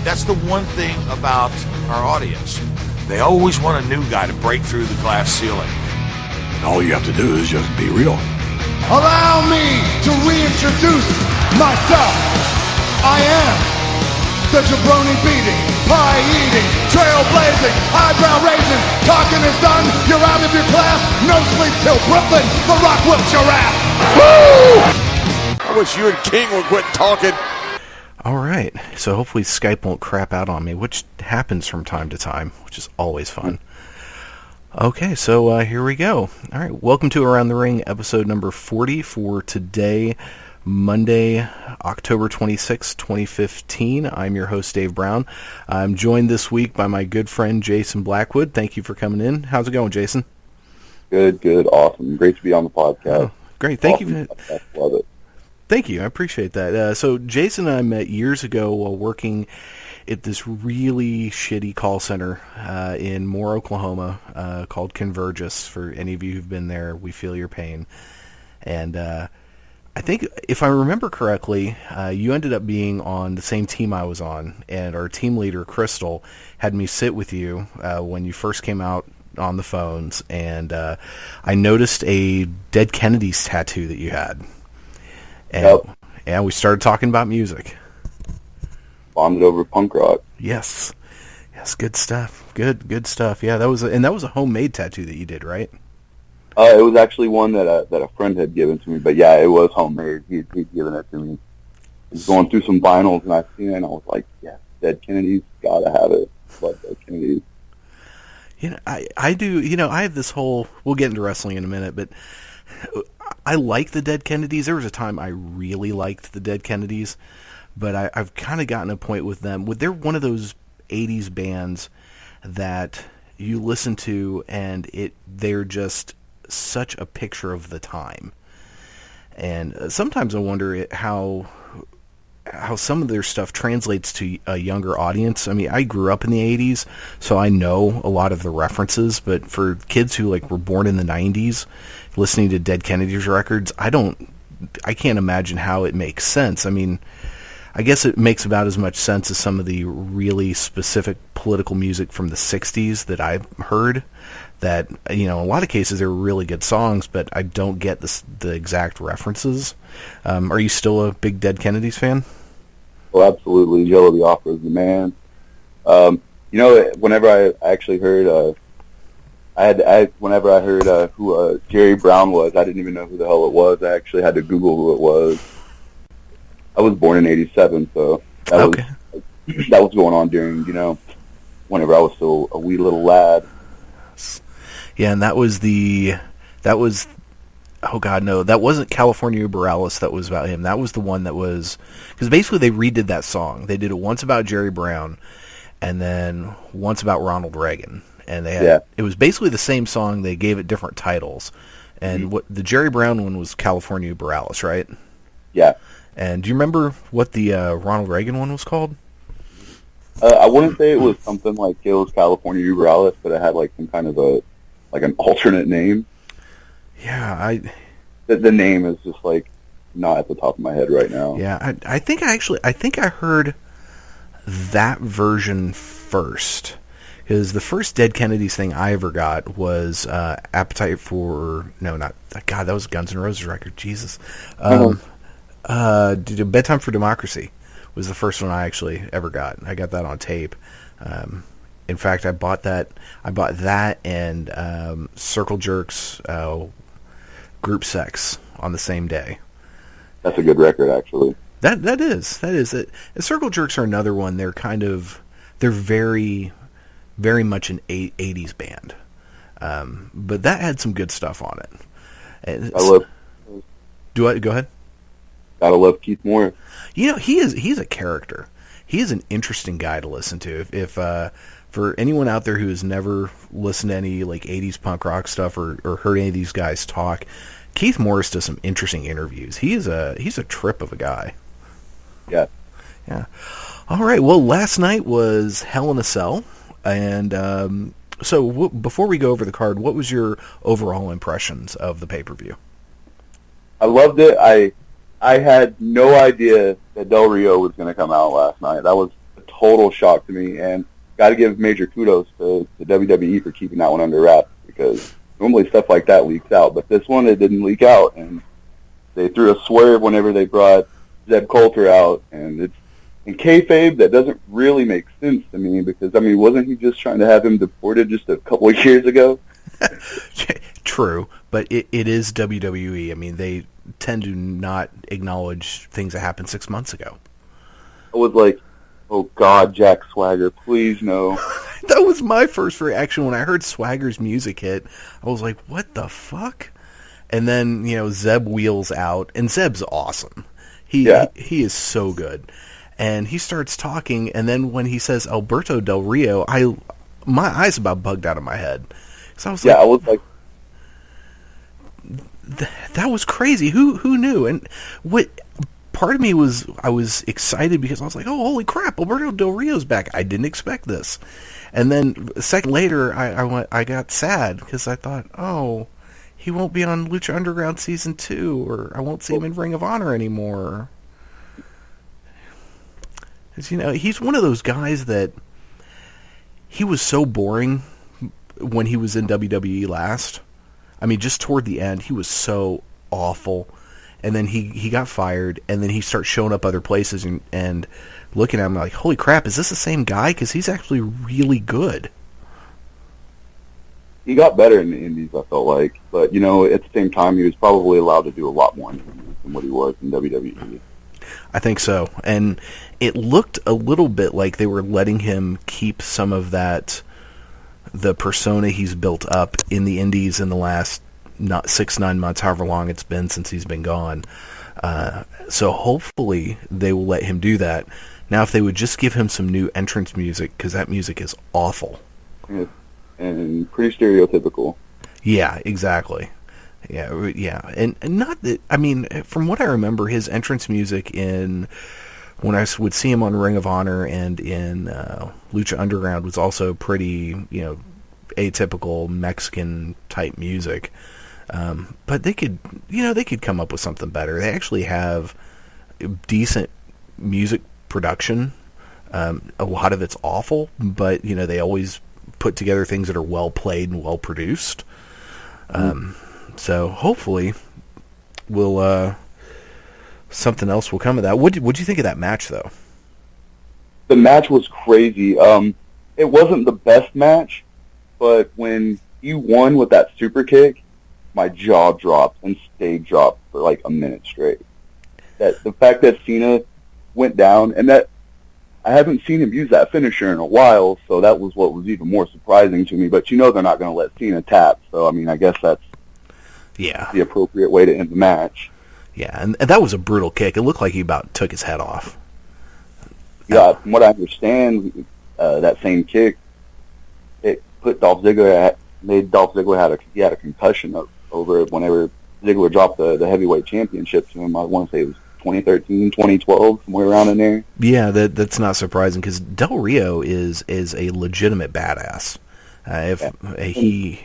That's the one thing about our audience. They always want a new guy to break through the glass ceiling. All you have to do is just be real. Allow me to reintroduce myself. I am the jabroni beating, pie eating, trailblazing, eyebrow raising, talking is done, you're out of your class, no sleep till Brooklyn, The Rock whips your ass. Woo! I wish you and King would quit talking. All right, so hopefully Skype won't crap out on me, which happens from time to time, which is always fun. Okay, so here we go. All right, welcome to Around the Ring, episode number 40 for today, Monday, October 26, 2015. I'm your host, Dave Brown. I'm joined this week by my good friend, Jason Blackwood. Thank you for coming in. How's it going, Jason? Good, awesome. Great to be on the podcast. Oh, great, thank awesome you. Love it. Thank you. I appreciate that. So Jason and I met years ago while working at this really shitty call center in Moore, Oklahoma called Convergys. For any of you who've been there, we feel your pain. And I think, if I remember correctly, you ended up being on the same team I was on. And our team leader, Crystal, had me sit with you when you first came out on the phones. And I noticed a Dead Kennedys tattoo that you had. And we started talking about music. Bonded over punk rock. Yes, good stuff. Good stuff. Yeah, that was a homemade tattoo that you did, right? It was actually one that a friend had given to me, but yeah, it was homemade. He'd given it to me. I was going through some vinyls, and I seen it, and I was like, yeah, Dead Kennedys, gotta have it. Love Dead Kennedys. You know, I do. You know, I have this whole. We'll get into wrestling in a minute, but I like the Dead Kennedys. There was a time I really liked the Dead Kennedys, but I've kind of gotten a point with them. They're one of those 80s bands that you listen to, and they're just such a picture of the time. And sometimes I wonder how some of their stuff translates to a younger audience. I mean, I grew up in the 80s, so I know a lot of the references, but for kids who were born in the 90s, listening to Dead Kennedys records, I can't imagine how it makes sense. I mean, I guess it makes about as much sense as some of the really specific political music from the 60s that I've heard, that, in a lot of cases they're really good songs, but I don't get the exact references. Are you still a big Dead Kennedys fan? Oh, absolutely. Joe the Offer is the man. Whenever I actually heard, whenever I heard who Jerry Brown was, I didn't even know who the hell it was. I actually had to Google who it was. I was born in '87, so that was going on during, whenever I was still a wee little lad. Yeah, and that was oh God, no, that wasn't California Uberalis that was about him. That was the one that was, because basically they redid that song. They did it once about Jerry Brown, and then once about Ronald Reagan. And it was basically the same song. They gave it different titles. And what the Jerry Brown one was California Uberalis, right? Yeah. And do you remember what the Ronald Reagan one was called? I wouldn't say it was something like it was California Uberalis, but it had some kind of an alternate name. Yeah, the name is just not at the top of my head right now. Yeah, I think I heard that version first, because the first Dead Kennedys thing I ever got was Appetite for that was a Guns N' Roses record. Jesus, Bedtime for Democracy was the first one I actually ever got. I got that on tape. In fact, I bought that and Circle Jerks Group Sex on the same day. That's a good record, actually. That is. And Circle Jerks are another one. They're very, very much an 80s band. But that had some good stuff on it. Go ahead. Gotta love Keith Morris. He's a character. He is an interesting guy to listen to. If for anyone out there who has never listened to any 80s punk rock stuff or heard any of these guys talk, Keith Morris does some interesting interviews. He's a trip of a guy. Yeah. Yeah. All right. Well, last night was Hell in a Cell, and so before we go over the card, what was your overall impressions of the pay-per-view? I loved it. I had no idea that Del Rio was going to come out last night. That was a total shock to me, and got to give major kudos to WWE for keeping that one under wraps, because normally stuff like that leaks out, but this one, it didn't leak out, and they threw a swerve whenever they brought Zeb Coulter out, and it's in kayfabe that doesn't really make sense to me, because, I mean, wasn't he just trying to have him deported just a couple of years ago? True, but it is WWE. I mean, they tend to not acknowledge things that happened 6 months ago. I was like, oh God, Jack Swagger, please no. That was my first reaction when I heard Swagger's music hit. I was like, what the fuck? And then, Zeb wheels out, and Zeb's awesome. He is so good. And he starts talking, and then when he says Alberto Del Rio, my eyes about bugged out of my head. So I was I was like, that was crazy. Who knew? And what part of me was, I was excited because I was like, oh, holy crap, Alberto Del Rio's back. I didn't expect this. And then a second later, I got sad because I thought, oh, he won't be on Lucha Underground Season 2, or I won't see him in Ring of Honor anymore. He's one of those guys that he was so boring when he was in WWE last. I mean, just toward the end, he was so awful. And then he got fired, and then he starts showing up other places and looking at him like, holy crap, is this the same guy? Because he's actually really good. He got better in the Indies, I felt like. But, at the same time, he was probably allowed to do a lot more than what he was in WWE. I think so. And it looked a little bit like they were letting him keep some of that, the persona he's built up in the Indies in the last 6-9 months, however long it's been since he's been gone. So hopefully they will let him do that. Now, if they would just give him some new entrance music, because that music is awful. Yeah, and pretty stereotypical. Yeah, exactly. Yeah, and not that, I mean, from what I remember, his entrance music when I would see him on Ring of Honor and in Lucha Underground was also pretty, atypical Mexican type music. But they could come up with something better. They actually have decent music production. A lot of it's awful, but they always put together things that are well played and well produced. So hopefully something else will come of that. What'd you think of that match, though? The match was crazy. It wasn't the best match, but when he won with that super kick, my jaw dropped and stayed dropped for like a minute straight. The fact that Cena went down, and that I haven't seen him use that finisher in a while, so that was what was even more surprising to me. But they're not going to let Cena tap, so I mean, I guess that's the appropriate way to end the match. Yeah, and that was a brutal kick. It looked like he about took his head off. Yeah, from what I understand, that same kick, it put Dolph Ziggler made Dolph Ziggler had a concussion over it whenever Ziggler dropped the heavyweight championship to him. I want to say it was 2013, 2012, somewhere around in there. Yeah, that's not surprising because Del Rio is a legitimate badass. He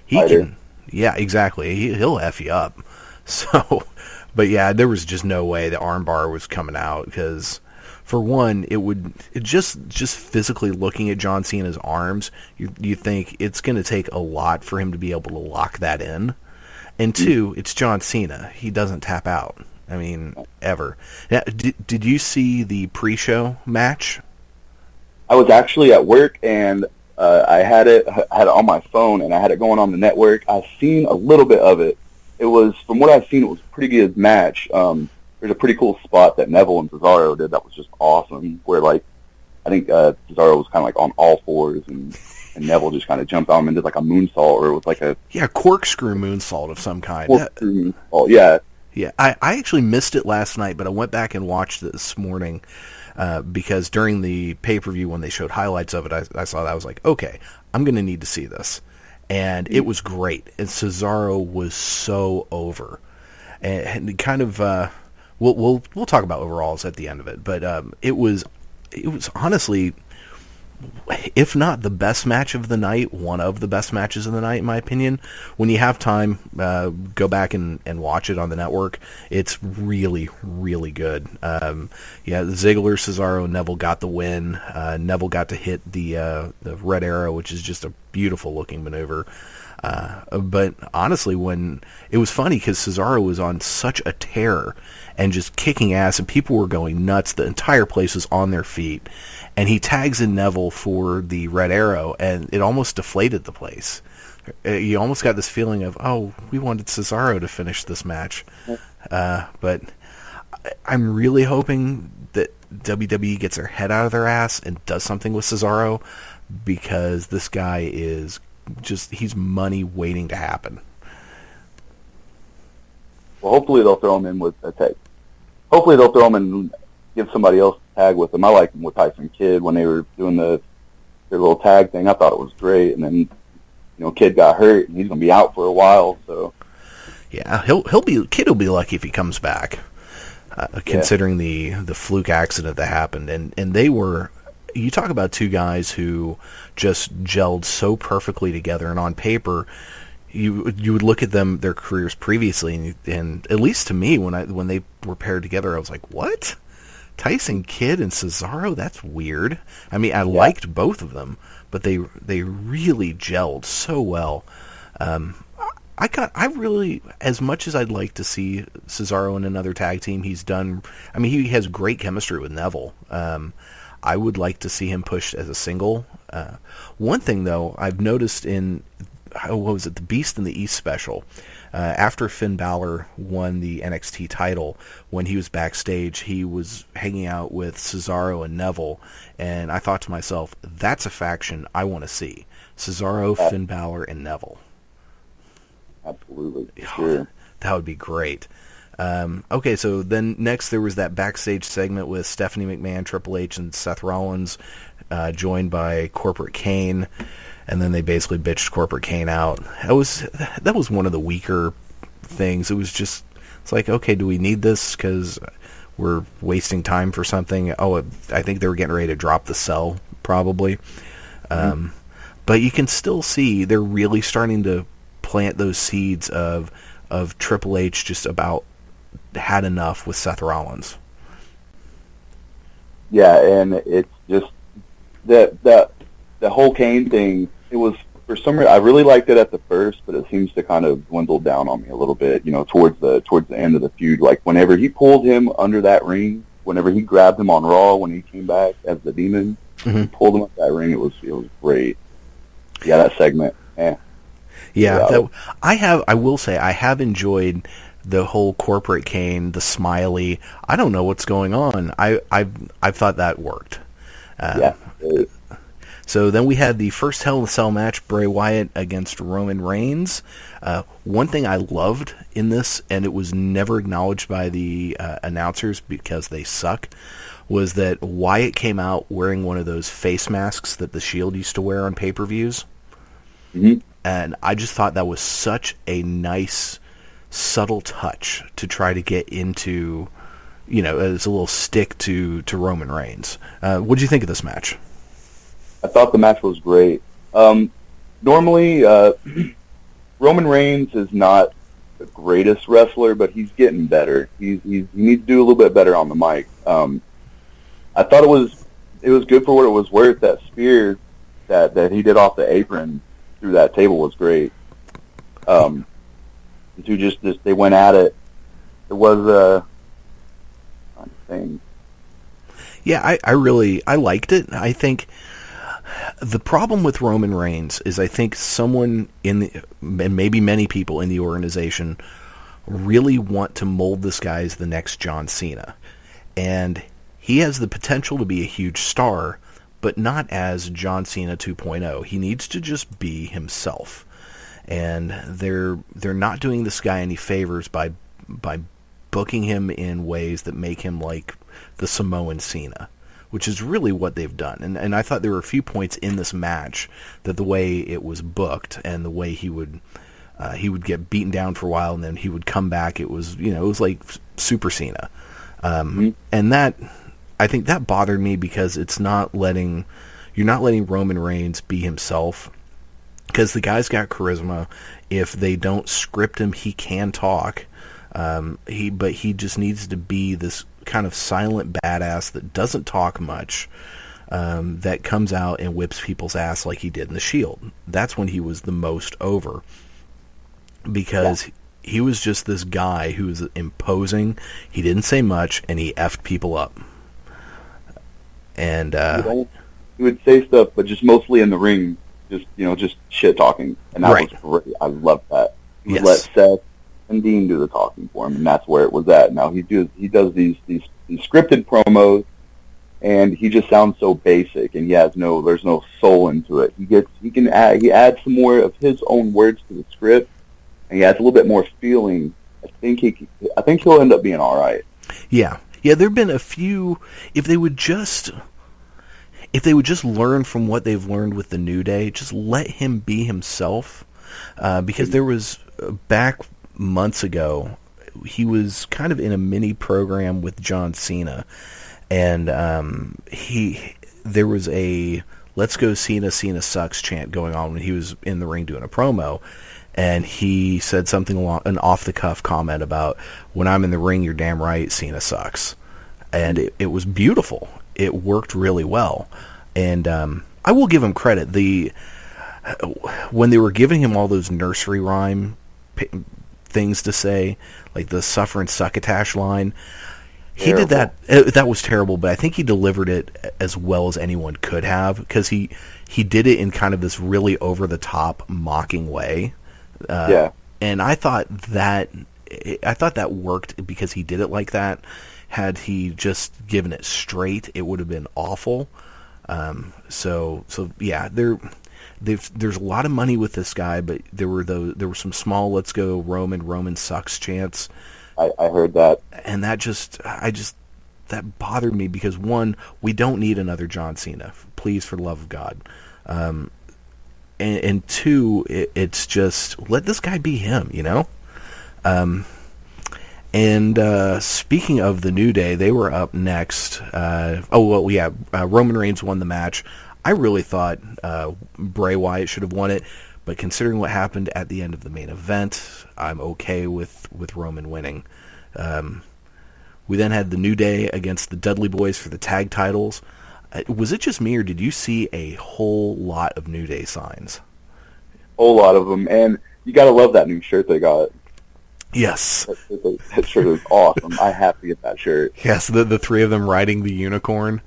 can, yeah, exactly. He'll F you up. So, but yeah, there was just no way the armbar was coming out because, for one, it just physically looking at John Cena's arms, you think it's going to take a lot for him to be able to lock that in. And two, it's John Cena. He doesn't tap out. I mean, ever. Now, did you see the pre-show match? I was actually at work, and I had it on my phone, and I had it going on the network. I've seen a little bit of it. It was, from what I've seen, it was a pretty good match. There's a pretty cool spot that Neville and Cesaro did that was just awesome, where, like, I think Cesaro was kind of like on all fours, and Neville just kind of jumped on him and did like a moonsault, or it was like a... Yeah, corkscrew moonsault of some kind. Corkscrew moonsault, yeah. Yeah, I actually missed it last night, but I went back and watched it this morning because during the pay-per-view when they showed highlights of it, I saw that. I was like, okay, I'm going to need to see this. And it was great. And Cesaro was so over. And kind of... we'll talk about overalls at the end of it, but it was honestly if not the best match of the night, one of the best matches of the night, in my opinion. When you have time, go back and watch it on the network. It's really, really good. Ziggler, Cesaro, and Neville got the win. Neville got to hit the Red Arrow, which is just a beautiful looking maneuver. But honestly, when it was funny because Cesaro was on such a tear and just kicking ass, and people were going nuts. The entire place was on their feet, and he tags in Neville for the Red Arrow, and it almost deflated the place. You almost got this feeling of, oh, we wanted Cesaro to finish this match, but I'm really hoping that WWE gets their head out of their ass and does something with Cesaro, because this guy is he's money waiting to happen. Well, hopefully they'll throw him in with a tag. Hopefully they'll throw him in and give somebody else to tag with him. I liked him with Tyson Kidd when they were doing their little tag thing. I thought it was great, and then Kidd got hurt and he's going to be out for a while. So yeah, Kidd will be lucky if he comes back, considering the fluke accident that happened, and they were. You talk about two guys who just gelled so perfectly together, and on paper, you would look at their careers previously, and at least to me, when they were paired together, I was like, what? Tyson Kidd and Cesaro? That's weird. I mean, I liked both of them, but they really gelled so well. I really, as much as I'd like to see Cesaro in another tag team, he has great chemistry with Neville. I would like to see him pushed as a single. One thing, though, I've noticed in, the Beast in the East special, after Finn Balor won the NXT title, when he was backstage, he was hanging out with Cesaro and Neville, and I thought to myself, that's a faction I want to see. Cesaro, Finn Balor, and Neville. Absolutely, sure. That would be great. Okay, so then next there was that backstage segment with Stephanie McMahon, Triple H, and Seth Rollins, joined by Corporate Kane, and then they basically bitched Corporate Kane out. That was one of the weaker things. It's like, okay, do we need this because we're wasting time for something? Oh, I think they were getting ready to drop the cell, probably. But you can still see they're really starting to plant those seeds of Triple H just about had enough with Seth Rollins. Yeah, and it's just that the whole Kane thing. It was, for some reason, I really liked it at the first, but it seems to kind of dwindle down on me a little bit. Towards the end of the feud, like whenever he pulled him under that ring, whenever he grabbed him on Raw when he came back as the Demon, he pulled him up that ring. It was great. Yeah, that segment. Yeah, I will say I have enjoyed the whole Corporate Kane, the smiley. I don't know what's going on. I've thought that worked. So then we had the first Hell in a Cell match, Bray Wyatt against Roman Reigns. One thing I loved in this, and it was never acknowledged by the announcers because they suck, was that Wyatt came out wearing one of those face masks that the Shield used to wear on pay-per-views. Mm-hmm. And I just thought that was such a nice, subtle touch to try to get into, as a little stick to Roman Reigns. What did you think of this match? I thought the match was great. Normally, Roman Reigns is not the greatest wrestler, but he's getting better. He needs to do a little bit better on the mic. I thought it was good for what it was worth. That spear that he did off the apron through that table was great. The two just they went at it. It was a thing. Yeah, I liked it. I think the problem with Roman Reigns is I think someone and maybe many people in the organization really want to mold this guy as the next John Cena. And he has the potential to be a huge star, but not as John Cena 2.0. He needs to just be himself. And they're not doing this guy any favors by booking him in ways that make him like the Samoan Cena, which is really what they've done. And I thought there were a few points in this match that the way it was booked and the way he would get beaten down for a while and then he would come back, it was like Super Cena. And that, I think that bothered me because it's not letting you're not letting Roman Reigns be himself, because the guy's got charisma. If they don't script him, he can talk. But he just needs to be this kind of silent badass that doesn't talk much, that comes out and whips people's ass like he did in the Shield. That's when he was the most over, because he was just this guy who was imposing. He didn't say much, and he effed people up. And he would say stuff, but just mostly in the ring, just shit talking, and that was great. I loved that. He would let Seth and Dean do the talking for him, and that's where it was at. Now he does these scripted promos, and he just sounds so basic, and there's no soul into it. He adds some more of his own words to the script, and he adds a little bit more feeling. I think he'll end up being all right. Yeah. There've been a few. If they would just learn from what they've learned with the New Day, just let him be himself, because there was back months ago, he was kind of in a mini program with John Cena, and there was a "Let's go Cena, Cena sucks" chant going on when he was in the ring doing a promo, and he said something along an off-the-cuff comment about, "When I'm in the ring, you're damn right, Cena sucks," and it was beautiful. It worked really well, and I will give him credit. When they were giving him all those nursery rhyme things to say, like the "suffer and succotash" line, he did that. That was terrible, but I think he delivered it as well as anyone could have, because he did it in kind of this really over the top mocking way. And I thought that worked because he did it like that. Had he just given it straight, it would have been awful. There's a lot of money with this guy, but there were some small "Let's go Roman sucks" chants. I heard that, and that bothered me, because one, we don't need another John Cena, please, for the love of God, and two, it's just let this guy be him, And speaking of the New Day, they were up next. Roman Reigns won the match. I really thought Bray Wyatt should have won it, but considering what happened at the end of the main event, I'm okay with Roman winning. We then had the New Day against the Dudley Boys for the tag titles. Was it just me, or did you see a whole lot of New Day signs? Whole lot of them, and you gotta love that new shirt they got. Yes. That shirt is awesome. I have to get that shirt. Yes, the three of them riding the unicorn.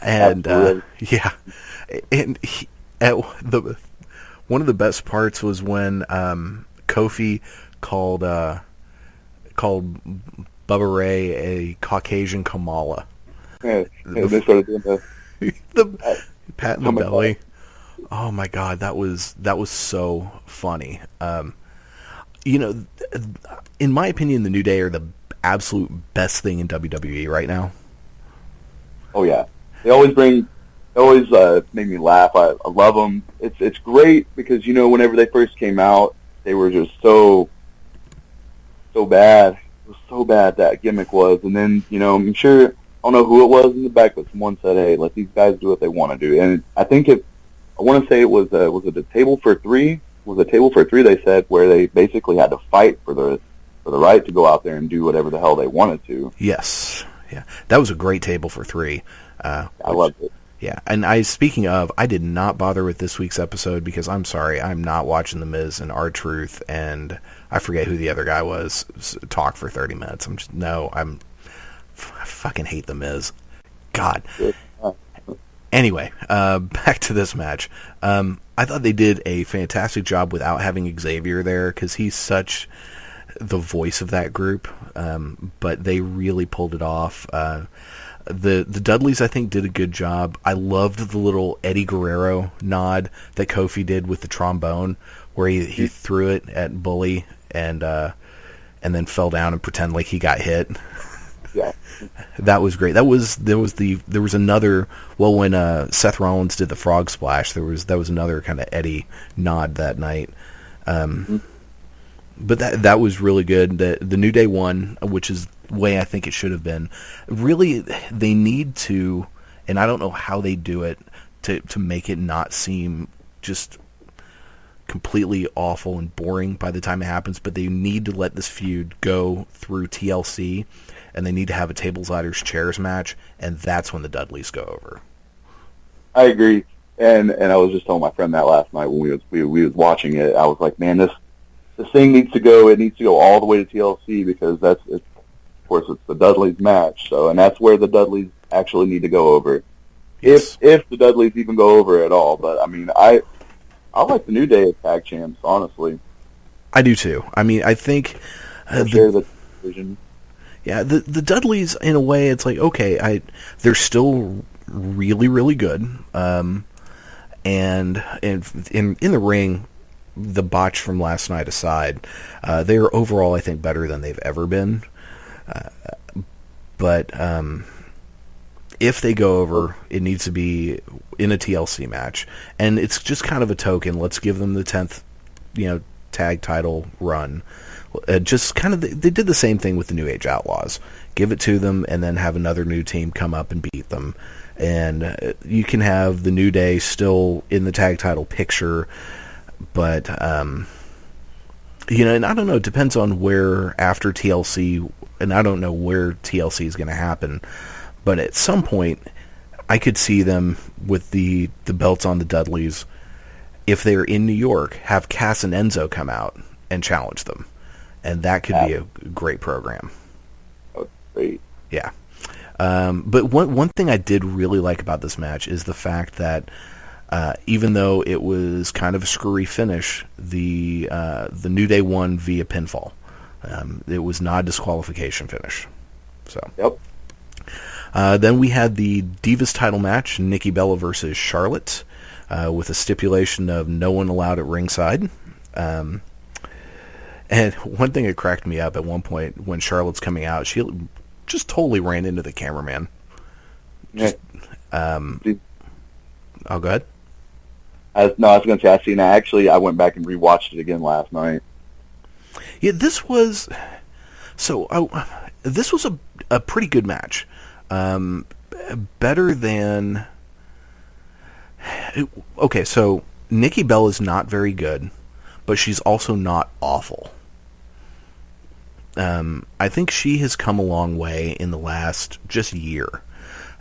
And and one of the best parts was when Kofi called Bubba Ray a Caucasian Kamala. Yeah, they started doing the pat in the belly. Oh my God, that was so funny. In my opinion, the New Day are the absolute best thing in WWE right now. Oh yeah, they always make me laugh. I love them. It's great because whenever they first came out, they were just so bad. It was so bad, that gimmick was, and then I'm sure, I don't know who it was in the back, but someone said, "Hey, let these guys do what they want to do." And I think I want to say it was it a table for three? Was a table for three? They said, where they basically had to fight for the right to go out there and do whatever the hell they wanted to. Yes, yeah, that was a great table for three. I loved it. Yeah, and speaking of, I did not bother with this week's episode because I'm sorry, I'm not watching The Miz and R-Truth, and I forget who the other guy was, talk for 30 minutes. I fucking hate The Miz. God. Anyway, back to this match. I thought they did a fantastic job without having Xavier there, because he's such the voice of that group, but they really pulled it off. The Dudleys, I think, did a good job. I loved the little Eddie Guerrero nod that Kofi did with the trombone, where he threw it at Bully and then fell down and pretended like he got hit. Yeah, that was great. There was another. Well, when Seth Rollins did the frog splash, that was another kind of Eddie nod that night. But that was really good. The New Day won, which is the way I think it should have been. Really, they need to, and I don't know how they do it, to make it not seem just completely awful and boring by the time it happens, but they need to let this feud go through TLC, and they need to have a tables, ladders, chairs match, and that's when the Dudleys go over. I agree, and I was just telling my friend that last night when we was watching it. I was like, man, this thing needs to go. It needs to go all the way to TLC because of course, it's the Dudleys match. So, and that's where the Dudleys actually need to go over. Yes. If the Dudleys even go over at all. But I mean, I like the New Day as tag champs, honestly. I do too. I mean, I think the division. Yeah, the Dudleys, in a way, it's like, okay, they're still really, really good. And in the ring, the botch from last night aside, they're overall, I think, better than they've ever been. But if they go over, it needs to be in a TLC match, and it's just kind of a token. Let's give them the 10th, tag title run. Just kind of, they did the same thing with the New Age Outlaws. Give it to them, and then have another new team come up and beat them. And you can have the New Day still in the tag title picture, but and I don't know. It depends on where after TLC, and I don't know where TLC is going to happen. But at some point, I could see them with the belts on the Dudleys. If they're in New York, have Cass and Enzo come out and challenge them, and that could be a great program. Oh, great. Yeah. But one thing I did really like about this match is the fact that even though it was kind of a screwy finish, the New Day won via pinfall. It was not a disqualification finish. So. Yep. Then we had the Divas title match, Nikki Bella versus Charlotte, with a stipulation of no one allowed at ringside. And one thing that cracked me up at one point when Charlotte's coming out, she just totally ran into the cameraman. Just, oh, go ahead. I was going to say, I seen that. Actually, I went back and rewatched it again last night. Yeah, this was a pretty good match. Better than... Okay, so Nikki Bella is not very good, but she's also not awful. I think she has come a long way in the last just year.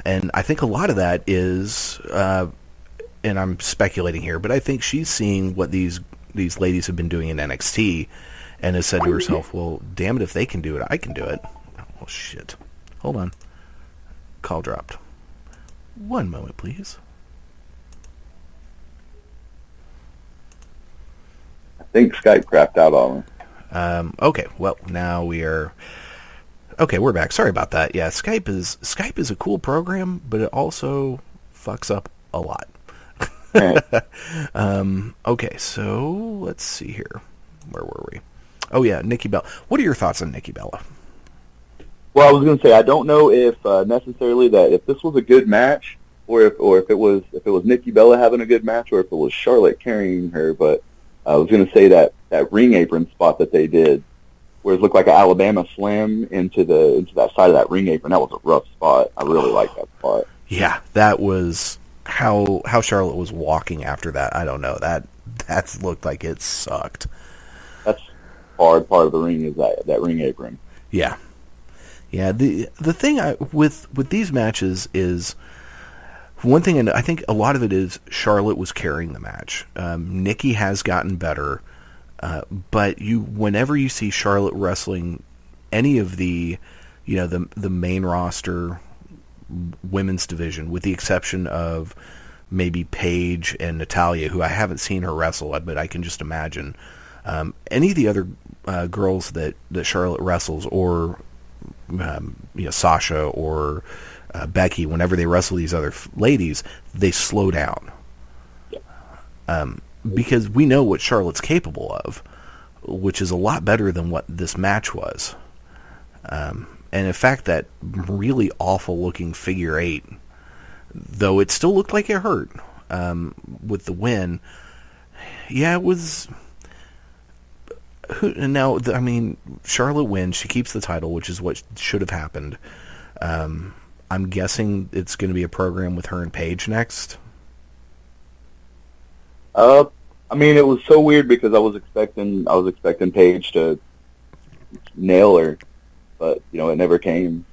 And I think a lot of that is, and I'm speculating here, but I think she's seeing what these ladies have been doing in NXT and has said to herself, well, damn it, if they can do it, I can do it. Oh, shit. Hold on. Call dropped. One moment, please. I think Skype crapped out on me. Okay, well, now we are... Okay, we're back. Sorry about that. Yeah, Skype is a cool program, but it also fucks up a lot. Okay, so let's see here. Where were we? Oh, yeah, Nikki Bella. What are your thoughts on Nikki Bella? Well, I was going to say, I don't know if necessarily that if this was a good match, or if it was Nikki Bella having a good match, or if it was Charlotte carrying her. But I was going to say that ring apron spot that they did, where it looked like an Alabama slam into that side of that ring apron. That was a rough spot. I really liked that spot. Yeah, that was how Charlotte was walking after that. I don't know, that looked like it sucked. That's hard part of the ring is that ring apron. Yeah. The thing with these matches is one thing, and I think a lot of it is Charlotte was carrying the match. Nikki has gotten better, but whenever you see Charlotte wrestling any of the main roster women's division, with the exception of maybe Paige and Natalya, who I haven't seen her wrestle, but I can just imagine any of the other girls that Charlotte wrestles, or Sasha or Becky, whenever they wrestle these other ladies, they slow down. Because we know what Charlotte's capable of, which is a lot better than what this match was. And in fact, that really awful-looking figure eight, though it still looked like it hurt with the win, yeah, it was... Now, Charlotte wins. She keeps the title, which is what should have happened. I'm guessing it's going to be a program with her and Paige next. I mean, it was so weird because I was expecting Paige to nail her, but it never came.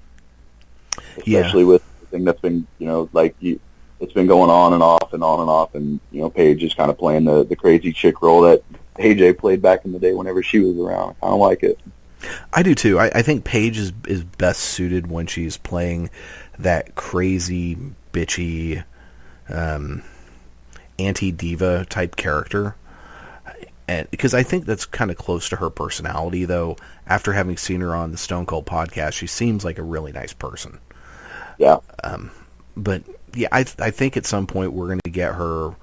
Especially with the thing that's been, it's been going on and off and on and off, and Paige is kind of playing the crazy chick role that AJ played back in the day whenever she was around. I kind of like it. I do too. I think Paige is best suited when she's playing that crazy, bitchy, anti-diva type character. And because I think that's kind of close to her personality, though. After having seen her on the Stone Cold podcast, she seems like a really nice person. Yeah. But yeah, I think at some point we're going to get her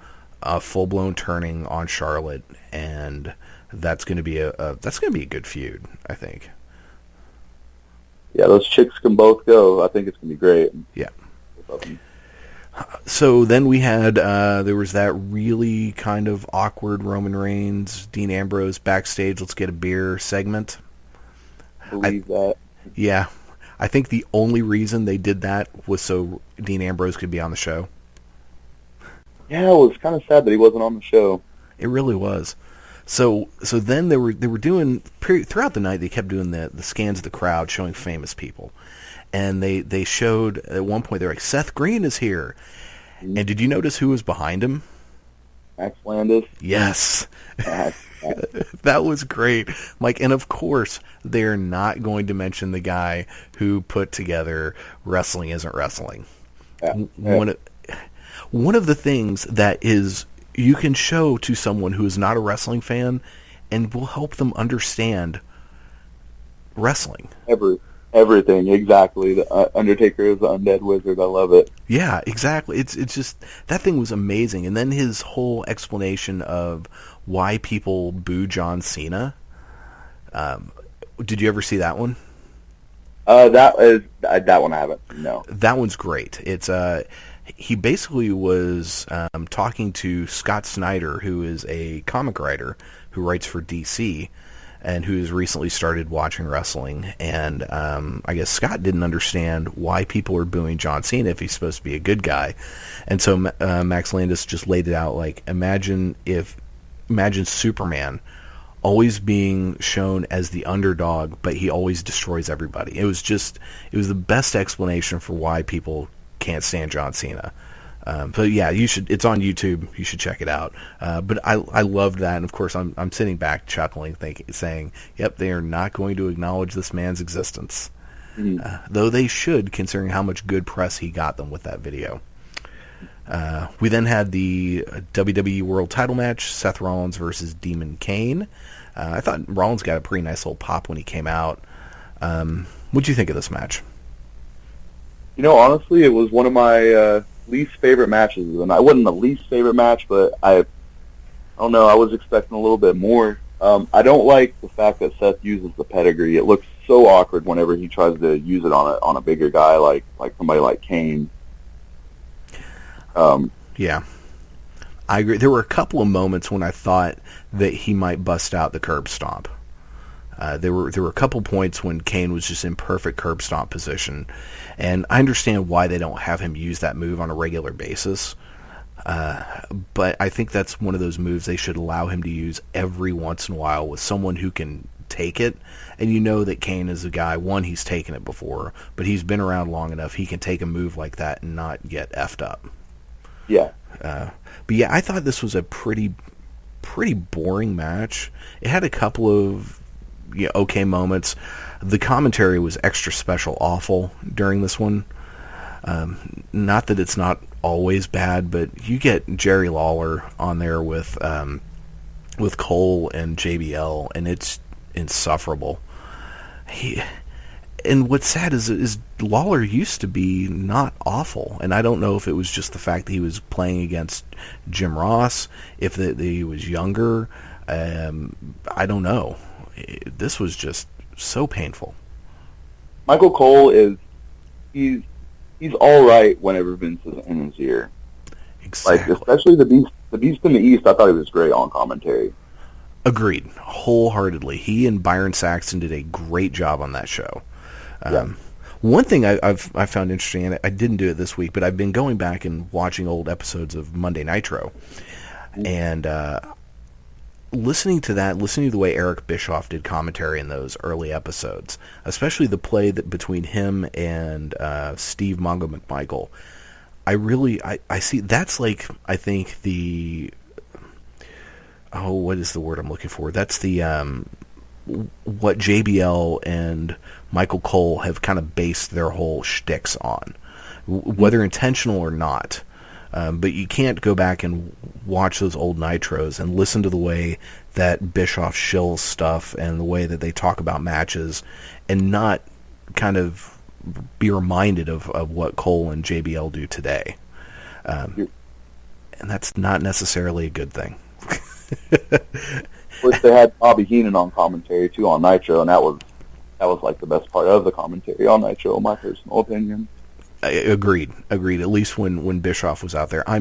a full-blown turning on Charlotte, and that's going to be a good feud, I think. Yeah, those chicks can both go. I think it's going to be great. Yeah. So then we had, there was that really kind of awkward Roman Reigns, Dean Ambrose backstage, let's get a beer segment. Believe that. Yeah. I think the only reason they did that was so Dean Ambrose could be on the show. Yeah, it was kind of sad that he wasn't on the show. It really was. So then they were doing, throughout the night, they kept doing the scans of the crowd showing famous people. And they showed, at one point, they're like, Seth Green is here. Mm-hmm. And did you notice who was behind him? Max Landis? Yes. That was great. Mike, and of course, they're not going to mention the guy who put together Wrestling Isn't Wrestling. Yeah. One of the things that is you can show to someone who is not a wrestling fan and will help them understand wrestling. Everything, exactly. The Undertaker is the undead wizard. I love it. Yeah, exactly. It's just, that thing was amazing. And then his whole explanation of why people boo John Cena. Did you ever see that one? That one I haven't. No. That one's great. It's he basically was talking to Scott Snyder, who is a comic writer who writes for DC. And who's recently started watching wrestling. And I guess Scott didn't understand why people are booing John Cena if he's supposed to be a good guy. And so Max Landis just laid it out like, imagine Superman always being shown as the underdog, but he always destroys everybody. It was the best explanation for why people can't stand John Cena. So yeah, you should. It's on YouTube. You should check it out. But I loved that, and of course I'm sitting back chuckling, saying, "Yep, they are not going to acknowledge this man's existence." Mm-hmm. Though they should, considering how much good press he got them with that video. We then had the WWE World Title match: Seth Rollins versus Demon Kane. I thought Rollins got a pretty nice little pop when he came out. What'd you think of this match? Honestly, it was one of my least favorite matches of the night. It wasn't the least favorite match, but I don't know. I was expecting a little bit more. I don't like the fact that Seth uses the pedigree. It looks so awkward whenever he tries to use it on a bigger guy like somebody like Kane. Yeah, I agree. There were a couple of moments when I thought that he might bust out the curb stomp. There were a couple points when Kane was just in perfect curb stomp position, and I understand why they don't have him use that move on a regular basis. But I think that's one of those moves they should allow him to use every once in a while with someone who can take it. And you know that Kane is a guy, one, he's taken it before, but he's been around long enough he can take a move like that and not get effed up. Yeah. But yeah, I thought this was a pretty boring match. It had a couple of okay moments. The commentary was extra special awful during this one. Not that it's not always bad, but you get Jerry Lawler on there with Cole and JBL, and it's insufferable. And what's sad is Lawler used to be not awful, and I don't know if it was just the fact that he was playing against Jim Ross, if that he was younger. I don't know. This was just so painful. Michael Cole he's all right whenever Vince is in his ear. Exactly. Like, especially the Beast in the East, I thought he was great on commentary. Agreed, wholeheartedly. He and Byron Saxton did a great job on that show. One thing I found interesting, and I didn't do it this week, but I've been going back and watching old episodes of Monday Nitro. And listening to the way Eric Bischoff did commentary in those early episodes, especially the play that between him and Steve Mongo McMichael, I see that's like, I think what is the word I'm looking for? That's the what JBL and Michael Cole have kind of based their whole shticks on, whether intentional or not. But you can't go back and watch those old Nitros and listen to the way that Bischoff shills stuff and the way that they talk about matches and not kind of be reminded of what Cole and JBL do today. And that's not necessarily a good thing. Of course, they had Bobby Heenan on commentary too on Nitro, and that was like the best part of the commentary on Nitro, in my personal opinion. Agreed. At least when Bischoff was out there, I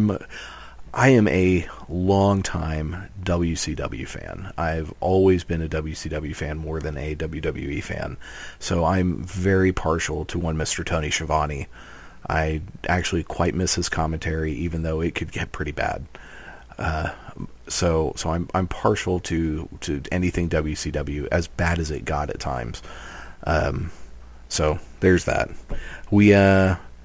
am a long-time WCW fan. I've always been a WCW fan more than a WWE fan, so I'm very partial to one Mr. Tony Schiavone. I actually quite miss his commentary, even though it could get pretty bad. So I'm partial to anything WCW, as bad as it got at times. So there's that. We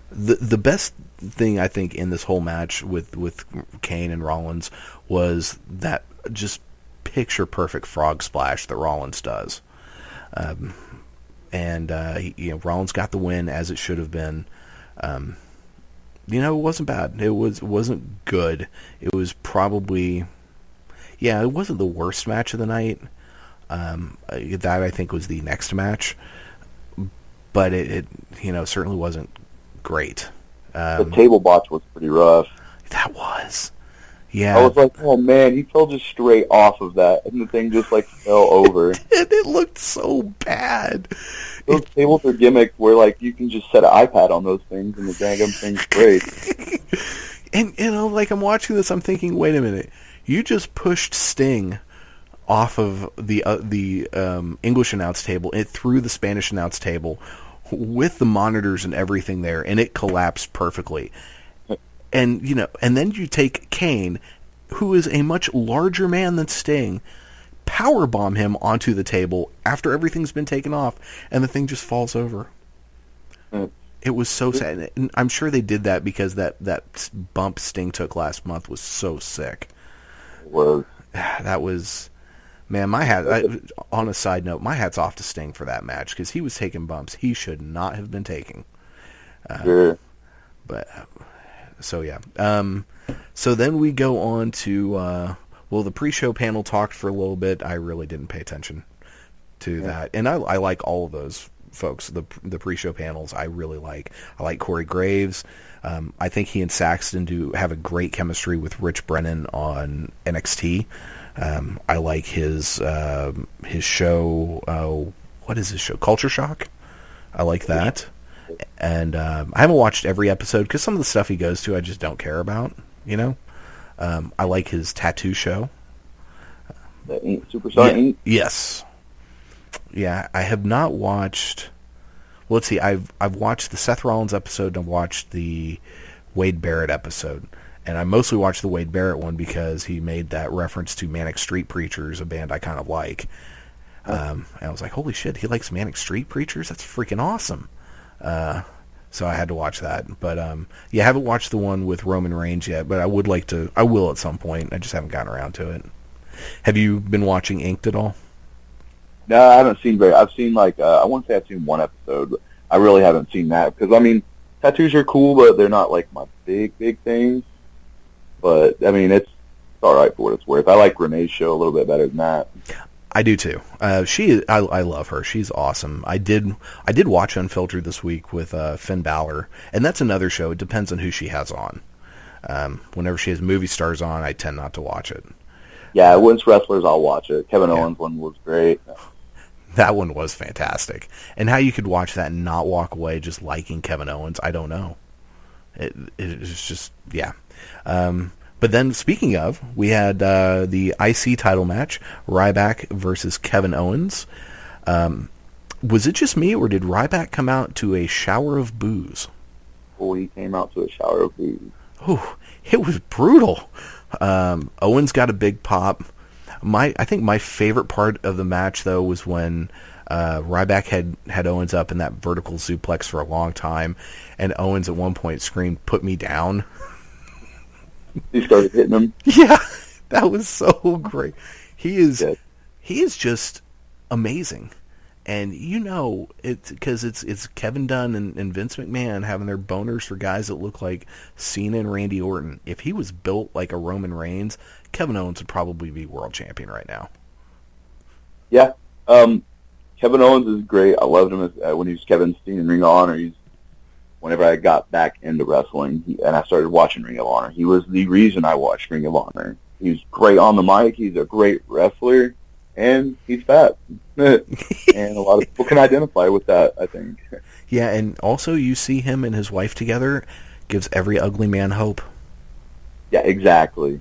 the best thing I think in this whole match with Kane and Rollins was that just picture perfect frog splash that Rollins does. Rollins got the win as it should have been. It wasn't bad. It wasn't good. It was probably, it wasn't the worst match of the night. That I think was the next match, but it certainly wasn't great. The table botch was pretty rough. That was. Yeah. I was like, oh man, he fell just straight off of that, and the thing just like fell over. It looked so bad. Those tables are gimmicks where like you can just set an iPad on those things and the daggum thing's great. And like I'm watching this, I'm thinking, wait a minute, you just pushed Sting off of the English announce table and through the Spanish announce table with the monitors and everything there, and it collapsed perfectly. And then you take Kane, who is a much larger man than Sting, powerbomb him onto the table after everything's been taken off, and the thing just falls over. It was so sad. And I'm sure they did that because that bump Sting took last month was so sick. It was. That was... Man, on a side note, my hat's off to Sting for that match, because he was taking bumps he should not have been taking. Sure. But, so yeah. So then we go on to, the pre-show panel talked for a little bit. I really didn't pay attention to that. And I like all of those folks, the pre-show panels I really like. I like Corey Graves. I think he and Saxton have a great chemistry with Rich Brennan on NXT. I like his show. What is his show? Culture Shock. I like that. And I haven't watched every episode because some of the stuff he goes to I just don't care about. I like his tattoo show. The Superstar Inc. Yes. Yeah, I have not watched. Well, let's see. I've watched the Seth Rollins episode and I've watched the Wade Barrett episode. And I mostly watched the Wade Barrett one because he made that reference to Manic Street Preachers, a band I kind of like. And I was like, holy shit, he likes Manic Street Preachers? That's freaking awesome. So I had to watch that. But, I haven't watched the one with Roman Reigns yet, but I would like to. I will at some point. I just haven't gotten around to it. Have you been watching Inked at all? No, I haven't seen I've seen I want to say I've seen one episode, but I really haven't seen that because, tattoos are cool, but they're not like my big thing. But, it's all right for what it's worth. I like Renee's show a little bit better than that. I do too. I love her. She's awesome. I did watch Unfiltered this week with Finn Balor, and that's another show. It depends on who she has on. Whenever she has movie stars on, I tend not to watch it. Yeah, when it's wrestlers, I'll watch it. Kevin Owens one was great. That one was fantastic. And how you could watch that and not walk away just liking Kevin Owens, I don't know. It's just, yeah. But then, speaking of, we had the IC title match, Ryback versus Kevin Owens. Was it just me, or did Ryback come out to a shower of booze? Oh, he came out to a shower of booze. Oh, it was brutal. Owens got a big pop. I think my favorite part of the match, though, was when Ryback had Owens up in that vertical suplex for a long time, and Owens at one point screamed, "Put me down." He started hitting him. Yeah, that was so great. He is just amazing. And it's because it's Kevin Dunn and Vince McMahon having their boners for guys that look like Cena and Randy Orton. If he was built like a Roman Reigns, Kevin Owens would probably be world champion right now. Yeah. Kevin Owens is great. I loved him when he was Kevin Steen in Ring of Honor. Whenever I got back into wrestling and I started watching Ring of Honor, he was the reason I watched Ring of Honor. He's great on the mic. He's a great wrestler, and he's fat. And a lot of people can identify with that, I think. Yeah, and also you see him and his wife together, gives every ugly man hope. Yeah, exactly.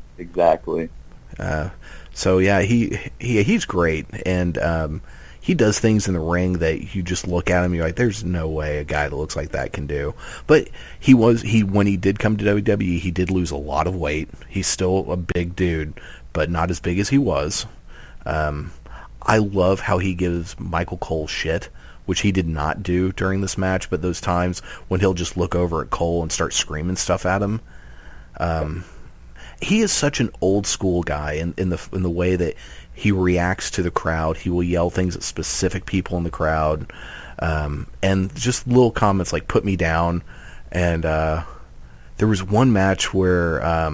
So yeah, he's great, and he does things in the ring that you just look at him, you're like, there's no way a guy that looks like that can do. But when he did come to WWE, he did lose a lot of weight. He's still a big dude, but not as big as he was. I love how he gives Michael Cole shit, which he did not do during this match, but those times when he'll just look over at Cole and start screaming stuff at him. He is such an old school guy in the way that he reacts to the crowd. He will yell things at specific people in the crowd, and just little comments like "put me down." And there was one match where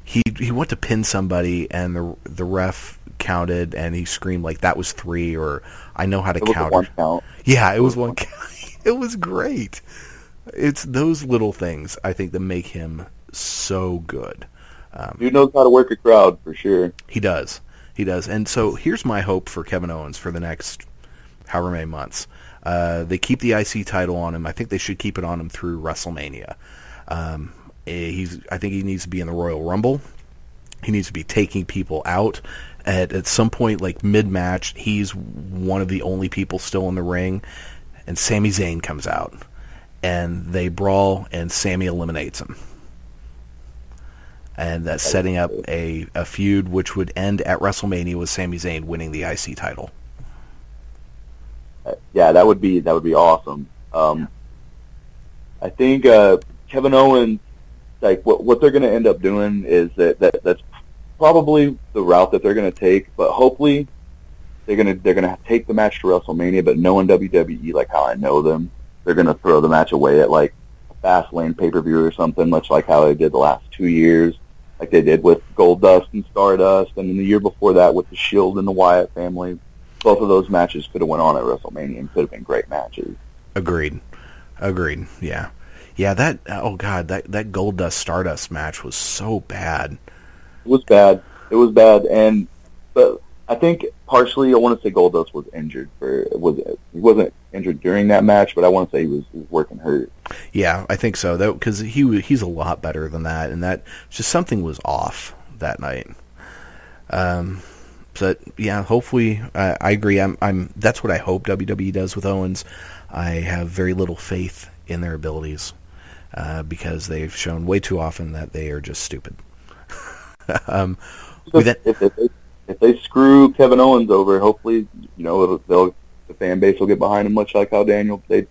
he went to pin somebody, and the ref counted, and he screamed like that was 3, or I know how to count. One count. Yeah, it was one count. It was great. It's those little things I think that make him so good. Dude knows how to work a crowd for sure. He does. And so here's my hope for Kevin Owens for the next however many months. They keep the IC title on him. I think they should keep it on him through WrestleMania. I think he needs to be in the Royal Rumble. He needs to be taking people out. At some point, like mid-match, he's one of the only people still in the ring, and Sami Zayn comes out. And they brawl, and Sami eliminates him. And that's setting up a feud which would end at WrestleMania with Sami Zayn winning the IC title. Yeah, that would be awesome. I think Kevin Owens, like what they're going to end up doing is that's probably the route that they're going to take. But hopefully, they're going to take the match to WrestleMania. But knowing WWE like how I know them, they're going to throw the match away at like a Fastlane pay-per-view or something, much like how they did the last 2 years. Like they did with Goldust and Stardust, and then the year before that with the Shield and the Wyatt family. Both of those matches could have went on at WrestleMania and could have been great matches. Agreed. Yeah. That Goldust Stardust match was so bad. It was bad, but I think partially I want to say Goldust was injured. He wasn't injured during that match, but I want to say he was working hurt. Yeah, I think so. Though, because he's a lot better than that, and that just something was off that night. But yeah, hopefully, I agree. That's what I hope WWE does with Owens. I have very little faith in their abilities because they've shown way too often that they are just stupid. If they screw Kevin Owens over, hopefully, the fan base will get behind him, much like how they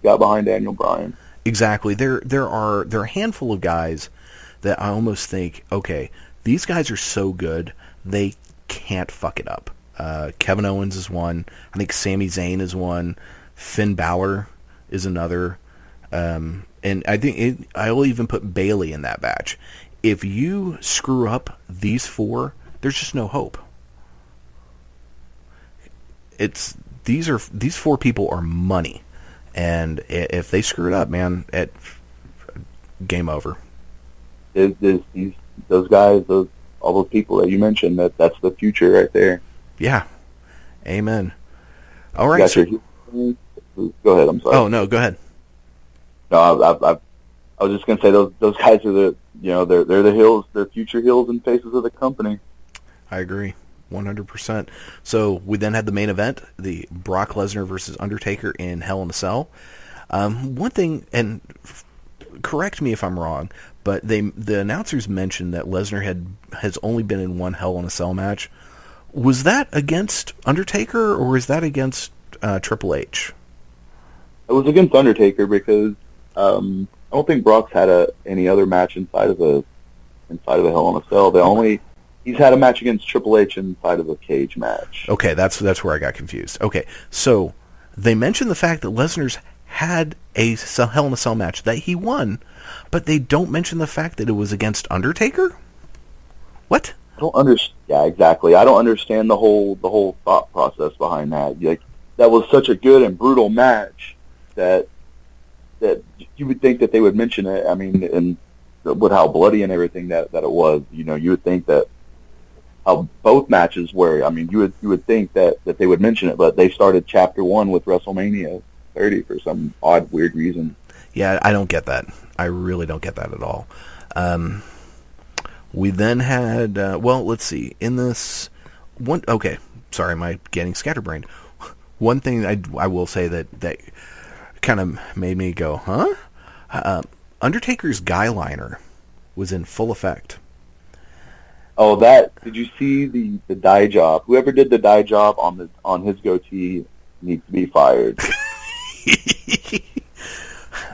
got behind Daniel Bryan. Exactly. There are a handful of guys that I almost think, okay, these guys are so good they can't fuck it up. Kevin Owens is one. I think Sami Zayn is one. Finn Balor is another. And I think I'll even put Bayley in that batch. If you screw up these 4, there's just no hope. These 4 people are money, and if they screw it up, man, game over. Those guys, all those people that you mentioned, that's the future right there. Yeah, amen. All right, go ahead. I'm sorry. Oh no, go ahead. No, I was just gonna say those guys are they're the heels, they're future heels and faces of the company. I agree. 100%. So we then had the main event, the Brock Lesnar versus Undertaker in Hell in a Cell. One thing, and correct me if I'm wrong, but the announcers mentioned that Lesnar has only been in one Hell in a Cell match. Was that against Undertaker or was that against Triple H? It was against Undertaker because I don't think Brock's had any other match inside of a Hell in a Cell. He's had a match against Triple H inside of a cage match. Okay, that's where I got confused. Okay, so they mentioned the fact that Lesnar's had a Hell in a Cell match that he won, but they don't mention the fact that it was against Undertaker? What? I don't understand. Yeah, exactly. I don't understand the whole thought process behind that. Like, that was such a good and brutal match that you would think that they would mention it. I mean, and with how bloody and everything that it was, you would think that how both matches were. I mean, you would think that they would mention it, but they started Chapter 1 with WrestleMania 30 for some odd, weird reason. Yeah, I don't get that. I really don't get that at all. We then had, let's see, in this one, okay, sorry, am I getting scatterbrained? One thing I will say that kind of made me go, huh? Undertaker's guy liner was in full effect. Oh, did you see the dye job? Whoever did the dye job on his goatee needs to be fired.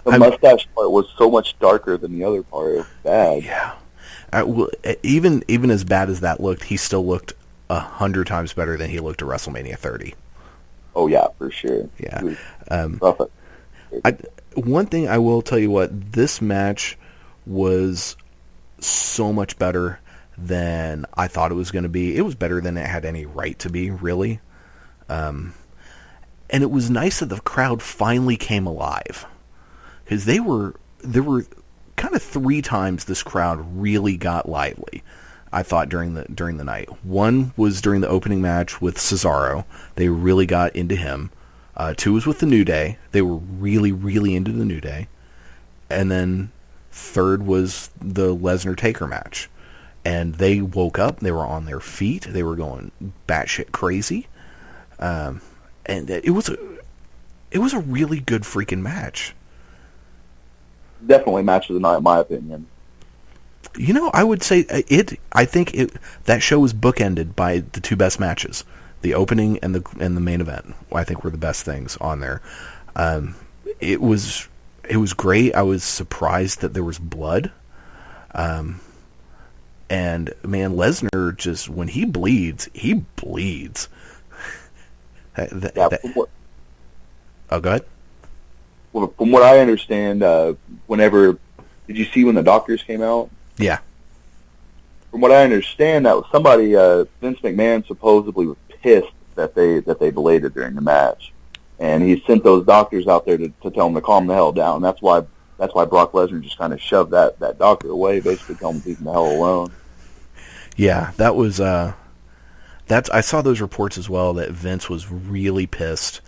The mustache part was so much darker than the other part. It was bad. Yeah. Even as bad as that looked, he still looked 100 times better than he looked at WrestleMania 30. Oh yeah, for sure. Yeah. Rough. One thing I will tell you what, this match was so much better than I thought it was going to be. It was better than it had any right to be, really. And it was nice that the crowd finally came alive. Because there were kind of 3 times this crowd really got lively, I thought, during the night. One was during the opening match with Cesaro. They really got into him. 2 was with the New Day. They were really, really into the New Day. And then 3rd was the Lesnar-Taker match. And they woke up. They were on their feet. They were going batshit crazy. And it was a really good freaking match. Definitely match of the night, in my opinion. I would say I think that show was bookended by the 2 best matches, the opening and the main event. I think were the best things on there. It was great. I was surprised that there was blood. And man, Lesnar, just when he bleeds, he bleeds. Oh, go ahead. Well, from what I understand, did you see when the doctors came out? Yeah. From what I understand, that was somebody, Vince McMahon supposedly was pissed that they bladed during the match, and he sent those doctors out there to tell them to calm the hell down. That's why Brock Lesnar just kind of shoved that doctor away, basically telling him to leave him the hell alone. Yeah, that was I saw those reports as well that Vince was really pissed.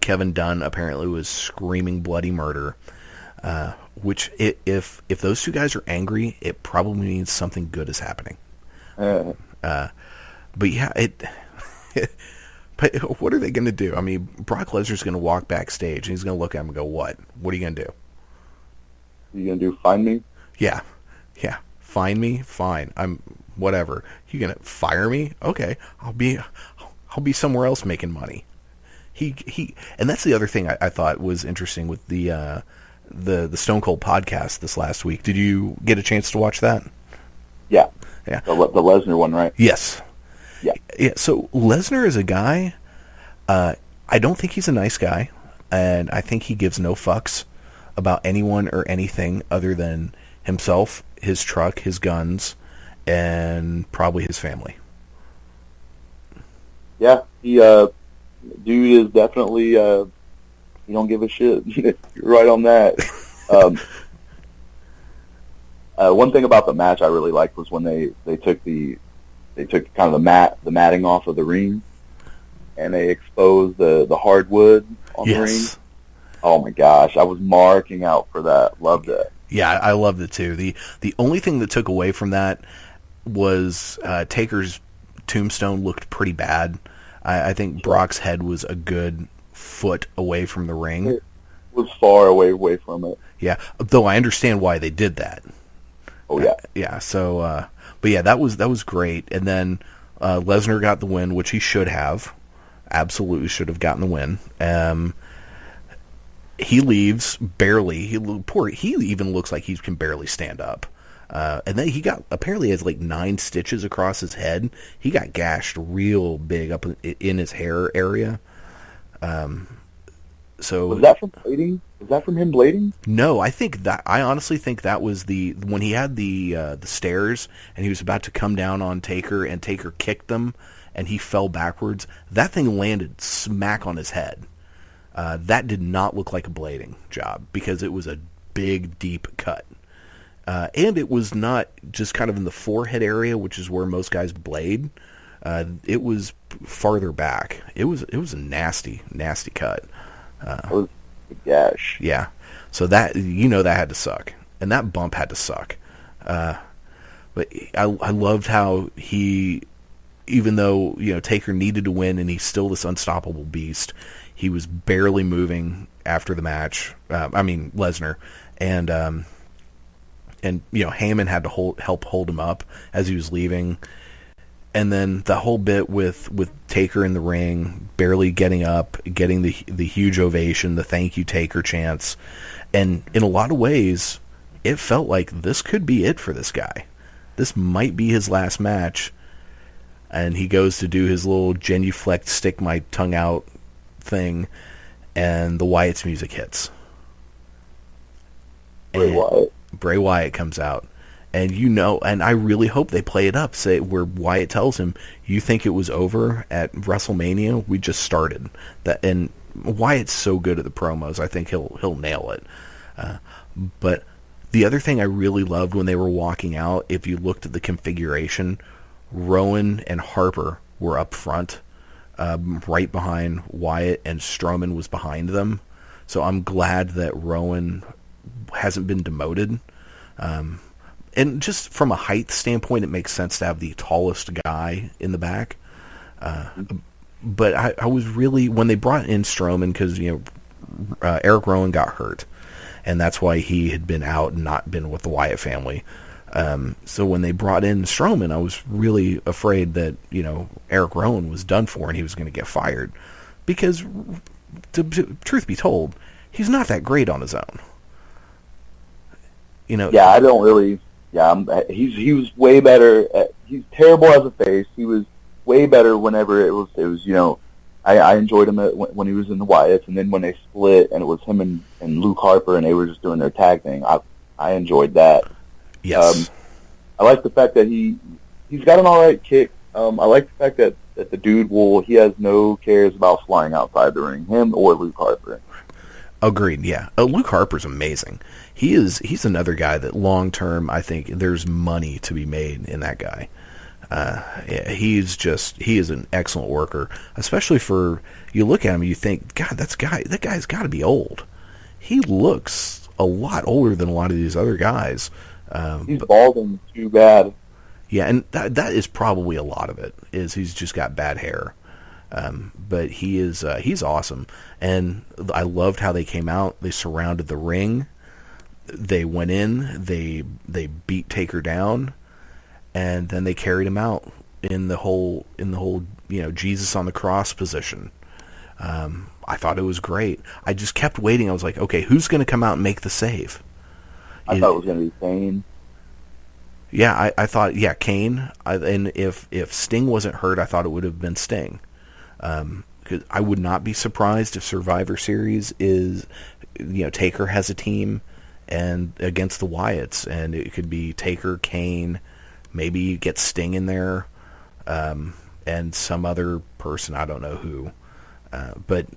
Kevin Dunn apparently was screaming bloody murder, which if those 2 guys are angry, it probably means something good is happening. But yeah, but what are they going to do? I mean, Brock Lesnar's going to walk backstage and he's going to look at him and go, "What? What are you going to do? You going to do find me?" Yeah. Find me? Fine. I'm whatever. You going to fire me? Okay. I'll be somewhere else making money. He and that's the other thing I thought was interesting with the Stone Cold podcast this last week. Did you get a chance to watch that? Yeah. Yeah. The Lesnar one, right? Yes. Yeah. Yeah. So Lesnar is a guy. I don't think he's a nice guy, and I think he gives no fucks about anyone or anything other than himself, his truck, his guns, and probably his family. Yeah. Dude is definitely he don't give a shit. You're right on that. One thing about the match I really liked was when they took kind of the matting off of the ring, and they exposed the hardwood on the ring. Oh my gosh, I was marking out for that. Loved it. Yeah, I loved it too. The only thing that took away from that was Taker's tombstone looked pretty bad. I think Brock's head was a good foot away from the ring. It was far away from it. Yeah, though I understand why they did that. Oh yeah. Yeah. So, but yeah, that was great. And then Lesnar got the win, which he should have. Absolutely should have gotten the win. He leaves barely. He even looks like he can barely stand up. And then he apparently has like 9 stitches across his head. He got gashed real big up in his hair area. So was that from blading? Was that from him blading? No, I honestly think that was when he had the stairs and he was about to come down on Taker and Taker kicked him and he fell backwards. That thing landed smack on his head. That did not look like a blading job because it was a big, deep cut. And it was not just kind of in the forehead area, which is where most guys blade. It was farther back. It was a nasty, nasty cut. It was a gash. Yeah. So that that had to suck, and that bump had to suck. But I loved how he, even though Taker needed to win, and he's still this unstoppable beast. He was barely moving after the match. Lesnar, and Heyman had to help hold him up as he was leaving. And then the whole bit with Taker in the ring, barely getting up, getting the huge ovation, the thank you Taker chants. And in a lot of ways, it felt like this could be it for this guy. This might be his last match. And he goes to do his little genuflect, stick my tongue out thing, and the Wyatt's music hits. Bray Wyatt comes out. And and I really hope they play it up, say where Wyatt tells him, "You think it was over at WrestleMania? We just started." And Wyatt's so good at the promos. I think he'll nail it. But the other thing I really loved when they were walking out, if you looked at the configuration, Rowan and Harper were up front, right behind Wyatt, and Strowman was behind them. So I'm glad that Rowan hasn't been demoted. And just from a height standpoint, it makes sense to have the tallest guy in the back. But I was really, when they brought in Strowman, because Eric Rowan got hurt, and that's why he had been out and not been with the Wyatt family. So when they brought in Strowman, I was really afraid that Eric Rowan was done for and he was going to get fired, because truth be told, he's not that great on his own. Yeah, I don't really. Yeah, he was way better. He's terrible as a face. He was way better whenever it was. I enjoyed him when he was in the Wyatts, and then when they split and it was him and Luke Harper and they were just doing their tag thing. I enjoyed that. Yes. I like the fact that he's got an all right kick. I like the fact that the dude he has no cares about flying outside the ring, him or Luke Harper. Agreed. Yeah, Luke Harper's amazing. He's another guy that long term I think there's money to be made in that guy. He is an excellent worker, especially for, you look at him and you think, God, that guy's got to be old. He looks a lot older than a lot of these other guys. He's balding too bad. Yeah, and that is probably a lot of it, is he's just got bad hair. But he's awesome, and I loved how they came out. They surrounded the ring. They went in. They beat Taker down, and then they carried him out in the whole Jesus on the cross position. I thought it was great. I just kept waiting. I was like, okay, who's going to come out and make the save? I thought it was going to be Kane. Yeah, I thought, Kane. And if Sting wasn't hurt, I thought it would have been Sting. Because I would not be surprised if Survivor Series is, Taker has a team and against the Wyatts, and it could be Taker, Kane, maybe you get Sting in there, and some other person, I don't know who. But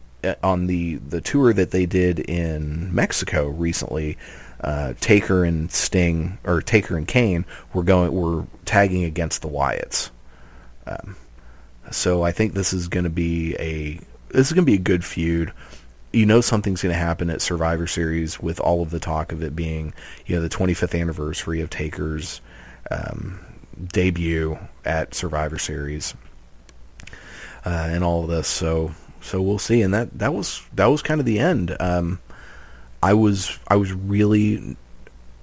on the tour that they did in Mexico recently, Taker and Kane were tagging against the Wyatts. So I think this is going to be a good feud. Something's going to happen at Survivor Series with all of the talk of it being, the 25th anniversary of Taker's debut at Survivor Series, and all of this. So we'll see. And that was kind of the end. I was really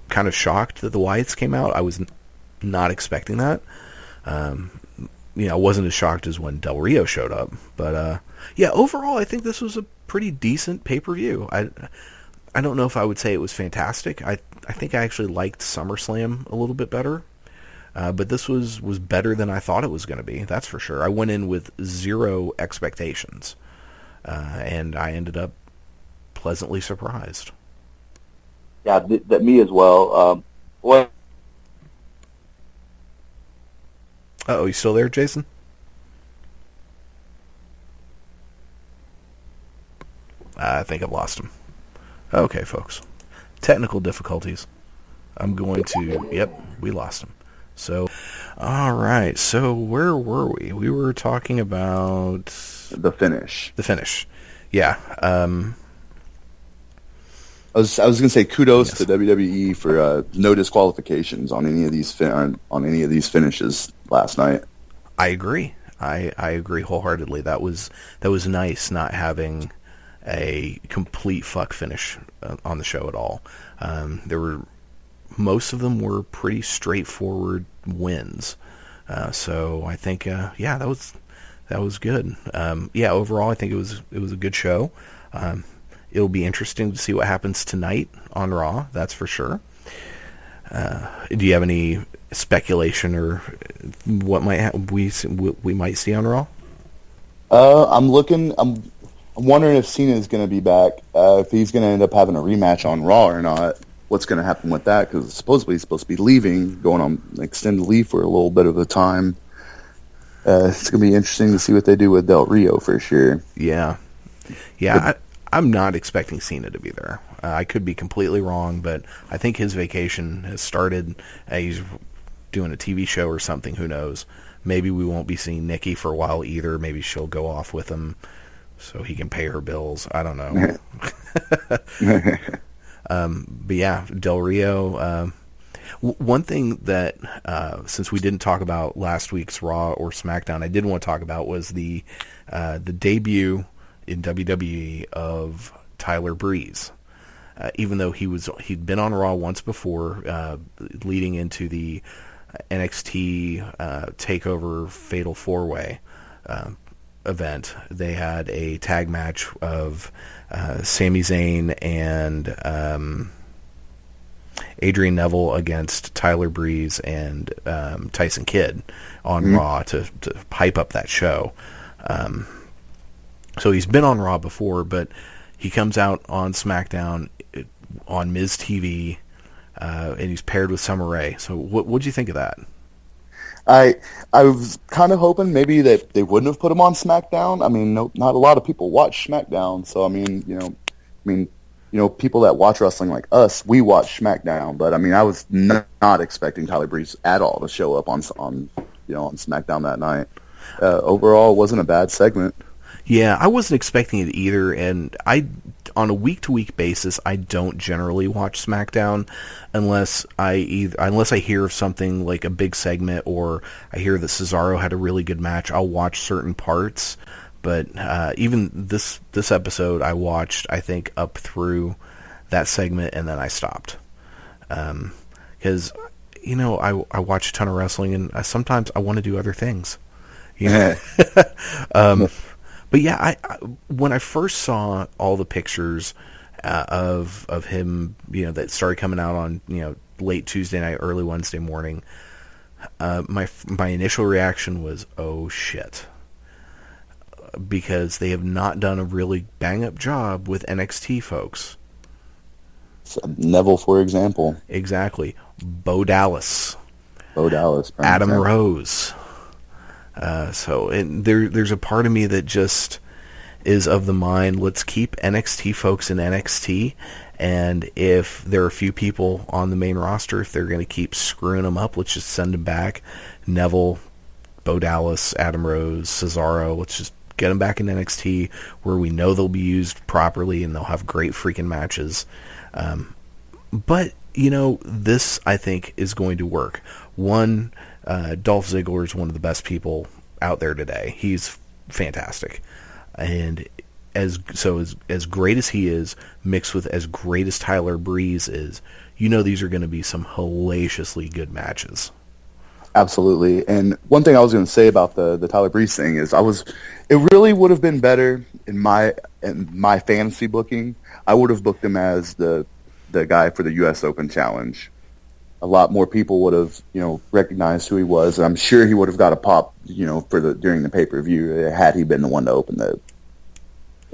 kind of shocked that the Wyatts came out. I was not expecting that. I wasn't as shocked as when Del Rio showed up. But, overall, I think this was a pretty decent pay-per-view. I don't know if I would say it was fantastic. I think I actually liked SummerSlam a little bit better. But this was better than I thought it was going to be. That's for sure. I went in with zero expectations. And I ended up pleasantly surprised. Yeah, that me as well. What? You still there, Jason? I think I've lost him. Okay, folks. Technical difficulties. I'm going to... Yep, we lost him. So, all right. So, where were we? We were talking about... The finish. The finish. Yeah. I was going to say kudos to WWE for no disqualifications on any of these on any of these finishes last night. I agree. I agree wholeheartedly. That was nice not having a complete fuck finish on the show at all. Most of them were pretty straightforward wins. So I think that was good. Overall I think it was a good show. It'll be interesting to see what happens tonight on Raw, that's for sure. Do you have any speculation or what we might see on Raw? I'm wondering if Cena is going to be back. If he's going to end up having a rematch on Raw or not. What's going to happen with that? Because supposedly he's supposed to be leaving, going on extended leave for a little bit of a time. It's going to be interesting to see what they do with Del Rio for sure. Yeah. I'm not expecting Cena to be there. I could be completely wrong, but I think his vacation has started. He's doing a TV show or something. Who knows? Maybe we won't be seeing Nikki for a while either. Maybe she'll go off with him so he can pay her bills. I don't know. But yeah, Del Rio. One thing that, since we didn't talk about last week's Raw or SmackDown, I did want to talk about was the debut in WWE of Tyler Breeze. Even though he'd been on Raw once before, leading into the NXT Takeover Fatal 4-Way event. They had a tag match of Sami Zayn and Adrian Neville against Tyler Breeze and Tyson Kidd on Raw to hype up that show. So he's been on Raw before, but he comes out on SmackDown on Miz TV, and he's paired with Summer Rae. So what'd you think of that? I was kind of hoping maybe that they wouldn't have put him on SmackDown. I mean, not a lot of people watch SmackDown, so I mean, people that watch wrestling like us, we watch SmackDown. But I mean, I was not expecting Tyler Breeze at all to show up on SmackDown that night. Overall, it wasn't a bad segment. Yeah, I wasn't expecting it either, and on a week-to-week basis, I don't generally watch SmackDown unless I hear of something like a big segment or I hear that Cesaro had a really good match. I'll watch certain parts, but even this episode, I watched, I think, up through that segment, and then I stopped. Because, I watch a ton of wrestling, and sometimes I want to do other things. But yeah, I when I first saw all the pictures of him, that started coming out on late Tuesday night, early Wednesday morning, my initial reaction was, oh shit, because they have not done a really bang up job with NXT folks. So Neville, for example. Exactly, Bo Dallas, Adam Rose. So there's a part of me that just is of the mind, let's keep NXT folks in NXT, and if there are a few people on the main roster, if they're going to keep screwing them up, let's just send them back. Neville, Bo Dallas, Adam Rose, Cesaro, let's just get them back in NXT where we know they'll be used properly and they'll have great freaking matches. But, this, I think, is going to work. One, Dolph Ziggler is one of the best people out there today. He's fantastic. And as great as he is, mixed with as great as Tyler Breeze is, you know these are going to be some hellaciously good matches. Absolutely. And one thing I was going to say about the Tyler Breeze thing is it really would have been better in my fantasy booking. I would have booked him as the guy for the U.S. Open Challenge. A lot more people would have, recognized who he was. And I'm sure he would have got a pop, during the pay-per-view had he been the one to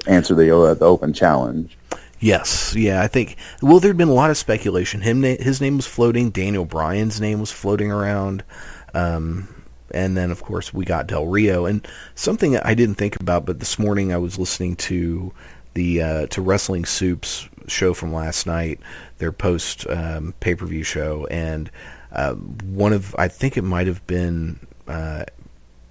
answer the Open Challenge. Yes, yeah, I think. Well, there'd been a lot of speculation. His name was floating. Daniel Bryan's name was floating around, and then of course we got Del Rio. And something I didn't think about, but this morning I was listening to to Wrestling Soup's show from last night, their post pay-per-view show, and I think it might have been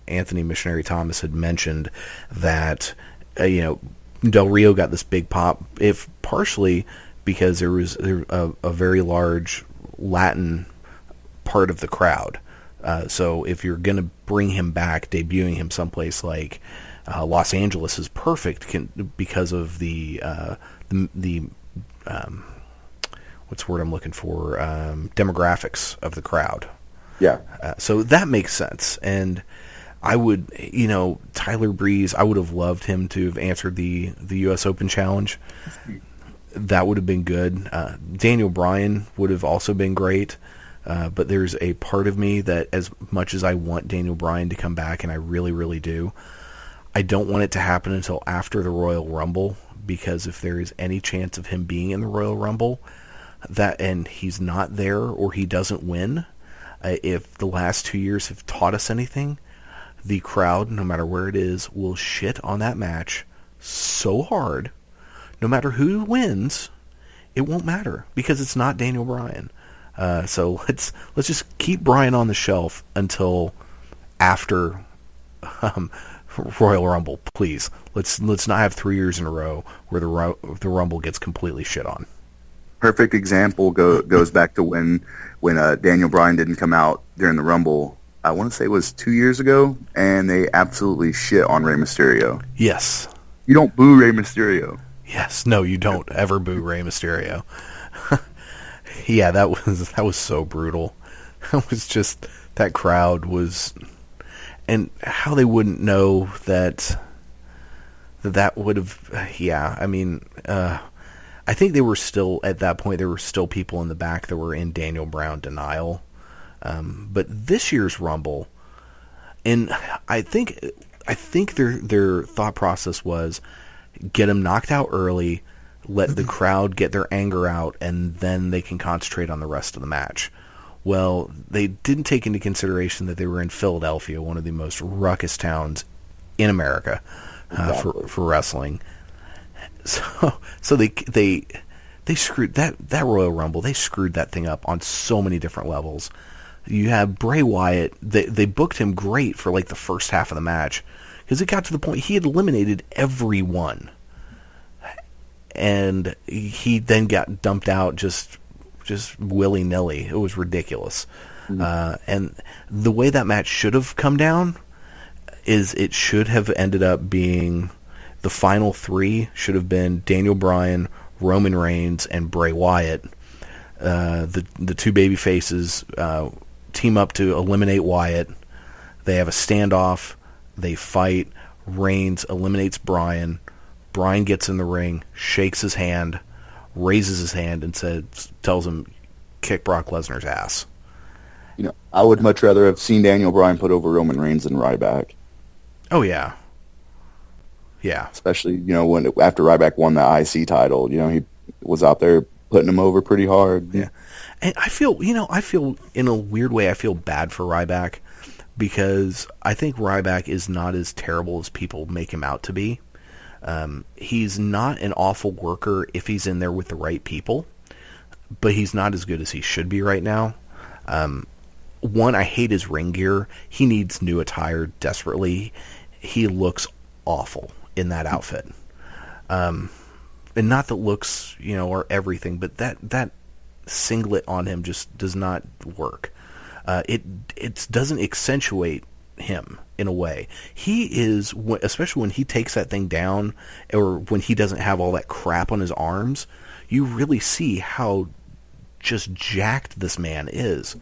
Anthony Missionary Thomas had mentioned that Del Rio got this big pop, if partially because there was a very large Latin part of the crowd. So if you're going to bring him back, debuting him someplace like Los Angeles is perfect because of the what's the word I'm looking for? Demographics of the crowd. Yeah. So that makes sense. And I would, Tyler Breeze, I would have loved him to have answered the U.S. Open Challenge. That would have been good. Daniel Bryan would have also been great. But there's a part of me that, as much as I want Daniel Bryan to come back, and I really, really do, I don't want it to happen until after the Royal Rumble, because if there is any chance of him being in the Royal Rumble, and he's not there or he doesn't win, if the last 2 years have taught us anything, the crowd, no matter where it is, will shit on that match so hard. No matter who wins, it won't matter because it's not Daniel Bryan. So let's just keep Bryan on the shelf until after Royal Rumble, please. Let's not have 3 years in a row where the Rumble gets completely shit on. Perfect example goes back to when Daniel Bryan didn't come out during the Rumble. I want to say it was 2 years ago, and they absolutely shit on Rey Mysterio. Yes. You don't boo Rey Mysterio. Yes, no, you don't ever boo Rey Mysterio. Yeah, that was so brutal. It was just, that crowd was, and how they wouldn't know that would have, yeah, I mean, I think they were still, at that point, there were still people in the back that were in Daniel Bryan denial. But this year's Rumble, and I think their thought process was get them knocked out early, let the crowd get their anger out, and then they can concentrate on the rest of the match. Well, they didn't take into consideration that they were in Philadelphia, one of the most ruckus towns in America for wrestling. So they screwed that Royal Rumble. They screwed that thing up on so many different levels. You have Bray Wyatt. They booked him great for like the first half of the match because it got to the point he had eliminated everyone, and he then got dumped out just willy nilly. It was ridiculous. Mm-hmm. And the way that match should have come down is it should have ended up being the final three should have been Daniel Bryan, Roman Reigns, and Bray Wyatt. The two baby faces team up to eliminate Wyatt. They have a standoff. They fight. Reigns eliminates Bryan. Bryan gets in the ring, shakes his hand, raises his hand, and tells him, kick Brock Lesnar's ass. I would much rather have seen Daniel Bryan put over Roman Reigns than Ryback. Oh, yeah. Yeah. Especially, when after Ryback won the IC title, he was out there putting him over pretty hard. Yeah. And I feel in a weird way, I feel bad for Ryback because I think Ryback is not as terrible as people make him out to be. He's not an awful worker if he's in there with the right people, but he's not as good as he should be right now. One, I hate his ring gear. He needs new attire desperately. He looks awful in that outfit. And not that looks, are everything, but that singlet on him just does not work. It doesn't accentuate him in a way. He is, especially when he takes that thing down or when he doesn't have all that crap on his arms, you really see how just jacked this man is.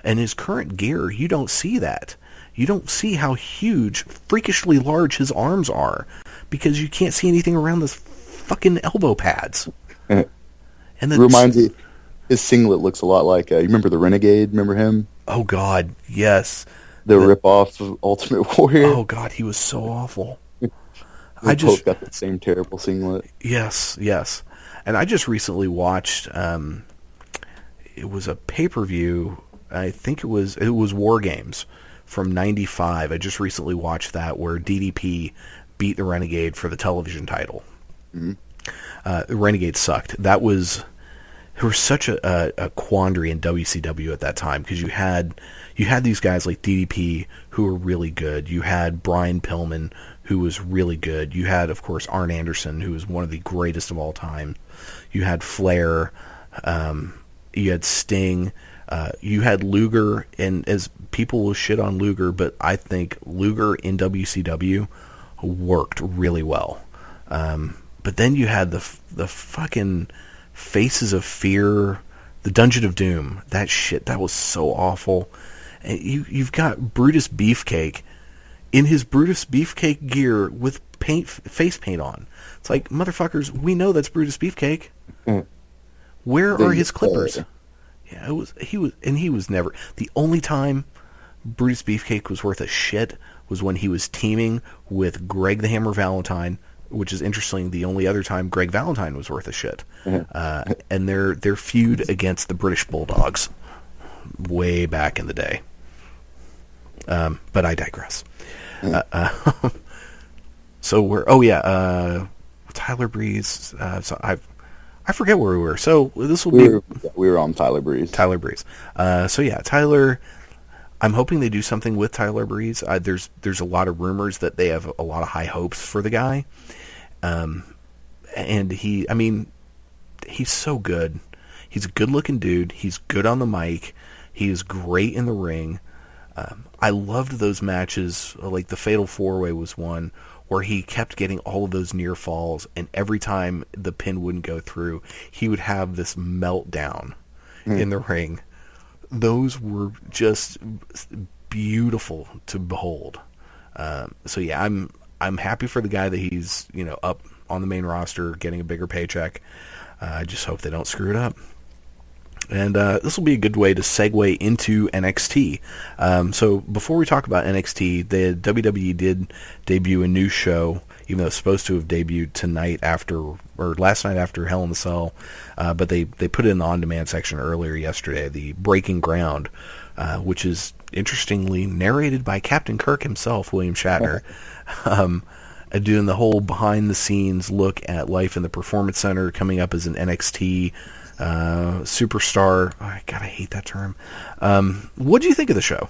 And his current gear, you don't see that. You don't see how huge, freakishly large his arms are, because you can't see anything around those fucking elbow pads. And reminds me, his singlet looks a lot like, you remember the Renegade? Remember him? Oh, God, yes. The rip-off of Ultimate Warrior? Oh, God, he was so awful. I just got the same terrible singlet. Yes. And I just recently watched, it was a pay-per-view, I think it was War Games from 95. I just recently watched that, where DDP beat the Renegade for the television title. Mm-hmm. The Renegade sucked. There was such a quandary in WCW at that time, because you had these guys like DDP who were really good. You had Brian Pillman, who was really good. You had, of course, Arn Anderson, who was one of the greatest of all time. You had Flair. You had Sting. You had Luger, and as people will shit on Luger, but I think Luger in WCW worked really well. But then you had the fucking Faces of Fear, the Dungeon of Doom. That shit, that was so awful. And you've got Brutus Beefcake in his Brutus Beefcake gear with face paint on. It's like, motherfuckers, we know that's Brutus Beefcake. Where are his clippers? Yeah, he was never. The only time Brutus Beefcake was worth a shit was when he was teaming with Greg the Hammer Valentine, which is interesting. The only other time Greg Valentine was worth a shit, and their feud against the British Bulldogs way back in the day. But I digress. So we're Tyler Breeze. So I forget where we were. So this will we were on Tyler Breeze. Tyler Breeze. Tyler. I'm hoping they do something with Tyler Breeze. There's a lot of rumors that they have a lot of high hopes for the guy. And he's so good. He's a good-looking dude. He's good on the mic. He is great in the ring. I loved those matches, like the Fatal 4-Way was one, where he kept getting all of those near falls, and every time the pin wouldn't go through, he would have this meltdown in the ring. Those were just beautiful to behold. So yeah, I'm happy for the guy that he's up on the main roster, getting a bigger paycheck. I just hope they don't screw it up. And this will be a good way to segue into NXT. So before we talk about NXT, the WWE did debut a new show, even though it's supposed to have debuted last night after Hell in the Cell. But they put it in the on-demand section earlier yesterday, the Breaking Ground, which is interestingly narrated by Captain Kirk himself, William Shatner, doing the whole behind-the-scenes look at life in the Performance Center, coming up as an NXT superstar. Oh, God, I hate that term. What do you think of the show?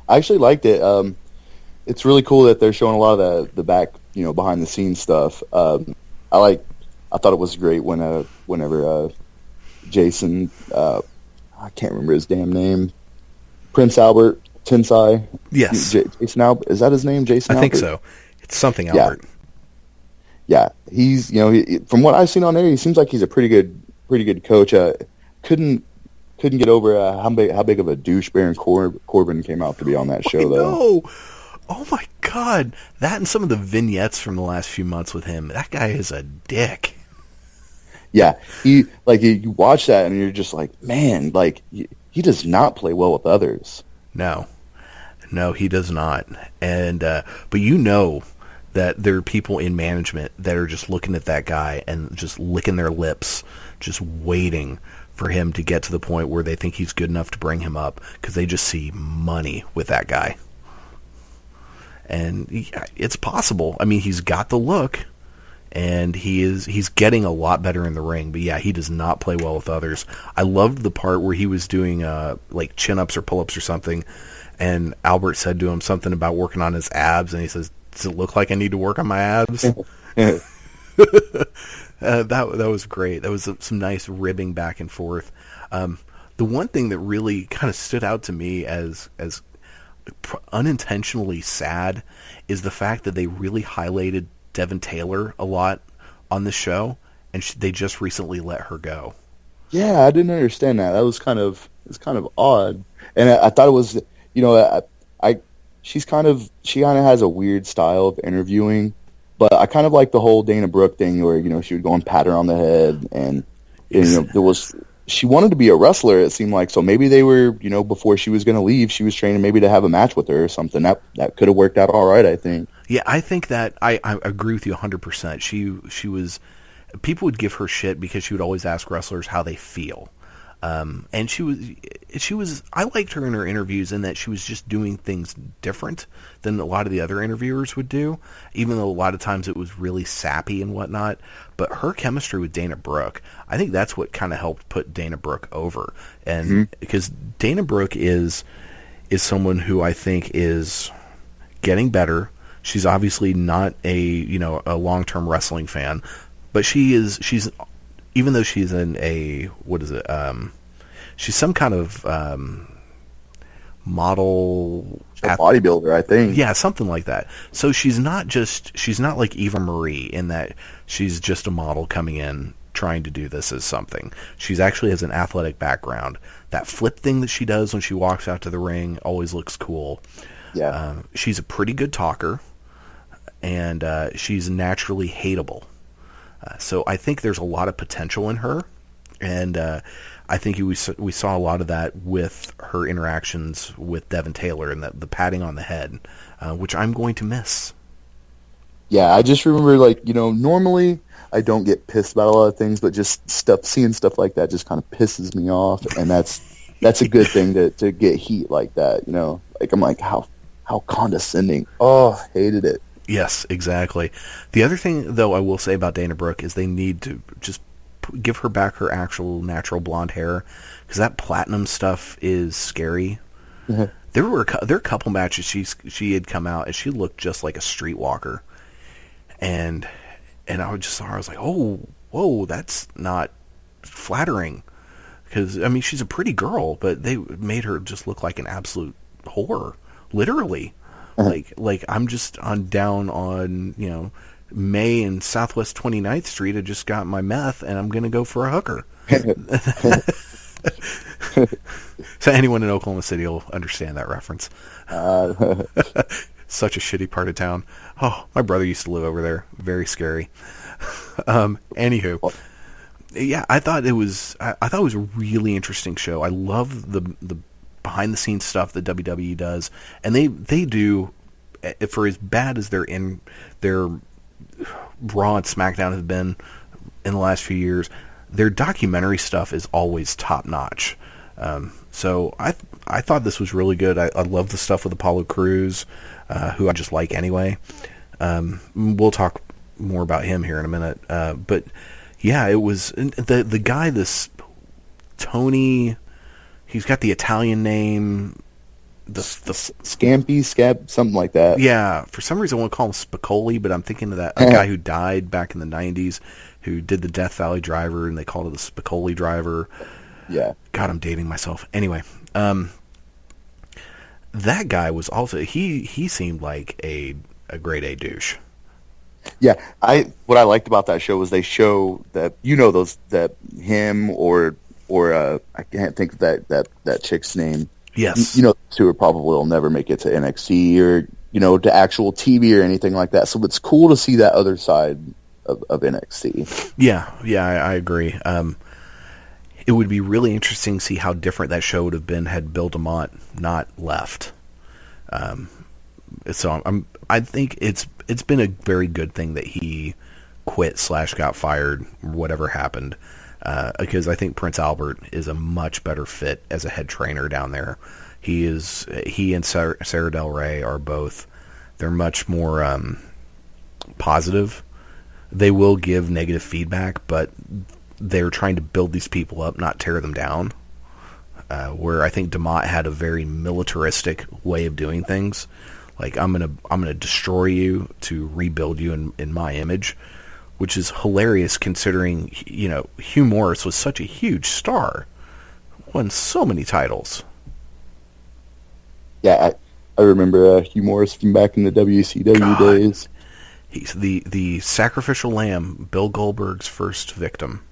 I actually liked it. It's really cool that they're showing a lot of the back, behind the scenes stuff. I thought it was great whenever Jason, I can't remember his damn name, Prince Albert Tensai. Yes. Jason Albert, is that his name? Jason Albert? I think so. It's something Albert. Yeah. He's, from what I've seen on there, he seems like he's a pretty good coach. Couldn't get over how big of a douche Baron Corbin came out to be on that show, though. Oh my God, that and some of the vignettes from the last few months with him. That guy is a dick. Yeah, you watch that and you're just like, man, he does not play well with others. No, he does not. And but that there are people in management that are just looking at that guy and just licking their lips, just waiting for him to get to the point where they think he's good enough to bring him up, because they just see money with that guy. And it's possible. I mean, he's got the look, and he's getting a lot better in the ring. But yeah, he does not play well with others. I loved the part where he was doing like chin-ups or pull-ups or something, and Albert said to him something about working on his abs, and he says, "Does it look like I need to work on my abs?" That was great. That was some nice ribbing back and forth. The one thing that really kind of stood out to me as unintentionally sad is the fact that they really highlighted Devin Taylor a lot on the show, and they just recently let her go. Yeah, I didn't understand that. That was kind of odd, and I thought it was, you know, I she kind of has a weird style of interviewing, but I kind of like the whole Dana Brooke thing where she would go and pat her on the head, and she wanted to be a wrestler. It seemed like, so maybe they were, before she was going to leave, she was training maybe to have a match with her or something. That could have worked out all right, I think. Yeah, I think that I agree with you 100%. She was, people would give her shit because she would always ask wrestlers how they feel. And she was, I liked her in her interviews in that she was just doing things different than a lot of the other interviewers would do, even though a lot of times it was really sappy and whatnot. But her chemistry with Dana Brooke, I think that's what kind of helped put Dana Brooke over. And because Dana Brooke is someone who I think is getting better. She's obviously not a long-term wrestling fan, but she's even though she's in a, she's some kind of model, a bodybuilder, I think. Yeah, something like that. So she's not like Eva Marie in that she's just a model coming in trying to do this as something. She's actually has an athletic background. That flip thing that she does when she walks out to the ring always looks cool. Yeah. She's a pretty good talker, and she's naturally hateable. So I think there's a lot of potential in her, and I think we saw a lot of that with her interactions with Devin Taylor and the patting on the head, which I'm going to miss. Yeah, I just remember, normally I don't get pissed about a lot of things, but just seeing stuff like that just kind of pisses me off, and that's a good thing to get heat like that, I'm like, how condescending. Oh, hated it. Yes, exactly. The other thing, though, I will say about Dana Brooke is they need to just give her back her actual natural blonde hair, because that platinum stuff is scary. Mm-hmm. There are a couple matches she had come out and she looked just like a streetwalker, and I was like, oh, whoa, that's not flattering, because I mean she's a pretty girl, but they made her just look like an absolute whore, literally. Like I'm down on, May and Southwest 29th Street. I just got my meth and I'm going to go for a hooker. So anyone in Oklahoma City will understand that reference. Such a shitty part of town. Oh, my brother used to live over there. Very scary. Anywho. Yeah, I thought it was a really interesting show. I love the behind the scenes stuff that WWE does, and they do, for as bad as their Raw and SmackDown have been in the last few years, their documentary stuff is always top notch. So I thought this was really good. I love the stuff with Apollo Crews, who I just like anyway. We'll talk more about him here in a minute. But yeah, it was the guy, Tony. He's got the Italian name, Scab, something like that. Yeah, for some reason I want to call him Spicoli, but I'm thinking of a guy who died back in the 90s, who did the Death Valley Driver, and they called it the Spicoli Driver. Yeah. God, I'm dating myself. Anyway, that guy was also, he seemed like a grade A douche. Yeah, what I liked about that show was they show that, that him or I can't think of that chick's name. Yes. Two probably will never make it to NXT or, to actual TV or anything like that. So it's cool to see that other side of NXT. Yeah, I agree. It would be really interesting to see how different that show would have been had Bill DeMott not left. So I think it's been a very good thing that he quit / got fired, whatever happened. Because I think Prince Albert is a much better fit as a head trainer down there. He and Sarah Del Rey are both, they're much more positive. They will give negative feedback, but they're trying to build these people up, not tear them down. Where I think DeMott had a very militaristic way of doing things. Like, I'm gonna destroy you to rebuild you in my image. Which is hilarious considering, Hugh Morris was such a huge star. Won so many titles. Yeah, I remember Hugh Morris from back in the WCW days. He's the sacrificial lamb, Bill Goldberg's first victim.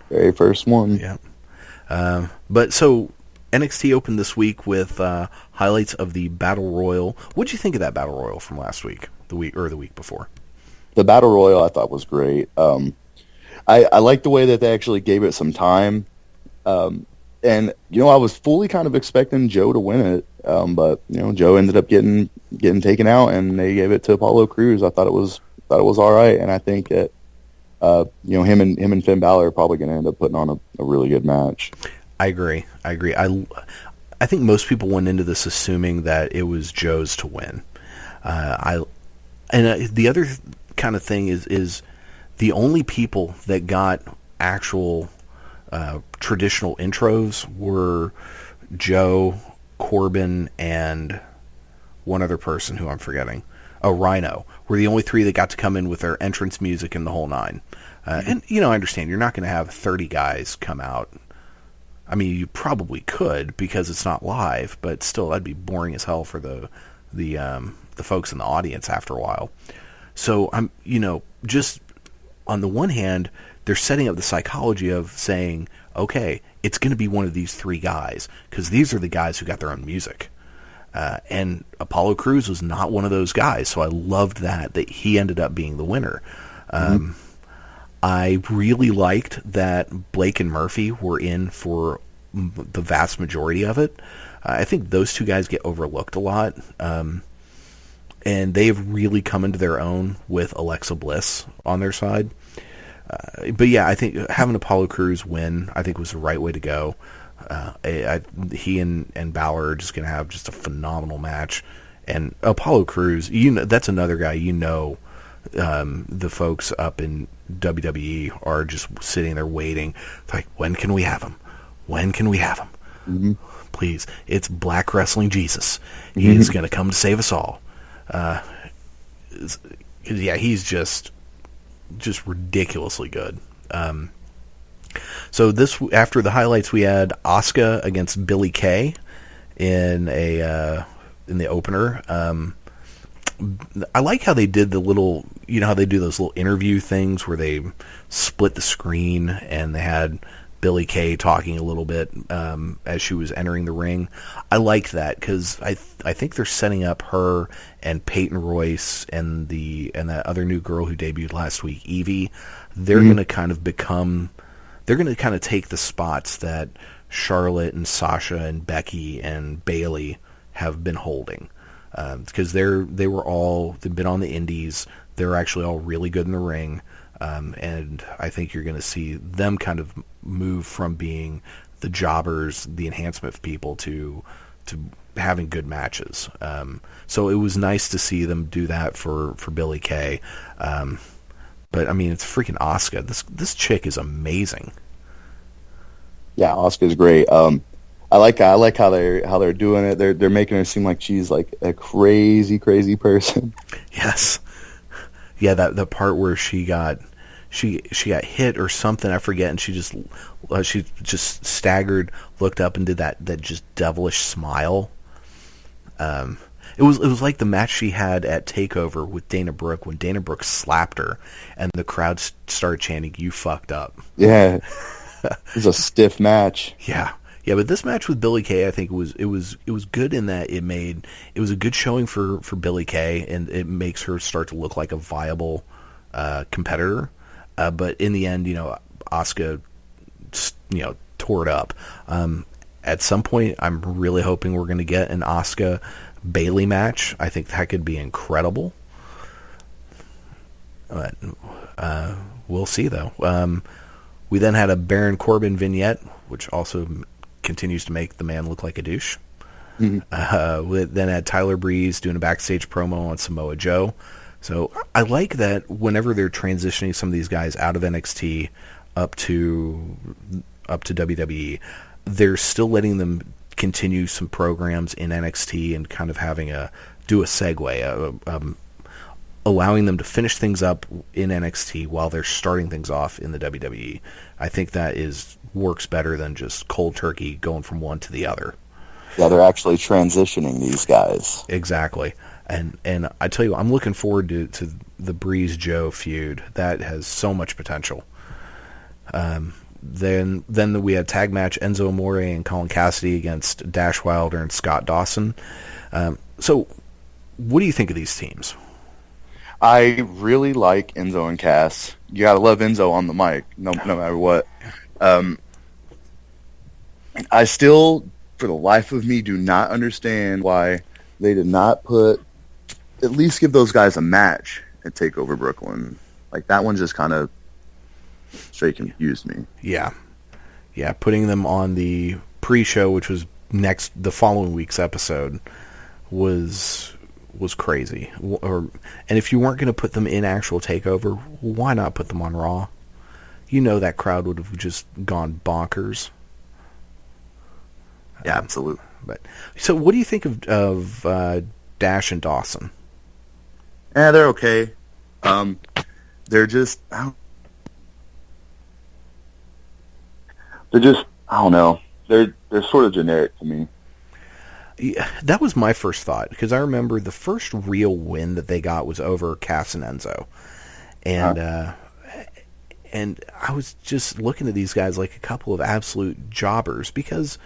Very first one. Yeah. But so NXT opened this week with highlights of the Battle Royal. What'd you think of that Battle Royal from last week, the week before? The Battle Royal I thought was great. I like the way that they actually gave it some time. And, I was fully kind of expecting Joe to win it. But, Joe ended up getting taken out, and they gave it to Apollo Crews. I thought it was all right. And I think that, him and Finn Balor are probably going to end up putting on a really good match. I agree. I think most people went into this assuming that it was Joe's to win. The other kind of thing is the only people that got actual traditional intros were Joe, Corbin, and one other person who I'm forgetting. Oh, Rhino. Were the only three that got to come in with their entrance music and the whole nine. And, I understand you're not going to have 30 guys come out. I mean, you probably could because it's not live, but still, that'd be boring as hell for the folks in the audience after a while. So I'm, just on the one hand, they're setting up the psychology of saying, okay, it's going to be one of these three guys because these are the guys who got their own music. And Apollo Crews was not one of those guys, so I loved that he ended up being the winner. I really liked that Blake and Murphy were in for the vast majority of it. I think those two guys get overlooked a lot, and they have really come into their own with Alexa Bliss on their side. But yeah, I think having Apollo Crews win, I think was the right way to go. He and Balor are just going to have just a phenomenal match. And Apollo Crews, that's another guy, the folks up in WWE are just sitting there waiting. It's like, when can we have him? When can we have him? Mm-hmm. Please. It's Black Wrestling Jesus. He is going to come to save us all. Yeah, he's just ridiculously good. So after the highlights, we had Asuka against Billie Kay in the opener. I like how they did the little, how they do those little interview things where they split the screen and they had Billie Kay talking a little bit as she was entering the ring. I like that because I think they're setting up her and Peyton Royce and that other new girl who debuted last week, Evie. They're going to kind of take the spots that Charlotte and Sasha and Becky and Bayley have been holding. Because they've been on the indies. They're actually all really good in the ring. And I think you're going to see them kind of move from being the jobbers, the enhancement people, to having good matches. So it was nice to see them do that for Billie Kay. But I mean, it's freaking Asuka. This chick is amazing. Yeah, Asuka's great. I like how they're doing it. They're making her seem like she's like a crazy person. Yes. Yeah, the part where she got hit or something, I forget, and she just staggered, looked up, and did that just devilish smile. It was like the match she had at Takeover with Dana Brooke when Dana Brooke slapped her, and the crowd started chanting, "You fucked up." Yeah, it was a stiff match. Yeah, but this match with Billie Kay, I think it was good in that it was a good showing for Billie Kay, and it makes her start to look like a viable competitor. But in the end, Asuka, tore it up. At some point, I'm really hoping we're going to get an Asuka Bayley match. I think that could be incredible. But we'll see, though. We then had a Baron Corbin vignette, which also continues to make the man look like a douche. Mm-hmm. We then had Tyler Breeze doing a backstage promo on Samoa Joe. So I like that whenever they're transitioning some of these guys out of NXT up to WWE, they're still letting them continue some programs in NXT and kind of having do a segue, allowing them to finish things up in NXT while they're starting things off in the WWE. I think that works better than just cold turkey going from one to the other. Yeah, they're actually transitioning these guys. Exactly. And I tell you, I'm looking forward to the Breeze Joe feud. That has so much potential. then we had tag match Enzo Amore and Colin Cassidy against Dash Wilder and Scott Dawson. So, what do you think of these teams? I really like Enzo and Cass. You gotta love Enzo on the mic, no matter what. I still, for the life of me, do not understand why they did not at least give those guys a match at TakeOver Brooklyn. Like, that one just kind of straight confused me. Yeah, putting them on the pre-show, which was the following week's episode, was crazy. And if you weren't going to put them in actual TakeOver, why not put them on Raw? You know that crowd would have just gone bonkers. Yeah, absolutely. But so, what do you think of Dash and Dawson? They're okay. They're just, I don't know. They're sort of generic to me. Yeah, that was my first thought, because I remember the first real win that they got was over Cass and Enzo, and I was just looking at these guys like a couple of absolute jobbers, because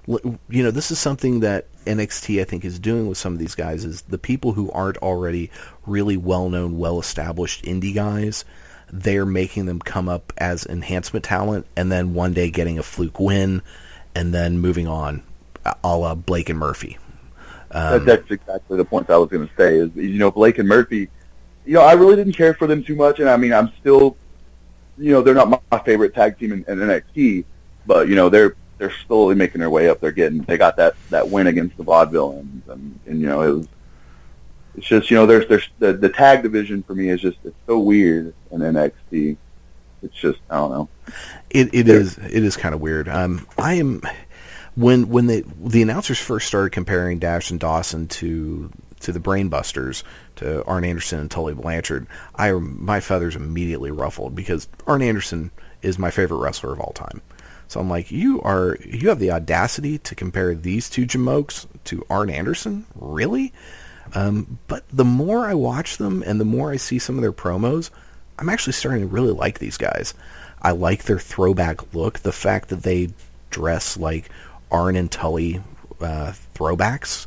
this is something that NXT, I think, is doing with some of these guys, is the people who aren't already really well-known, well-established indie guys, they're making them come up as enhancement talent, and then one day getting a fluke win, and then moving on, a la Blake and Murphy. That's exactly the point I was going to say, is, Blake and Murphy, I really didn't care for them too much, and I mean, I'm still, they're not my favorite tag team in NXT, but, they're slowly making their way up. They got that win against the Vaudevillains, and it's just, there's the tag division for me is just, it's so weird in NXT. It's just, I don't know. It is kind of weird. I am, when the announcers first started comparing Dash and Dawson to the Brainbusters, to Arn Anderson and Tully Blanchard, my feathers immediately ruffled, because Arn Anderson is my favorite wrestler of all time. So I'm like, you have the audacity to compare these two jamokes to Arn Anderson? Really? But the more I watch them and the more I see some of their promos, I'm actually starting to really like these guys. I like their throwback look. The fact that they dress like Arn and Tully throwbacks,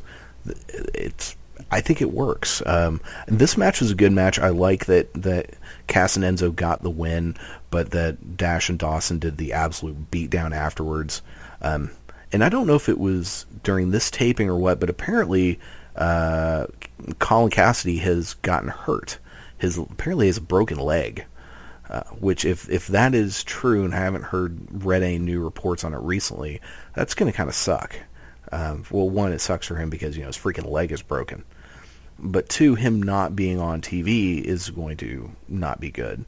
I think it works. And this match was a good match. I like that Cass and Enzo got the win, but that Dash and Dawson did the absolute beatdown afterwards. And I don't know if it was during this taping or what, but apparently Colin Cassidy has gotten hurt. Apparently has a broken leg, which if that is true, and I haven't read any new reports on it recently, that's going to kind of suck. Well, one, it sucks for him because his freaking leg is broken. But two, him not being on TV is going to not be good.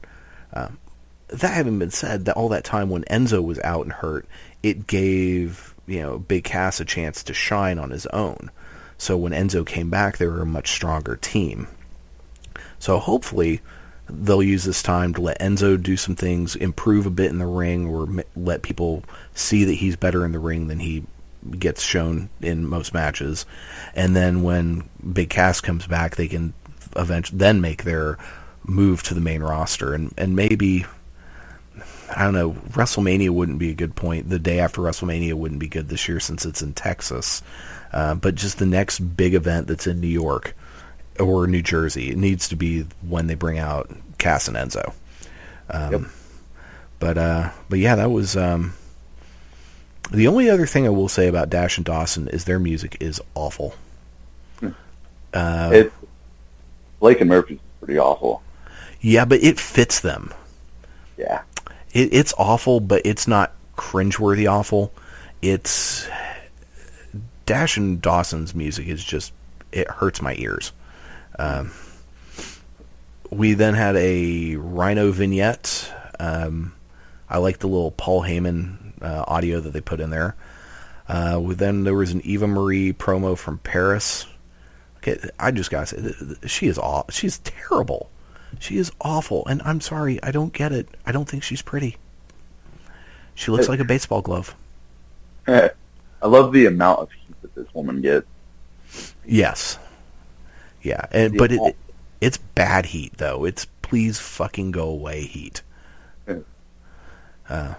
That having been said, that all that time when Enzo was out and hurt, it gave Big Cass a chance to shine on his own. So when Enzo came back, they were a much stronger team. So hopefully they'll use this time to let Enzo do some things, improve a bit in the ring, or let people see that he's better in the ring than he gets shown in most matches. And then when Big Cass comes back, they can eventually then make their move to the main roster. And maybe, I don't know, WrestleMania wouldn't be a good point. The day after WrestleMania wouldn't be good this year since it's in Texas. But just the next big event that's in New York or New Jersey, it needs to be when they bring out Cass and Enzo. Yep. But yeah, that was the only other thing I will say about Dash and Dawson is their music is awful. Blake and Murphy's pretty awful. Yeah, but it fits them. Yeah. It's awful, but it's not cringeworthy awful. It's Dash and Dawson's music is just, it hurts my ears. We then had a Rhino vignette. I like the little Paul Heyman audio that they put in there. Then there was an Eva Marie promo from Paris. Okay, I just gotta say, she is awful. She's terrible. She is awful, and I'm sorry, I don't get it. I don't think she's pretty. She looks like a baseball glove. I love the amount of heat that this woman gets. Yes. Yeah, but it's bad heat, though. It's please fucking go away heat. But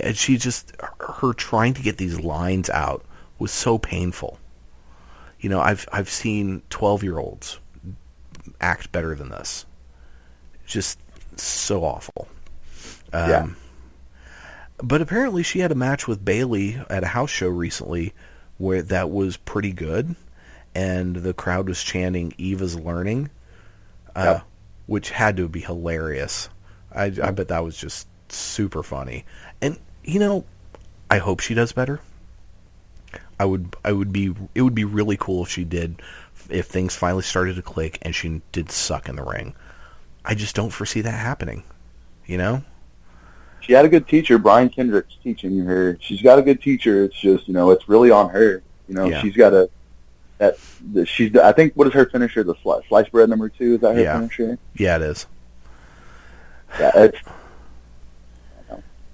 And she just, her trying to get these lines out was so painful. You know, I've seen 12-year-olds act better than this. Just so awful. Yeah. But apparently she had a match with Bailey at a house show recently where that was pretty good, and the crowd was chanting "Eva's learning," which had to be hilarious. I bet that was just super funny. And you know, I hope she does better. It would be really cool if she did, if things finally started to click and she did suck in the ring. I just don't foresee that happening, you know? She had a good teacher, Brian Kendrick's teaching her. She's got a good teacher. It's just, you know, it's really on her. You know, she's got I think, what is her finisher? The slice bread number 2? Is that her finisher? Yeah, it is. Yeah, it's...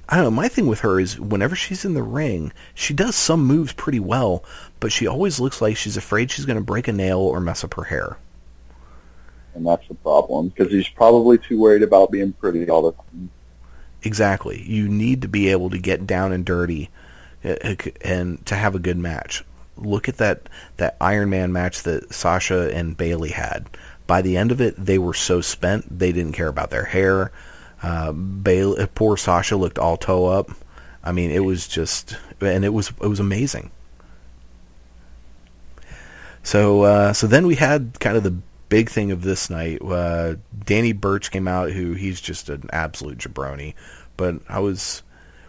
I don't know, my thing with her is whenever she's in the ring, she does some moves pretty well, but she always looks like she's afraid she's going to break a nail or mess up her hair. And that's the problem, because she's probably too worried about being pretty all the time. Exactly. You need to be able to get down and dirty and to have a good match. Look at that Iron Man match that Sasha and Bailey had. By the end of it, they were so spent, they didn't care about their hair. Poor Sasha looked all toe up. I mean, it was just, and it was amazing. So then we had kind of the big thing of this night. Danny Burch came out, who he's just an absolute jabroni. But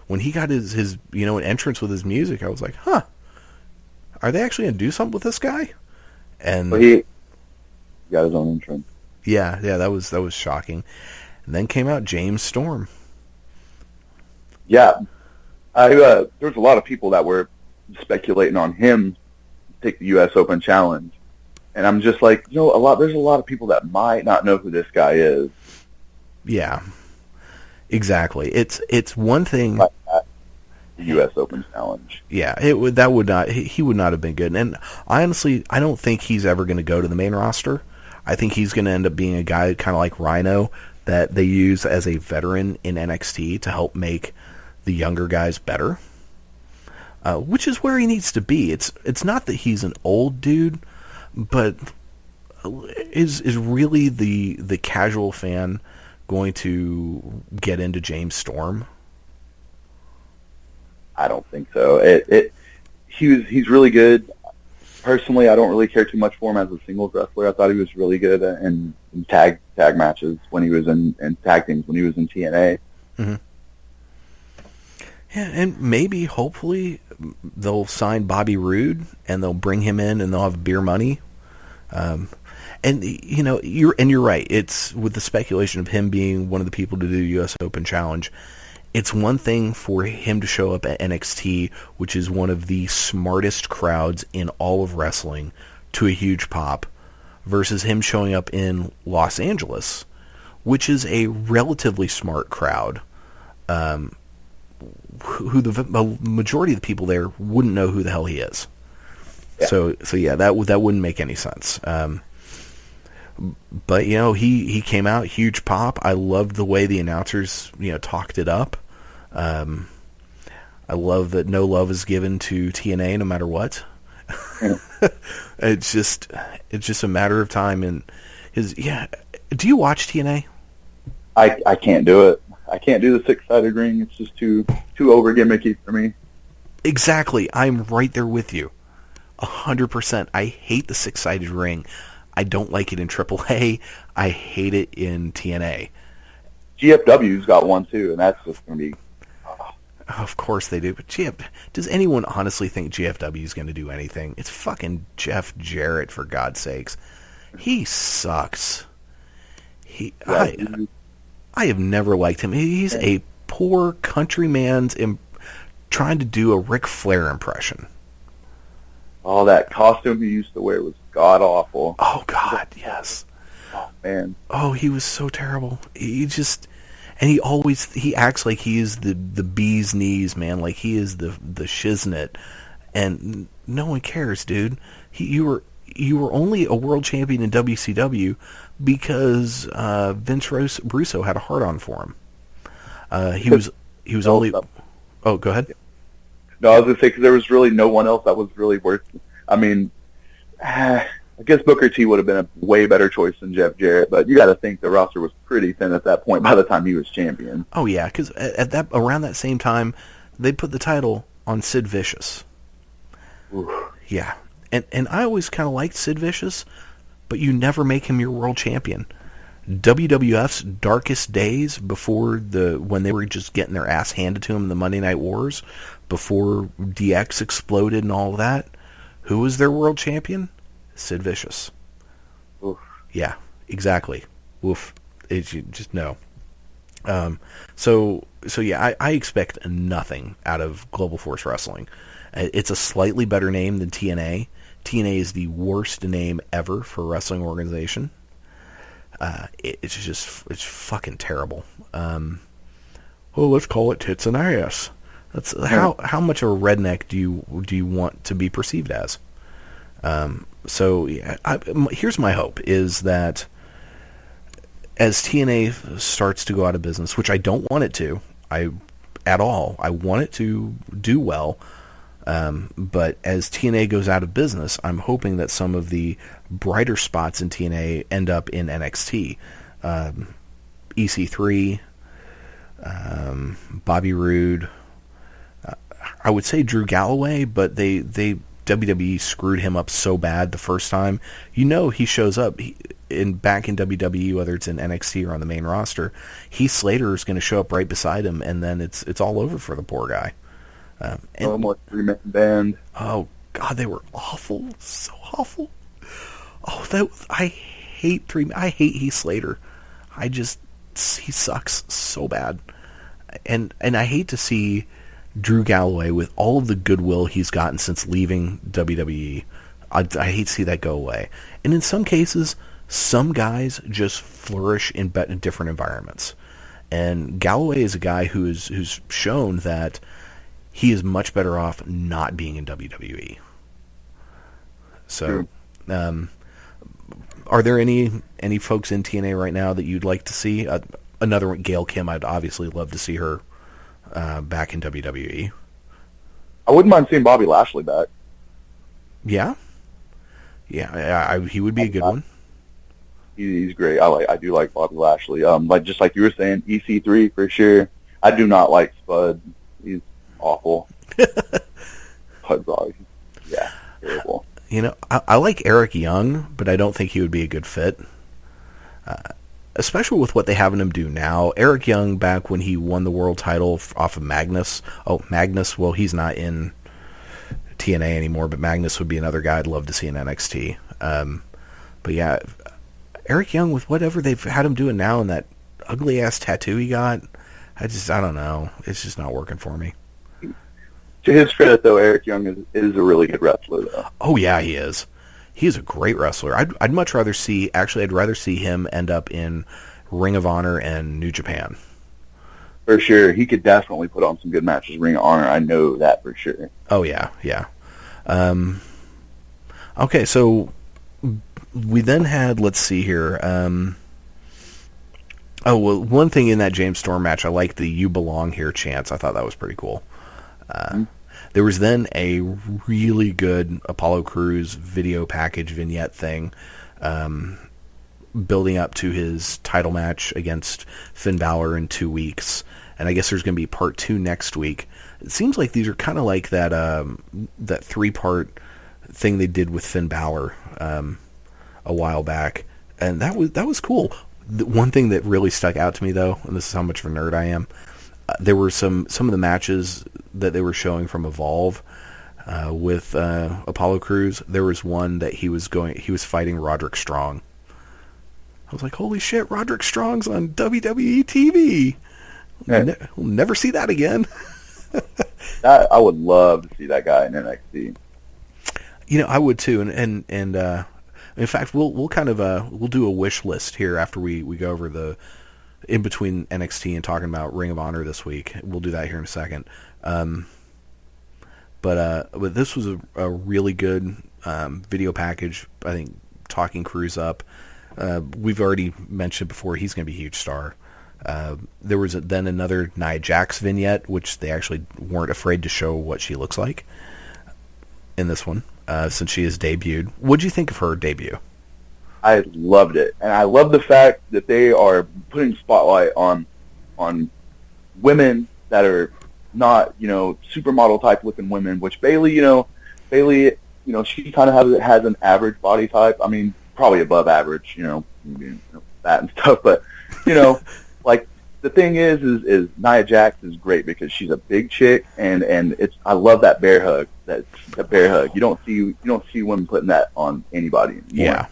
when he got his an entrance with his music, I was like, huh, are they actually gonna do something with this guy? And he got his own entrance. Yeah, that was shocking. And then came out James Storm. Yeah, there's a lot of people that were speculating on him to take the U.S. Open Challenge, and I'm just like, there's a lot of people that might not know who this guy is. Yeah, exactly. It's one thing. The U.S. Open Challenge. Yeah, he would not have been good. And honestly, I don't think he's ever going to go to the main roster. I think he's going to end up being a guy kind of like Rhino that they use as a veteran in NXT to help make the younger guys better, which is where he needs to be. It's not that he's an old dude, but is really the casual fan going to get into James Storm? I don't think so. He's really good. Personally, I don't really care too much for him as a singles wrestler. I thought he was really good in tag matches when he was in tag teams when he was in TNA. Mm-hmm. Yeah, and maybe, hopefully, they'll sign Bobby Roode and they'll bring him in and they'll have beer money. And you're right. It's with the speculation of him being one of the people to do the U.S. Open Challenge. It's one thing for him to show up at NXT, which is one of the smartest crowds in all of wrestling, to a huge pop, versus him showing up in Los Angeles, which is a relatively smart crowd, who the majority of the people there wouldn't know who the hell he is. Yeah. So yeah, that wouldn't make any sense. But he came out, huge pop. I loved the way the announcers talked it up. I love that no love is given to TNA no matter what. It's just a matter of time. And do you watch TNA? I can't do it. I can't do the 6-sided ring. It's just too over gimmicky for me. Exactly. I'm right there with you. 100%. I hate the 6-sided ring. I don't like it in AAA. I hate it in TNA. GFW's got one too, and that's just going to be... Of course they do, but does anyone honestly think GFW is going to do anything? It's fucking Jeff Jarrett, for God's sakes. He sucks. I have never liked him. He's a poor countryman's trying to do a Ric Flair impression. Oh, that costume he used to wear was god-awful. Oh, God, yes. Oh, man. Oh, he was so terrible. And he acts like he is the bee's knees, man. Like he is the shiznit. And no one cares, dude. You were only a world champion in WCW because Vince Russo had a hard-on for him. He was only... Oh, go ahead. No, I was gonna say because there was really no one else that was really worth. I mean, I guess Booker T would have been a way better choice than Jeff Jarrett, but you got to think the roster was pretty thin at that point by the time he was champion. Oh yeah, because around that same time, they put the title on Sid Vicious. Oof. Yeah, and I always kind of liked Sid Vicious, but you never make him your world champion. WWF's darkest days when they were just getting their ass handed to them in the Monday Night Wars, before DX exploded and all of that, who was their world champion? Sid Vicious. Oof. Yeah, exactly. Oof. You just no. So yeah, I expect nothing out of Global Force Wrestling. It's a slightly better name than TNA. TNA is the worst name ever for a wrestling organization. It's fucking terrible. Well, let's call it tits and ass. That's how much of a redneck do you want to be perceived as? So yeah, here's my hope is that as TNA starts to go out of business, which I don't want it to, I want it to do well. But as TNA goes out of business, I'm hoping that some of the brighter spots in TNA end up in NXT. EC3, Bobby Roode, I would say Drew Galloway, but they WWE screwed him up so bad the first time. He shows up back in WWE, whether it's in NXT or on the main roster. Heath Slater is going to show up right beside him, and then it's all over for the poor guy. Almost 3-man band. Oh God, they were awful, so awful. Oh, I hate Heath Slater. He sucks so bad, and I hate to see Drew Galloway with all of the goodwill he's gotten since leaving WWE. I hate to see that go away. And in some cases, some guys just flourish in different environments. And Galloway is a guy who's shown that he is much better off not being in WWE. So, are there any folks in TNA right now that you'd like to see? Another one, Gail Kim. I'd obviously love to see her back in WWE. I wouldn't mind seeing Bobby Lashley back. Yeah, he would be a good one. He's great. I do like Bobby Lashley. Just like you were saying, EC3 for sure. I do not like Spud. He's awful. Spud's always, terrible. I like Eric Young, but I don't think he would be a good fit. Especially with what they have him do now. Eric Young, back when he won the world title off of Magnus. Oh, Magnus, well, he's not in TNA anymore, but Magnus would be another guy I'd love to see in NXT. But yeah, Eric Young, with whatever they've had him doing now and that ugly-ass tattoo he got, I don't know. It's just not working for me. To his credit, though, Eric Young is a really good wrestler, though. Oh, yeah, he is. He is a great wrestler. I'd much rather I'd rather see him end up in Ring of Honor and New Japan. For sure. He could definitely put on some good matches in Ring of Honor. I know that for sure. Oh, yeah. Okay, so we then had, let's see here. One thing in that James Storm match, I liked the "You Belong Here" chants. I thought that was pretty cool. There was then a really good Apollo Crews video package vignette thing, building up to his title match against Finn Balor in 2 weeks. And I guess there's going to be part 2 next week. It seems like these are kind of like that 3-part thing they did with Finn Balor a while back, and that was cool. The one thing that really stuck out to me, though, and this is how much of a nerd I am, there were some of the matches that they were showing from Evolve with Apollo Crews. There was one that he was fighting Roderick Strong. I was like, holy shit, Roderick Strong's on WWE TV. Yeah. We'll never see that again. I would love to see that guy in NXT. I would too, and in fact, we'll kind of we'll do a wish list here after we go over the in between NXT and talking about Ring of Honor this week. We'll do that here in a second. But this was a really good video package. I think talking Crews up. We've already mentioned before he's going to be a huge star. There was then another Nia Jax vignette, which they actually weren't afraid to show what she looks like in this one, since she has debuted. What'd you think of her debut? I loved it, and I love the fact that they are putting spotlight on women that are not, supermodel type looking women. Which Bailey, she kind of has an average body type. I mean, probably above average, fat and stuff. But like the thing is Nia Jax is great because she's a big chick, and I love that bear hug. That bear hug. You don't see women putting that on anybody anymore. Yeah.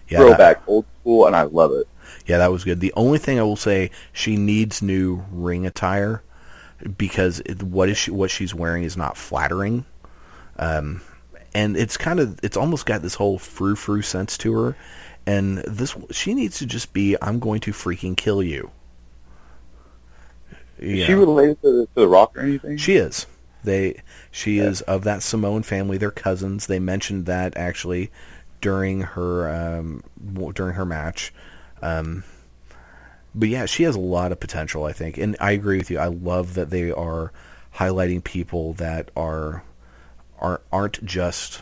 Throwback, old school, and I love it. Yeah, that was good. The only thing I will say, she needs new ring attire because what she's wearing is not flattering, and it's almost got this whole frou-frou sense to her, and she needs to just be, I'm going to freaking kill you. Is she related to The Rock or anything? She is. She is of that Samoan family. They're cousins. They mentioned that actually during her match. But yeah, she has a lot of potential, I think, and I agree with you. I love that they are highlighting people that aren't just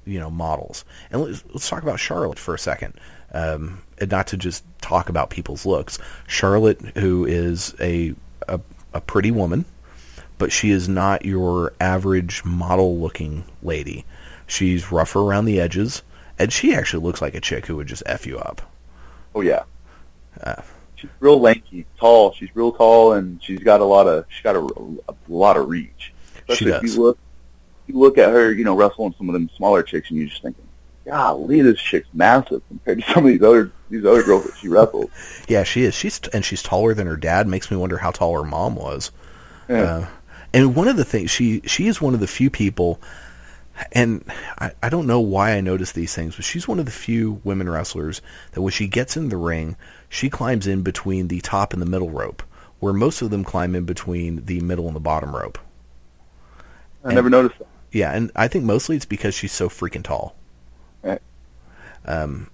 models. And let's talk about Charlotte for a second, and not to just talk about people's looks. Charlotte, who is a pretty woman, but she is not your average model-looking lady. She's rougher around the edges. And she actually looks like a chick who would just F you up. Oh, yeah. She's real lanky, tall. She's real tall, and she's got a lot of reach. Especially She does. If you look at her, wrestling some of them smaller chicks, and you're just thinking, golly, this chick's massive compared to some of these other girls that she wrestles. Yeah, she is. She's taller than her dad. Makes me wonder how tall her mom was. Yeah. And one of the things, she is one of the few people. And I don't know why I notice these things, but she's one of the few women wrestlers that when she gets in the ring, she climbs in between the top and the middle rope, where most of them climb in between the middle and the bottom rope. I never noticed that. Yeah, and I think mostly it's because she's so freaking tall. Right. And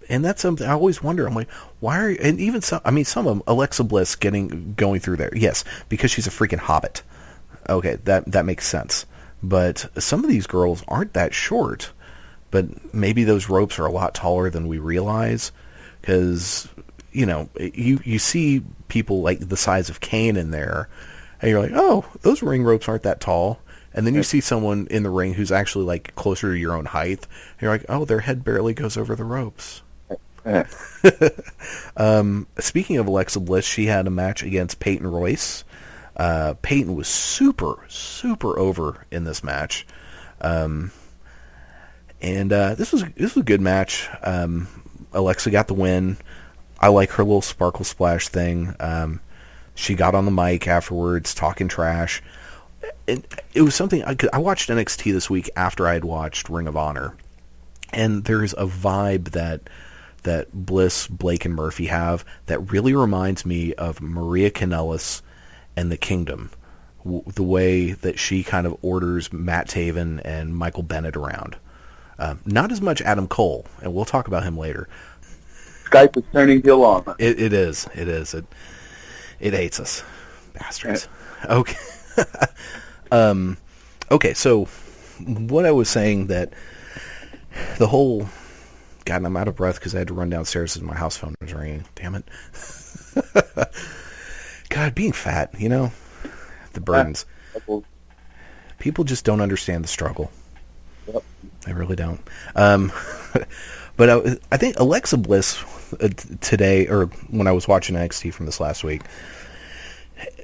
that's something I always wonder. I'm like, why are you, and even some of them, Alexa Bliss going through there. Yes, because she's a freaking hobbit. Okay, that makes sense. But some of these girls aren't that short, but maybe those ropes are a lot taller than we realize, because you see people like the size of Kane in there, and you're like, oh, those ring ropes aren't that tall, and then you see someone in the ring who's actually like closer to your own height, and you're like, oh, their head barely goes over the ropes. Speaking of Alexa Bliss, she had a match against Peyton Royce. Peyton was super, super over in this match. And this was a good match. Alexa got the win. I like her little sparkle splash thing. She got on the mic afterwards, talking trash. It was something, I watched NXT this week after I had watched Ring of Honor. And there's a vibe that Bliss, Blake, and Murphy have that really reminds me of Maria Kanellis and the Kingdom, the way that she kind of orders Matt Taven and Michael Bennett around. Not as much Adam Cole, and we'll talk about him later. Skype is turning heel on us. It is. It hates us. Bastards. Okay. Okay, so what I was saying, that the whole... God, I'm out of breath because I had to run downstairs as my house phone was ringing. Damn it. God, being fat, the burdens. People just don't understand the struggle. Yep. They really don't. But I think Alexa Bliss today, or when I was watching NXT from this last week,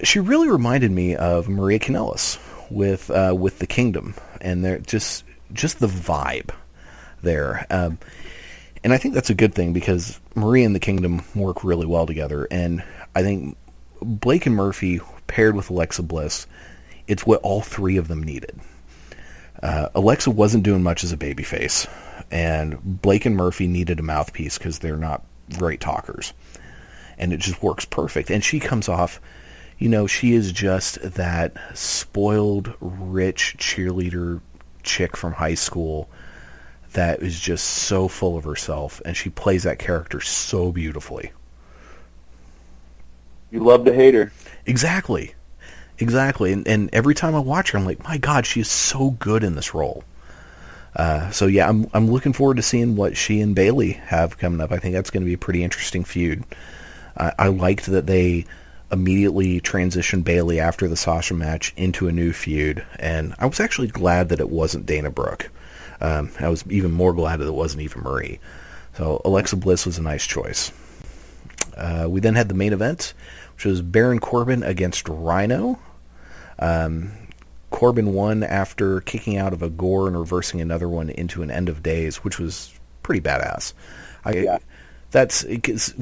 she really reminded me of Maria Kanellis with the Kingdom, and they're just the vibe there. And I think that's a good thing because Maria and the Kingdom work really well together, and I think Blake and Murphy paired with Alexa Bliss, it's what all three of them needed. Alexa wasn't doing much as a babyface, and Blake and Murphy needed a mouthpiece because they're not great talkers. And it just works perfect. And she comes off, she is just that spoiled, rich cheerleader chick from high school that is just so full of herself, and she plays that character so beautifully. You love to hate her. Exactly. And every time I watch her, I'm like, my God, she is so good in this role. So yeah, I'm looking forward to seeing what she and Bayley have coming up. I think that's going to be a pretty interesting feud. I liked that they immediately transitioned Bayley after the Sasha match into a new feud, and I was actually glad that it wasn't Dana Brooke. I was even more glad that it wasn't Eva Marie. So Alexa Bliss was a nice choice. We then had the main event, which was Baron Corbin against Rhino. Corbin won after kicking out of a gore and reversing another one into an end of days, which was pretty badass. That's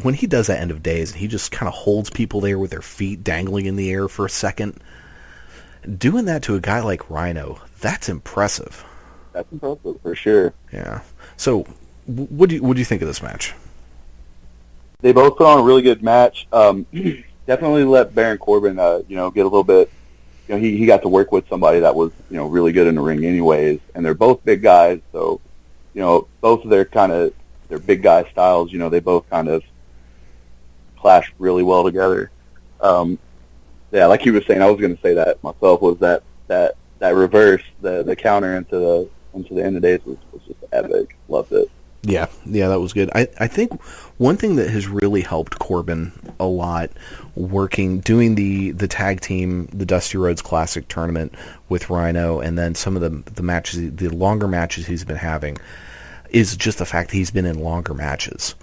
when he does that end of days, and he just kind of holds people there with their feet dangling in the air for a second. Doing that to a guy like Rhino, that's impressive. That's impressive for sure. Yeah. So, what do you think of this match? They both put on a really good match. Definitely let Baron Corbin, get a little bit. He got to work with somebody that was, really good in the ring, anyways. And they're both big guys, so both of their big guy styles, they both kind of clash really well together. Like you were saying, I was going to say that myself, was that reverse, the counter into the end of days was just epic. Loved it. Yeah, that was good. I think one thing that has really helped Corbin a lot, doing the tag team, the Dusty Rhodes Classic tournament with Rhino, and then some of the matches, the longer matches he's been having, is just the fact that he's been in longer matches.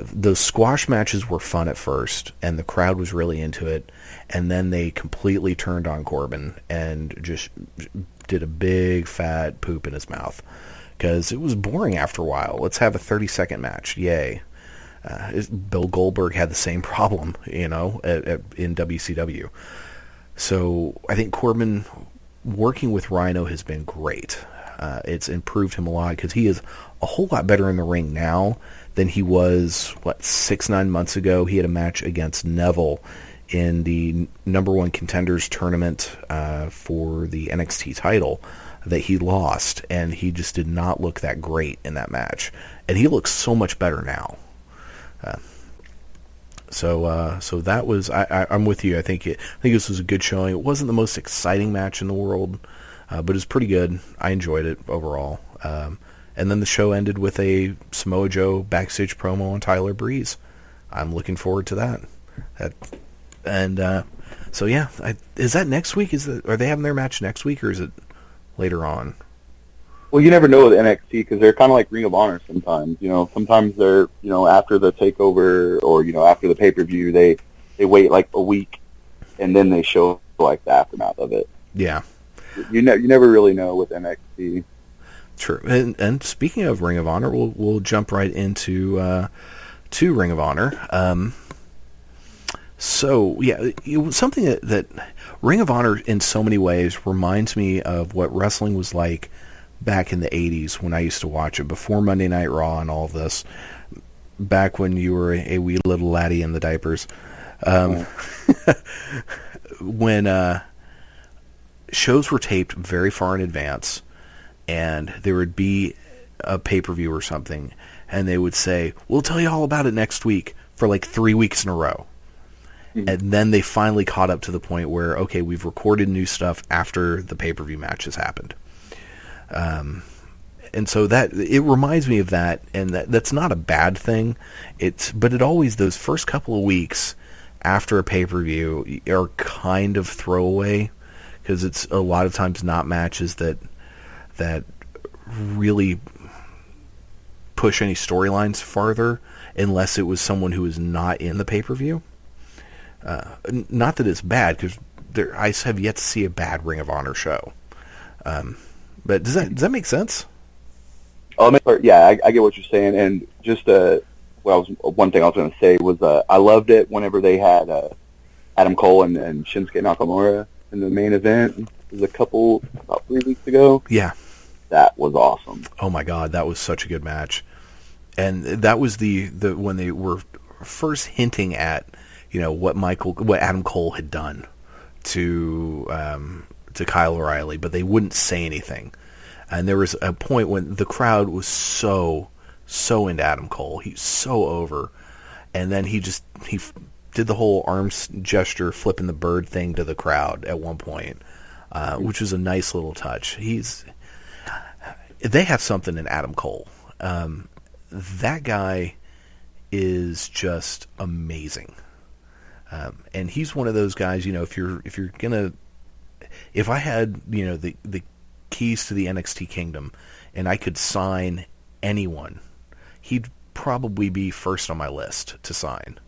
Those squash matches were fun at first, and the crowd was really into it, and then they completely turned on Corbin and just did a big fat poop in his mouth, because it was boring after a while. Let's have a 30-second match. Yay. Bill Goldberg had the same problem, in WCW. So I think Corbin working with Rhino has been great. It's improved him a lot, because he is a whole lot better in the ring now than he was, 6-9 months ago. He had a match against Neville in the number one contenders tournament for the NXT title that he lost, and he just did not look that great in that match. And he looks so much better now. So that was, I'm with you. I think this was a good showing. It wasn't the most exciting match in the world, but it was pretty good. I enjoyed it overall. And then the show ended with a Samoa Joe backstage promo on Tyler Breeze. I'm looking forward to that. So yeah, is that next week? Are they having their match next week, or is it later on? Well, you never know with NXT, because they're kind of like Ring of Honor sometimes. Sometimes they're, after the takeover or, after the pay-per-view, they wait like a week, and then they show like the aftermath of it. Yeah. You never really know with NXT. True. And speaking of Ring of Honor, we'll jump right into to Ring of Honor. So yeah, something that Ring of Honor in so many ways reminds me of what wrestling was like back in the 80s when I used to watch it, before Monday Night Raw and all of this, back when you were a wee little laddie in the diapers. When shows were taped very far in advance, and there would be a pay-per-view or something, and they would say, we'll tell you all about it next week, for like 3 weeks in a row. Mm-hmm. And then they finally caught up to the point where, okay, we've recorded new stuff after the pay-per-view matches happened. And so that, it reminds me of that, and that's not a bad thing. But it always, those first couple of weeks after a pay-per-view are kind of throwaway, because it's a lot of times not matches that really push any storylines farther, unless it was someone who was not in the pay-per-view. Not that it's bad, because I have yet to see a bad Ring of Honor show. But does that make sense? Yeah, I get what you're saying, and just one thing I was going to say was I loved it whenever they had Adam Cole and Shinsuke Nakamura in the main event. It was about 3 weeks ago. Yeah, that was awesome. Oh my God, that was such a good match, and that was the when they were first hinting at what Adam Cole had done to Kyle O'Reilly, but they wouldn't say anything. And there was a point when the crowd was so into Adam Cole. He's so over. And then he did the whole arms gesture, flipping the bird thing to the crowd at one point, which was a nice little touch. They have something in Adam Cole. That guy is just amazing. And he's one of those guys, if I had, the keys to the NXT kingdom and I could sign anyone, he'd probably be first on my list to sign.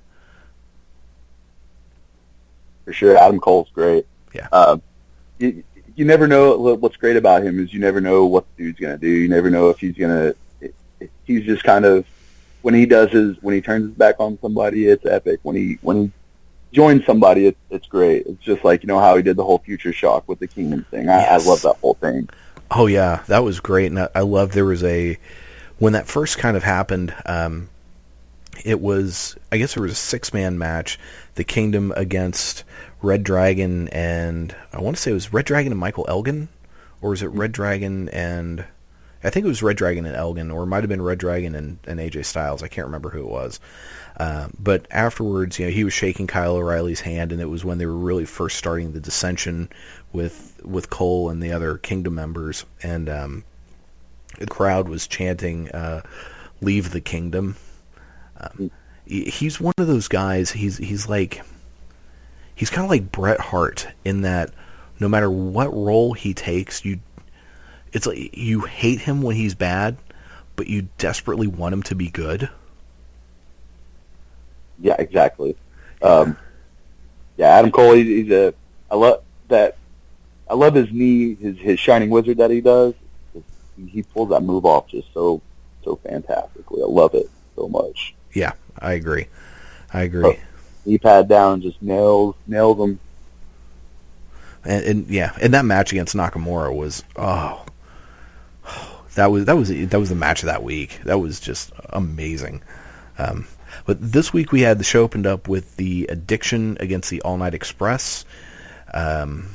For sure, Adam Cole's great. Yeah. You never know what's great about him is you never know what the dude's gonna do. You never know if he's just kind of when he turns his back on somebody, it's epic. When he joins somebody, it's great. It's just like how he did the whole Future Shock with the Kingdom thing. I love that whole thing. Oh yeah, that was great, and I love there was when that first kind of happened. It was, I guess there was a 6-man match, the Kingdom against Red Dragon and, I want to say it was Red Dragon and Michael Elgin, or was it Red Dragon and, I think it was Red Dragon and Elgin, or it might have been Red Dragon and AJ Styles, I can't remember who it was. But afterwards, he was shaking Kyle O'Reilly's hand, and it was when they were really first starting the dissension with Cole and the other Kingdom members, and the crowd was chanting, "Leave the Kingdom." He's one of those guys. He's kind of like Bret Hart in that no matter what role he takes, it's like you hate him when he's bad, but you desperately want him to be good. Yeah, exactly. Adam Cole. I love that. I love his knee, his Shining Wizard that he does. He pulls that move off just so fantastically. I love it so much. Yeah, I agree. Knee pad down, just nails him. And that match against Nakamura was that was the match of that week. That was just amazing. But this week we had the show opened up with the Addiction against the All Night Express, and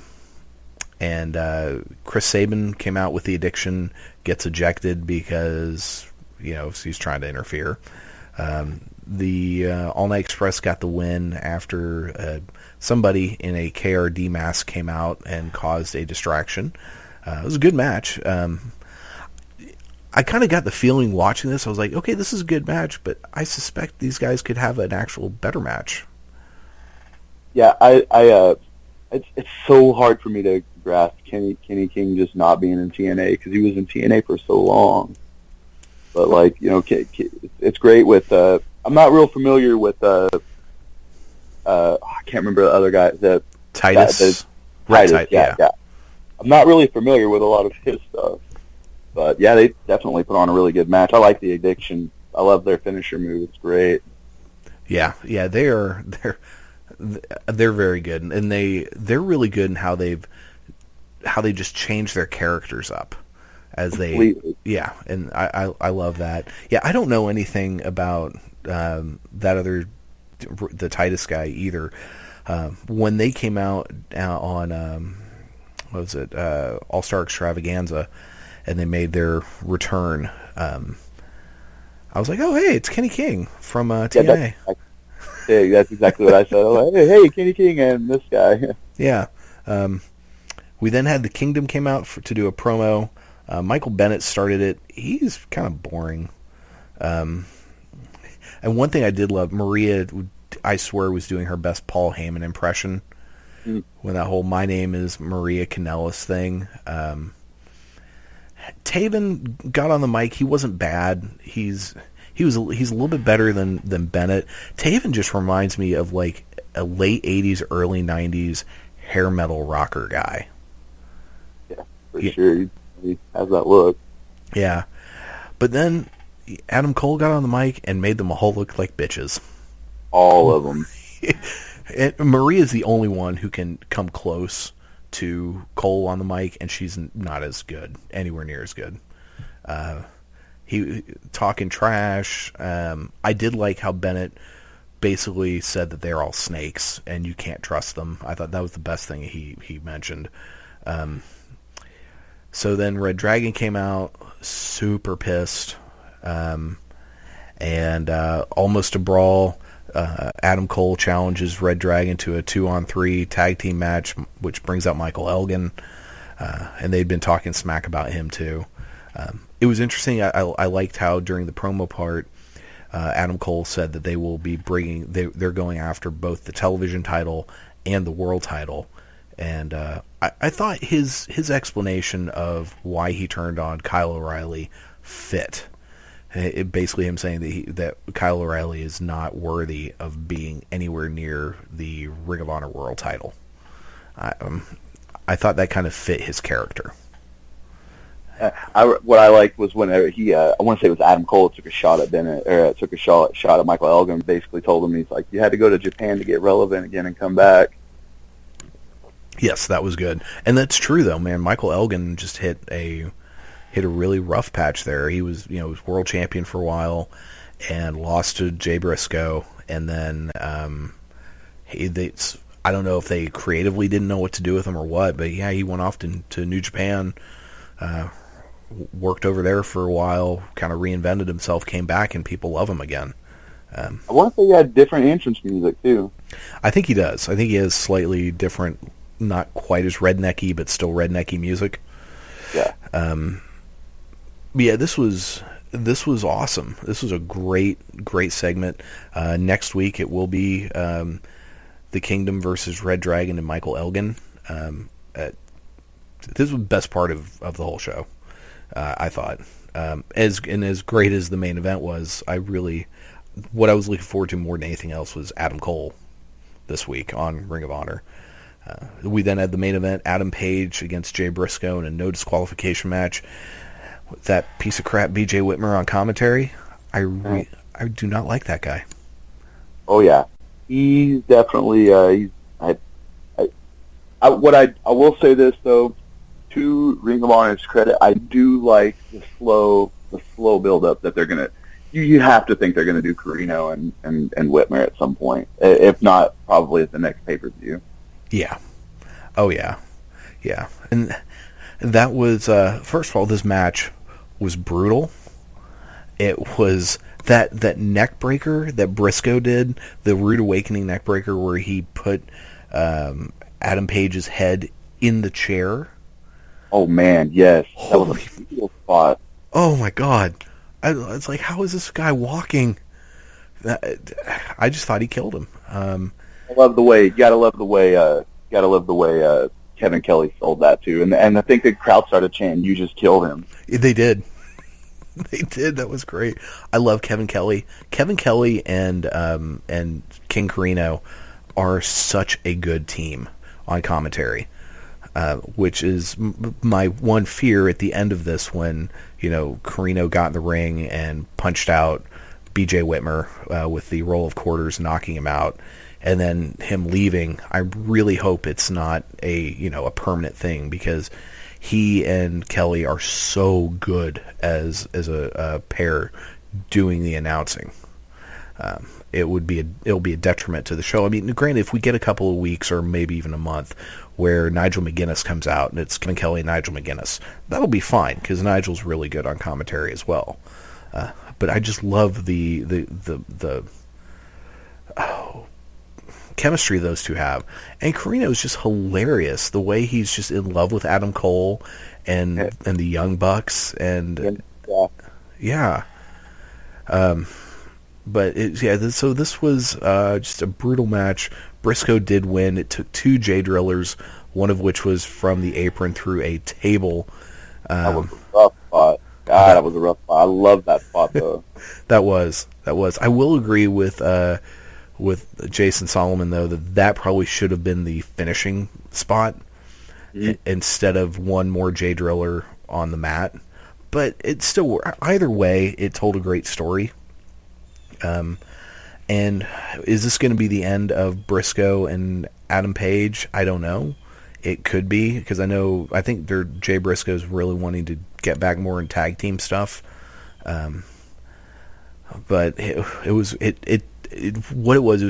Chris Sabin came out with the Addiction, gets ejected because he's trying to interfere. The All Night Express got the win after somebody in a KRD mask came out and caused a distraction. It was a good match. I kind of got the feeling watching this, I was like, okay, this is a good match, but I suspect these guys could have an actual better match. Yeah, it's so hard for me to grasp Kenny King just not being in TNA because he was in TNA for so long. But it's great with. I'm not real familiar with. I can't remember the other guy. The Titus. Titus. Yeah. I'm not really familiar with a lot of his stuff, but yeah, they definitely put on a really good match. I like the Addiction. I love their finisher move. It's great. Yeah, they're very good, and they're really good in how they just change their characters up. As Completely. And I love that. Yeah, I don't know anything about the Titus guy either. When they came out on what was it, All Star Extravaganza, and they made their return, I was like, oh hey, it's Kenny King from TNA. That's exactly what I said. I was like, hey, Kenny King and this guy. Yeah. We then had the Kingdom came out to do a promo. Michael Bennett started it. He's kind of boring. And one thing I did love, Maria, I swear, was doing her best Paul Heyman impression when that whole "My name is Maria Kanellis" thing. Taven got on the mic. He wasn't bad. He's a little bit better than Bennett. Taven just reminds me of like a late '80s, early '90s hair metal rocker guy. Yeah, for sure. He has that look. Yeah. But then Adam Cole got on the mic and made them all look like bitches. All of them. And Maria's the only one who can come close to Cole on the mic, and she's not as good, anywhere near as good. He talking trash. I did like how Bennett basically said that they're all snakes and you can't trust them. I thought that was the best thing he mentioned. So then Red Dragon came out, super pissed, and almost a brawl. Adam Cole challenges Red Dragon to a 2-on-3 tag team match, which brings out Michael Elgin, and they'd been talking smack about him too. It was interesting. I liked how during the promo part, Adam Cole said that they will be they're going after both the television title and the world title, and I thought his explanation of why he turned on Kyle O'Reilly fit. Basically him saying that Kyle O'Reilly is not worthy of being anywhere near the Ring of Honor world title. I thought that kind of fit his character. What I liked was when he, I want to say it was Adam Cole, took a shot at Bennett, or took a shot at Michael Elgin. Basically told him, he's like, you had to go to Japan to get relevant again and come back. Yes, that was good, and that's true though, man. Michael Elgin just hit a really rough patch there. He was, was world champion for a while, and lost to Jay Briscoe, and then I don't know if they creatively didn't know what to do with him or what, but yeah, he went off to New Japan. Worked over there for a while, kind of reinvented himself, came back, and people love him again. I want to say he had different entrance music, too. I think he does. I think he has slightly different, not quite as rednecky, but still rednecky music. Yeah. Yeah, this was awesome. This was a great segment. Next week it will be the Kingdom versus Red Dragon and Michael Elgin. This was the best part of the whole show, I thought. As great as the main event was, what I was looking forward to more than anything else was Adam Cole this week on Ring of Honor. We then had the main event, Adam Page against Jay Briscoe in a no disqualification match. With that piece of crap BJ Whitmer on commentary, I do not like that guy. Oh yeah, he's definitely. I will say this though, to Ring of Honor's credit, I do like the slow build up that they're gonna. You have to think they're gonna do Carino and Whitmer at some point, if not probably at the next pay-per-view. Yeah. Oh yeah, yeah, and that was first of all, this match was brutal. It was that neck breaker that Briscoe did, the Rude Awakening neck breaker, where he put Adam Page's head in the chair. Oh man, yes, that was a beautiful spot. Oh my god, it's like, how is this guy walking? I just thought he killed him. I love the way. Gotta love the way Kevin Kelly sold that too, and I think the crowd started chanting, "You just killed him." They did. They did. That was great. I love Kevin Kelly. Kevin Kelly and King Carino are such a good team on commentary, which is my one fear at the end of this, when Carino got in the ring and punched out BJ Whitmer with the roll of quarters, knocking him out, and then him leaving. I really hope it's not a permanent thing, because he and Kelly are so good as a pair doing the announcing. It'll be a detriment to the show. I mean, granted, if we get a couple of weeks or maybe even a month where Nigel McGuinness comes out and it's Kevin Kelly and Nigel McGuinness, that'll be fine, because Nigel's really good on commentary as well. But I just love the chemistry those two have, and Carino is just hilarious. The way he's just in love with Adam Cole and the Young Bucks, and yeah. But so this was just a brutal match. Briscoe did win. It took two J Drillers, one of which was from the apron through a table. That was a rough spot. God, that was a rough spot. I love that spot though. That was. I will agree with Jason Solomon, though, that probably should have been the finishing spot instead of one more J Driller on the mat. But it still, either way, it told a great story. And is this going to be the end of Briscoe and Adam Page? I don't know. It could be, because I think Jay Briscoe's really wanting to get back more in tag team stuff. But it was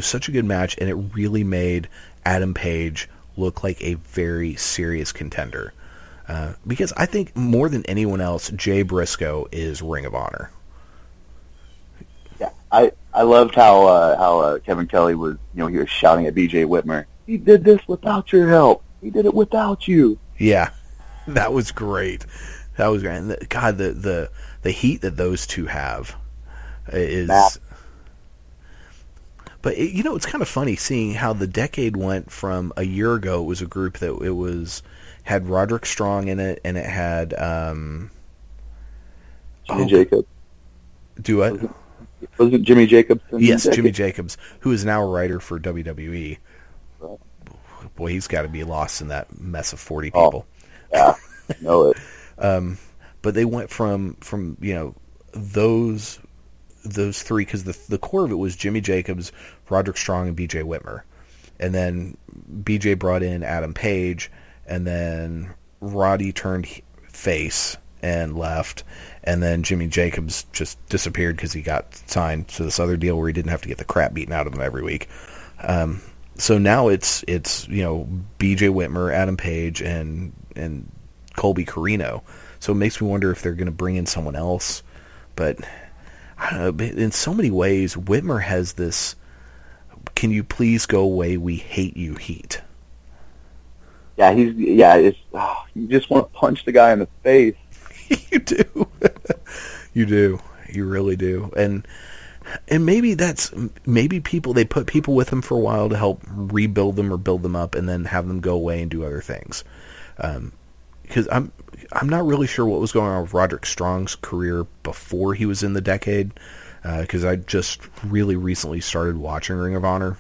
such a good match, and it really made Adam Page look like a very serious contender. Because I think more than anyone else, Jay Briscoe is Ring of Honor. Yeah, I I loved how Kevin Kelly was, he was shouting at B.J. Whitmer. He did this without your help. He did it without you. Yeah, that was great. That was great. And God, the heat that those two have is. But it's kind of funny seeing how the decade went from a year ago. It was a group that had Roderick Strong in it, and it had Jimmy Jacobs. Do what? Was it Jimmy Jacobs? Yes, Jimmy Jacobs, who is now a writer for WWE. Right. Boy, he's got to be lost in that mess of 40 people. Yeah, I know it. But they went from those three, because the core of it was Jimmy Jacobs, Roderick Strong, and B.J. Whitmer. And then B.J. brought in Adam Page, and then Roddy turned face and left, and then Jimmy Jacobs just disappeared because he got signed to this other deal where he didn't have to get the crap beaten out of him every week. So now it's B.J. Whitmer, Adam Page, and Colby Corino. So it makes me wonder if they're going to bring in someone else. But I don't know. In so many ways, Whitmer has this "Can you please go away? We hate you" heat. Yeah, you just want to punch the guy in the face. You do. You do. You really do. And maybe they put people with him for a while to help rebuild them or build them up, and then have them go away and do other things. Because I'm not really sure what was going on with Roderick Strong's career before he was in the decade. Because I just really recently started watching Ring of Honor.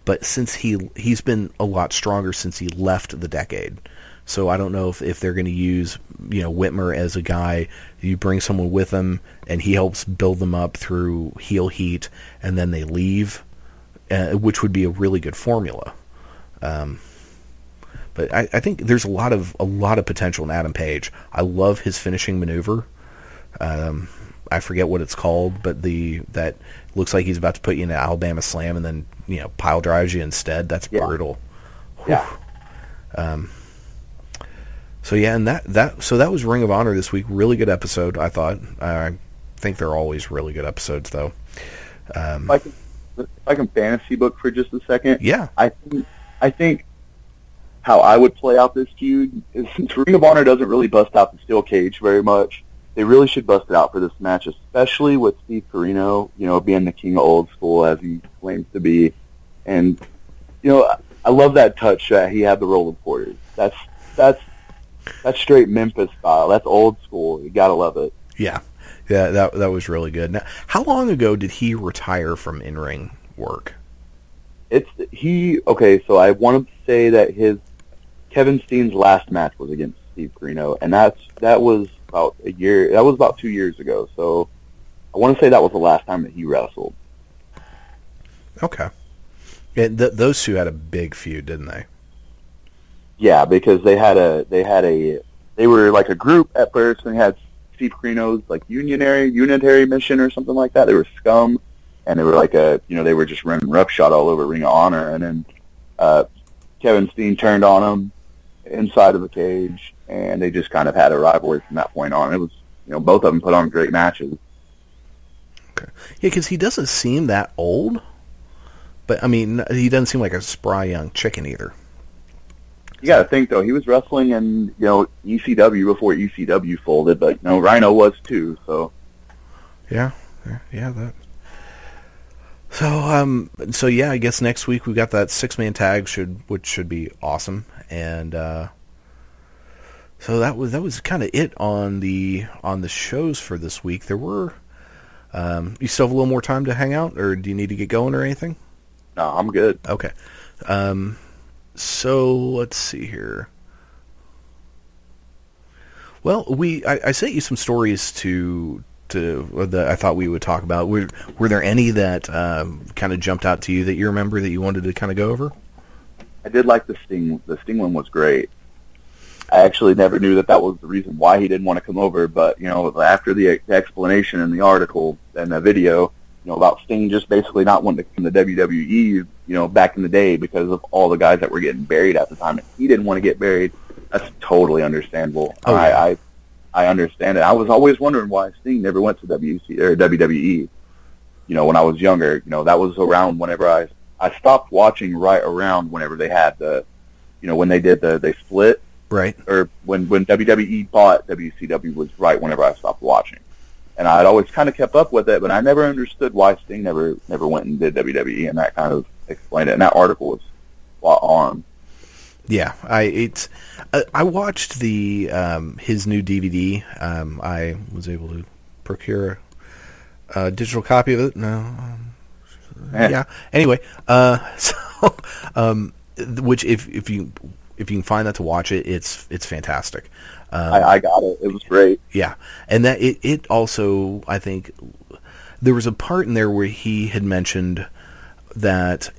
But since he's been a lot stronger since he left the decade. So I don't know if they're going to use Whitmer as a guy. You bring someone with him, and he helps build them up through heel heat, and then they leave, which would be a really good formula. But I think there's a lot of potential in Adam Page. I love his finishing maneuver. I forget what it's called, but that looks like he's about to put you in an Alabama Slam and then pile drives you instead. That's brutal. Yeah. So yeah, and that was Ring of Honor this week. Really good episode, I thought. I think they're always really good episodes, though. If I can fantasy book for just a second. Yeah. I think how I would play out this feud is, since Ring of Honor doesn't really bust out the steel cage very much, they really should bust it out for this match, especially with Steve Corino, being the king of old school as he claims to be. And, I love that touch that he had the Rolling Quarters. That's straight Memphis style. That's old school. You gotta love it. Yeah, that was really good. Now, how long ago did he retire from in-ring work? So I want to say that Kevin Steen's last match was against Steve Corino, and that was about a year. That was about 2 years ago. So I want to say that was the last time that he wrestled. Okay. And those two had a big feud, didn't they? Yeah, because they were like a group at first, and they had Steve Corino's like unitary mission or something like that. They were scum, and they were like they were just running roughshod all over Ring of Honor, and then Kevin Steen turned on them inside of the cage, and they just kind of had a rivalry from that point on. It was, both of them put on great matches. Okay. Yeah, because he doesn't seem that old, but I mean, he doesn't seem like a spry young chicken either. You got to think, though, he was wrestling in, ECW before ECW folded, but, Rhino was too, so. Yeah, that. So yeah, I guess next week we've got that 6-man tag, which should be awesome, and so that was kind of it on the shows for this week. There were, you still have a little more time to hang out, or do you need to get going or anything? No, I'm good. Okay. So let's see here. Well, I sent you some stories that I thought we would talk about. Were there any that kind of jumped out to you that you remember that you wanted to kind of go over? I did like the Sting. The Sting one was great. I actually never knew that was the reason why he didn't want to come over, but after the explanation in the article and the video, about Sting just basically not wanting to come to WWE, back in the day because of all the guys that were getting buried at the time. He didn't want to get buried. That's totally understandable. Oh, yeah. I understand it. I was always wondering why Sting never went to WC or WWE. when I was younger, that was around whenever I stopped watching right around whenever they had when they did they split. Right. Or when WWE bought WCW was right whenever I stopped watching. And I'd always kind of kept up with it, but I never understood why Sting never went and did WWE, and that kind of explained it. And that article was spot on. Yeah, I watched the his new DVD. I was able to procure a digital copy of it. No, yeah. Anyway, which if you can find that to watch it, it's fantastic. I got it. It was great. Yeah, and that it also, I think, there was a part in there where he had mentioned that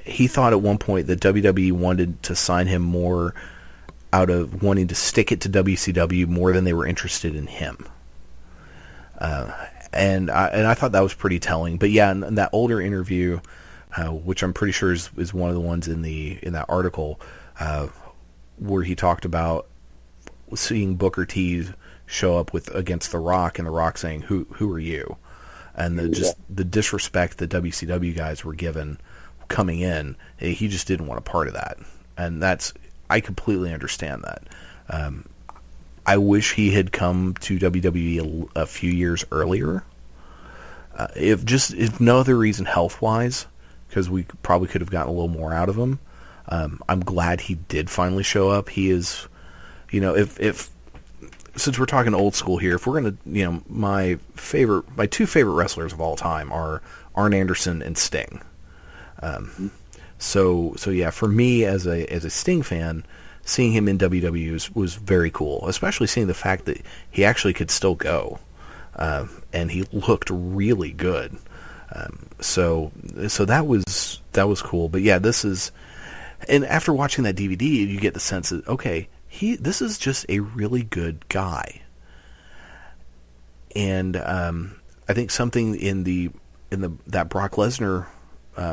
he thought at one point that WWE wanted to sign him more out of wanting to stick it to WCW more than they were interested in him. And I thought that was pretty telling. But yeah, in that older interview, which I'm pretty sure is one of the ones in that article, where he talked about seeing Booker T show up against The Rock, and The Rock saying, "Who are you?" And the disrespect that WCW guys were given coming in, he just didn't want a part of that. And I completely understand that. I wish he had come to WWE a few years earlier. If no other reason, health-wise, because we probably could have gotten a little more out of him. I'm glad he did finally show up. He is, if since we're talking old school here, if we're gonna, my two favorite wrestlers of all time are Arn Anderson and Sting. So yeah, for me as a Sting fan, seeing him in WWE was very cool, especially seeing the fact that he actually could still go, and he looked really good. So that was cool. But yeah, and after watching that DVD, you get the sense that, okay, this is just a really good guy. And I think something in that Brock Lesnar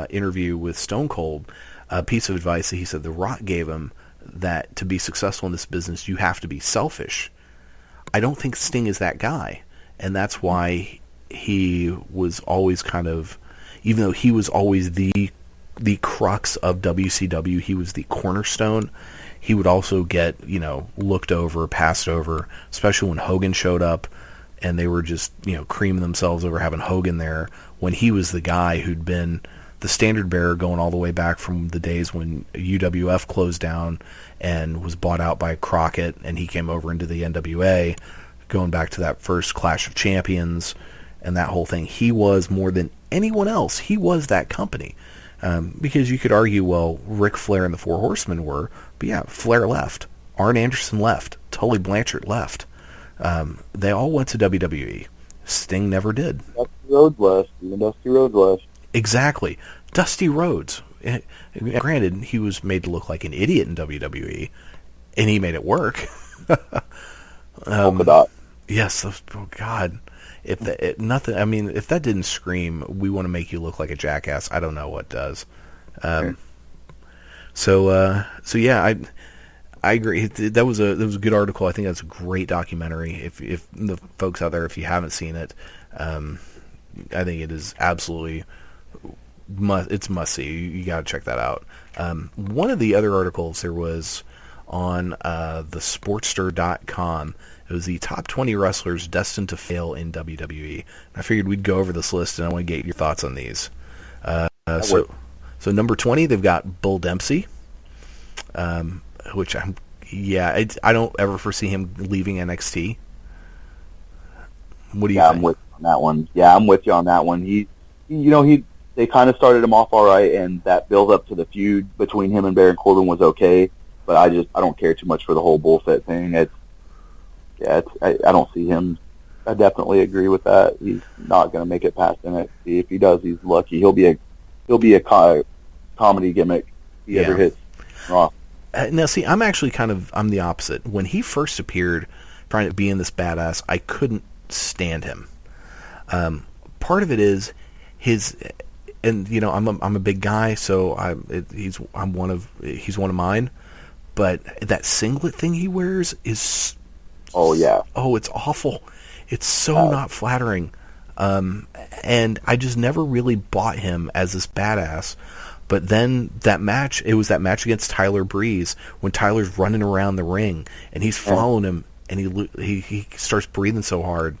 interview with Stone Cold, a piece of advice that he said The Rock gave him, that to be successful in this business, you have to be selfish. I don't think Sting is that guy, and that's why he was always kind of, even though he was always the crux of WCW, he was the cornerstone, he would also get, looked over, passed over, especially when Hogan showed up, and they were just, creaming themselves over having Hogan there, when he was the guy who'd been the standard bearer going all the way back from the days when UWF closed down and was bought out by Crockett, and he came over into the NWA, going back to that first Clash of Champions and that whole thing. He was, more than anyone else, he was that company. Because you could argue, well, Ric Flair and the Four Horsemen were, but yeah, Flair left, Arn Anderson left, Tully Blanchard left. They all went to WWE. Sting never did. Dusty Rhodes left. Even Dusty Rhodes left. Exactly. Dusty Rhodes. Granted, he was made to look like an idiot in WWE, and he made it work. Polka dot. Yes. Oh God. If that didn't scream, we want to make you look like a jackass, I don't know what does. So yeah, I agree. That was a good article. I think that's a great documentary. If the folks out there, if you haven't seen it, I think it is absolutely it's must see. You got to check that out. One of the other articles there was on the Sportster.com. It was the top 20 wrestlers destined to fail in WWE. I figured we'd go over this list, and I want to get your thoughts on these. So number 20, they've got Bull Dempsey, which I don't ever foresee him leaving NXT. What do you think? I'm with you on that one. Yeah, I'm with you on that one. They kind of started him off all right, and that build up to the feud between him and Baron Corbin was okay. But I don't care too much for the whole bullshit thing. I don't see him. I definitely agree with that. He's not going to make it past NXT. If he does, he's lucky. He'll be a comedy gimmick if he ever hits Raw. Now, see, I'm the opposite. When he first appeared, trying to be in this badass, I couldn't stand him. Part of it is and I'm a big guy, so he's one of mine. But that singlet thing he wears is, oh yeah, oh, it's awful. It's so not flattering. And I just never really bought him as this badass. But then that match, it was that match against Tyler Breeze when Tyler's running around the ring and he's following him and he starts breathing so hard.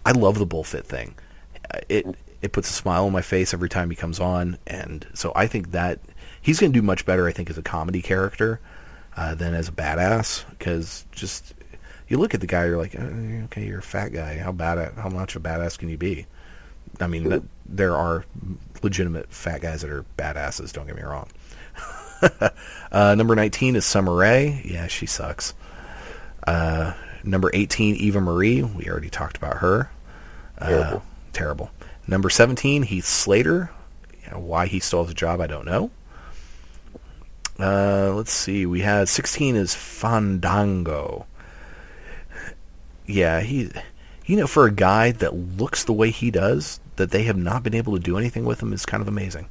I love the bullfit thing. It puts a smile on my face every time he comes on, and so I think that he's going to do much better, I think, as a comedy character than as a badass, because just you look at the guy, you're like, okay, you're a fat guy. How much a badass can you be? I mean, there are legitimate fat guys that are badasses, don't get me wrong. Number 19 is Summer Rae. Yeah, she sucks. Number 18, Eva Marie. We already talked about her. Terrible. Number 17, Heath Slater. Why he still has a job, I don't know. Let's see. We had 16 is Fandango. Yeah, for a guy that looks the way he does, that they have not been able to do anything with him is kind of amazing.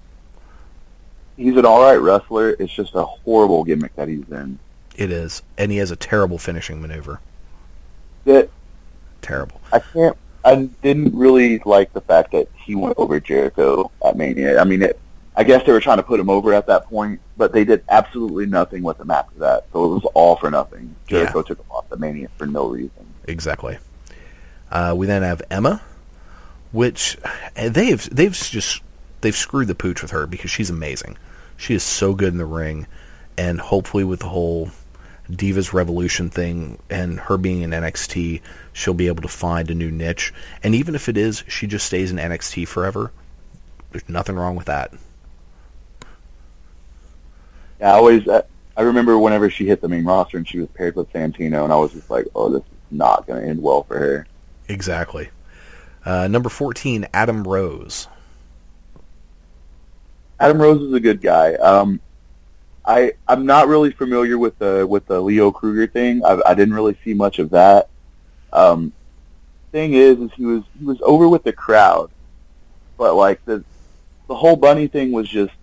He's an all right wrestler. It's just a horrible gimmick that he's in. It is, and he has a terrible finishing maneuver. Terrible. I didn't really like the fact that he went over Jericho at Mania. I mean, I guess they were trying to put him over at that point, but they did absolutely nothing with him after that. So it was all for nothing. Jericho took him off the Mania for no reason. Exactly. We then have Emma, which they've screwed the pooch with her because she's amazing. She is so good in the ring, and hopefully with the whole Divas Revolution thing and her being in NXT, she'll be able to find a new niche. And even if it is, she just stays in NXT forever, there's nothing wrong with that. Yeah, I remember whenever she hit the main roster and she was paired with Santino, and I was just like, oh, this is not going to end well for her. Exactly. Number 14, Adam Rose. Adam Rose is a good guy. I'm not really familiar with the Leo Kruger thing. I didn't really see much of that. Thing is he was over with the crowd, but like the whole bunny thing was just,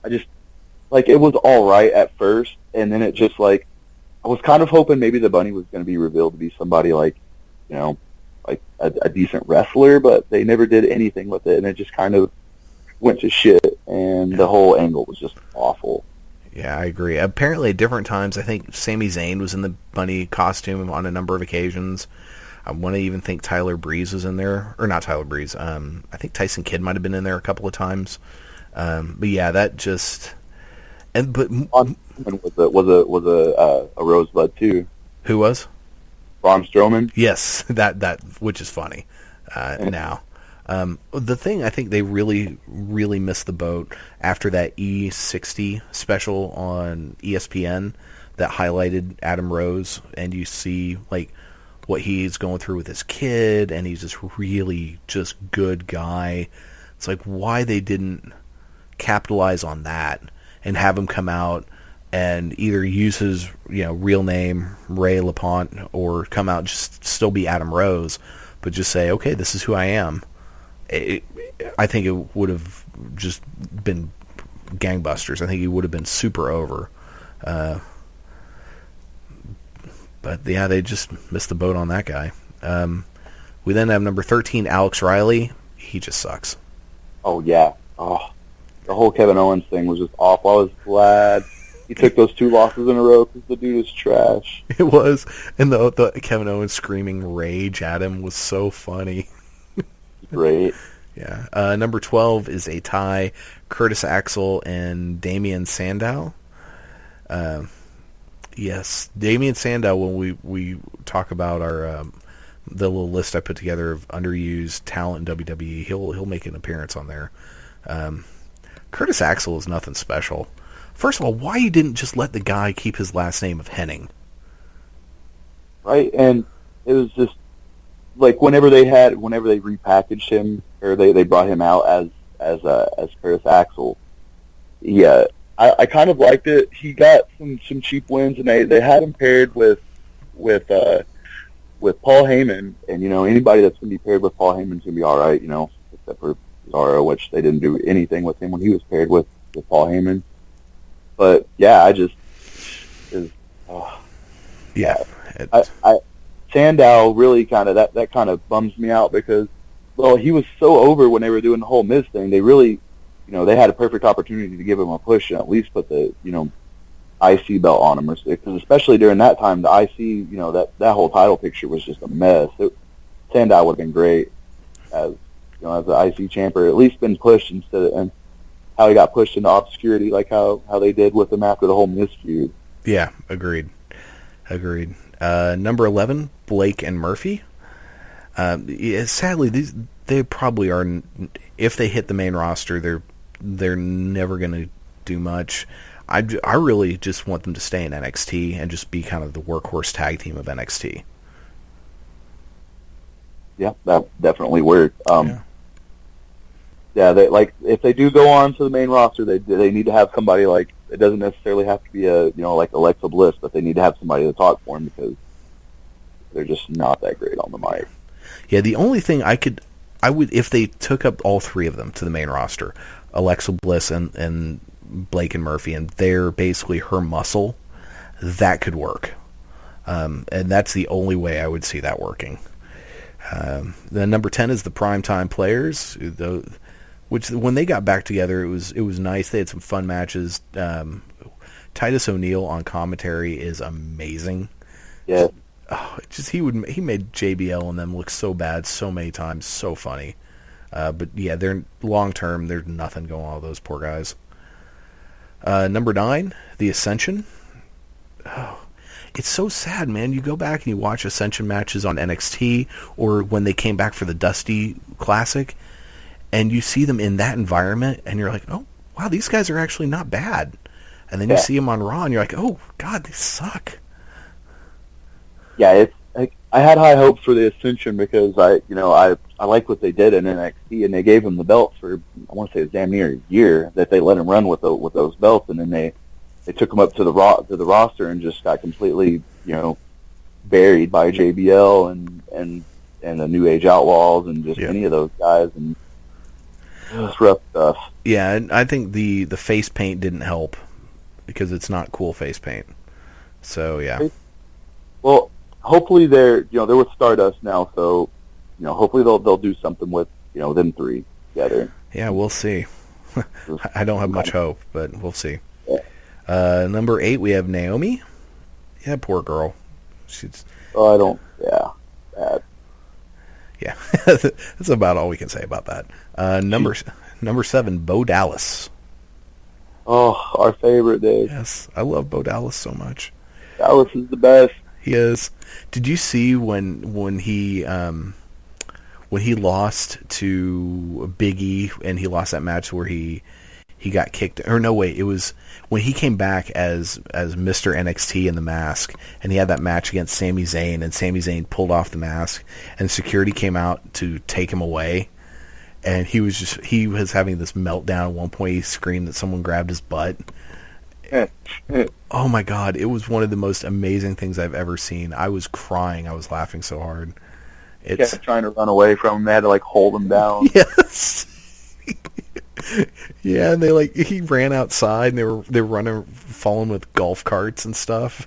it was all right at first, and then it just like, I was kind of hoping maybe the bunny was going to be revealed to be somebody like, like a decent wrestler, but they never did anything with it, and it just kind of went to shit, and the whole angle was just awful. Yeah, I agree. Apparently at different times, I think Sami Zayn was in the bunny costume on a number of occasions. I want to even think Tyler Breeze was in there, or not Tyler Breeze. I think Tyson Kidd might have been in there a couple of times. But yeah, that just was a Rosebud too. Who was? Braun Strowman. Yes, that which is funny now. The thing I think they really, really missed the boat after that E60 special on ESPN that highlighted Adam Rose, and you see like what he's going through with his kid, and he's just really just good guy. It's like why they didn't capitalize on that and have him come out and either use his real name Ray LaPont or come out just still be Adam Rose, but just say, okay, this is who I am. I think it would have just been gangbusters. I think he would have been super over. But yeah, they just missed the boat on that guy. We then have number 13, Alex Riley. He just sucks. Oh, yeah. Oh, the whole Kevin Owens thing was just awful. I was glad he took those 2 losses in a row because the dude is trash. It was. And the Kevin Owens screaming rage at him was so funny. Great. Yeah. Number 12 is a tie, Curtis Axel and Damian Sandow. Yes, Damian Sandow, when we talk about our the little list I put together of underused talent in WWE, he'll make an appearance on there. Curtis Axel is nothing special. First of all, why you didn't just let the guy keep his last name of Henning? Right, and it was just like whenever they repackaged him or they brought him out as Curtis Axel. Yeah, I kind of liked it. He got some cheap wins, and they had him paired with Paul Heyman, and anybody that's going to be paired with Paul Heyman's going to be all right, except for Cesaro, which they didn't do anything with him when he was paired with Paul Heyman. But yeah, Sandow really kind of that kind of bums me out because well, he was so over when they were doing the whole Miz thing. They really, they had a perfect opportunity to give him a push and at least put the, IC belt on him, because especially during that time, the IC, that whole title picture was just a mess. Sandow would have been great as the IC champ, or at least been pushed and how he got pushed into obscurity, like how they did with him after the whole Miz feud. Yeah, agreed. Number 11, Blake and Murphy. Sadly, they probably are. If they hit the main roster, they're never going to do much. I really just want them to stay in NXT and just be kind of the workhorse tag team of NXT. Yeah, that definitely worked. Yeah, if they do go on to the main roster, they need to have somebody like, it doesn't necessarily have to be like Alexa Bliss, but they need to have somebody to talk for them because they're just not that great on the mic. Yeah, the only thing I would if they took up all three of them to the main roster, Alexa Bliss and Blake and Murphy, and they're basically her muscle, that could work. And that's the only way I would see that working. Then number 10 is the Primetime Players, which when they got back together, it was nice. They had some fun matches. Titus O'Neil on commentary is amazing. Yeah. Oh, he made JBL and them look so bad so many times, so funny. But yeah, they're long term. There's nothing going on with those poor guys. Number 9, the Ascension. Oh, it's so sad, man. You go back and you watch Ascension matches on NXT or when they came back for the Dusty Classic, and you see them in that environment, and you're like, oh, wow, these guys are actually not bad. And then you see them on Raw, and you're like, oh, God, they suck. Yeah, I had high hopes for the Ascension because I like what they did in NXT, and they gave him the belt for, I want to say it was damn near a year that they let him run with those belts, and then they took him up to the roster and just got completely buried by JBL and the New Age Outlaws and just any of those guys, and it was rough stuff. Yeah, and I think the face paint didn't help because it's not cool face paint. So yeah. Well, hopefully they're with Stardust now, so hopefully they'll do something with them three together. Yeah, we'll see. I don't have much hope, but we'll see. Yeah. Number 8, we have Naomi. Yeah, poor girl. She's. Oh, I don't. Yeah. Bad. Yeah, that's about all we can say about that. Number 7, Bo Dallas. Oh, our favorite, Dave. Yes, I love Bo Dallas so much. Dallas is the best. He is. Did you see when he lost to Big E and he lost that match where he got kicked? Or no, wait, it was when he came back as Mr. NXT in the mask, and he had that match against Sami Zayn, and Sami Zayn pulled off the mask, and security came out to take him away, and he was having this meltdown. At one point, he screamed that someone grabbed his butt. Oh my God, it was one of the most amazing things I've ever seen. I was crying. I was laughing so hard. It's trying to run away from him. They had to hold him down. Yes. Yeah, and he ran outside, and they were running, following with golf carts and stuff.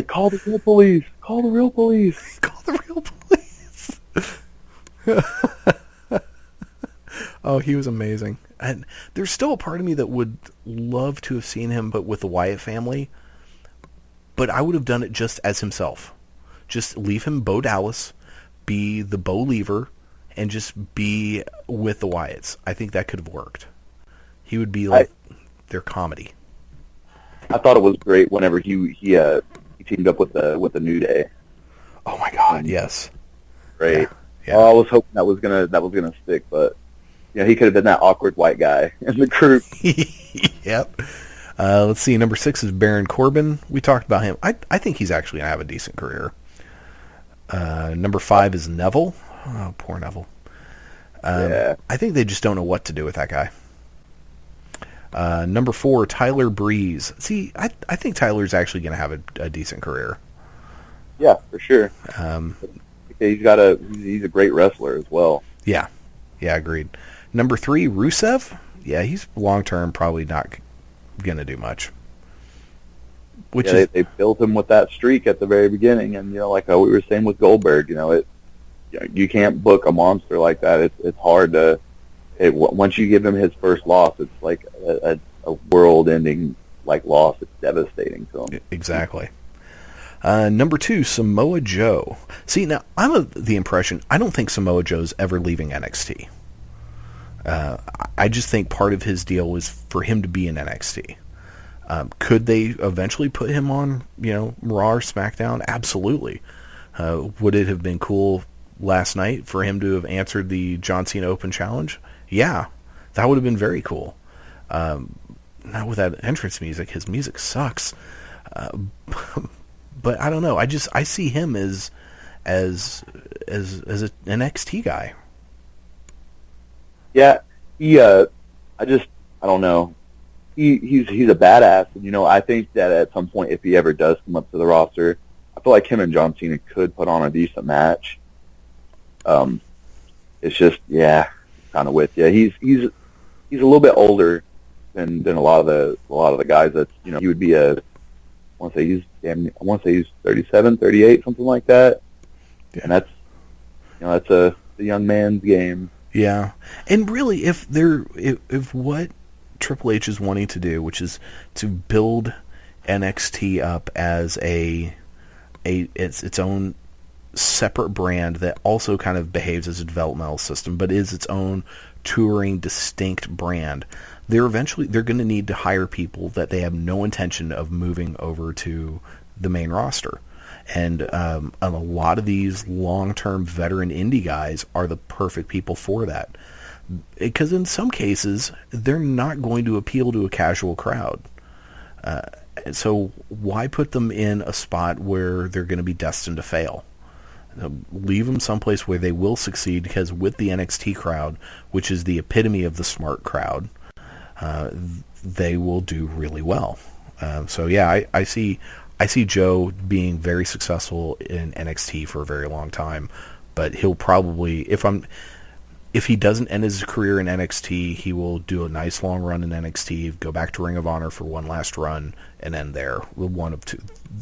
Call the real police. Call the real police. Call the real police. Oh, he was amazing. And there's still a part of me that would love to have seen him, but with the Wyatt family. But I would have done it just as himself. Just leave him Bo Dallas, be the Bo Lever, and just be with the Wyatts. I think that could have worked. He would be like their comedy. I thought it was great whenever he teamed up with the New Day. Oh my God, yes. Great. Yeah. Oh, I was hoping that was gonna stick, but. He could have been that awkward white guy in the group. Yep. Let's see. Number 6 is Baron Corbin. We talked about him. I think he's actually going to have a decent career. Number 5 is Neville. Oh, poor Neville. I think they just don't know what to do with that guy. Number 4, Tyler Breeze. See, I think Tyler's actually going to have a decent career. Yeah, for sure. He's a great wrestler as well. Yeah, agreed. Number 3, Rusev. Yeah, he's long-term probably not going to do much. They built him with that streak at the very beginning, and like we were saying with Goldberg, you can't book a monster like that. It's hard to. Once you give him his first loss, it's like a world-ending like loss. It's devastating to him. Exactly. Number 2, Samoa Joe. See, now I'm of the impression I don't think Samoa Joe's ever leaving NXT. I just think part of his deal was for him to be in NXT. Could they eventually put him on, Raw or SmackDown? Absolutely. Would it have been cool last night for him to have answered the John Cena Open Challenge? Yeah, that would have been very cool. Not with that entrance music. His music sucks. But I don't know. I see him as an NXT guy. Yeah, I don't know. He's a badass, and I think that at some point, if he ever does come up to the roster, I feel like him and John Cena could put on a decent match. It's just, kind of with you. He's a little bit older than a lot of the guys that he would be I want to say he's 37, 38, something like that. Yeah. And that's a young man's game. Yeah, and really, if what Triple H is wanting to do, which is to build NXT up as its own separate brand that also kind of behaves as a developmental system, but is its own touring, distinct brand, they're going to need to hire people that they have no intention of moving over to the main roster. And a lot of these long-term veteran indie guys are the perfect people for that. Because in some cases, they're not going to appeal to a casual crowd. So why put them in a spot where they're going to be destined to fail? Leave them someplace where they will succeed, because with the NXT crowd, which is the epitome of the smart crowd, they will do really well. I see Joe being very successful in NXT for a very long time, but he'll probably, if he doesn't end his career in NXT, he will do a nice long run in NXT, go back to Ring of Honor for one last run, and end there. One of two.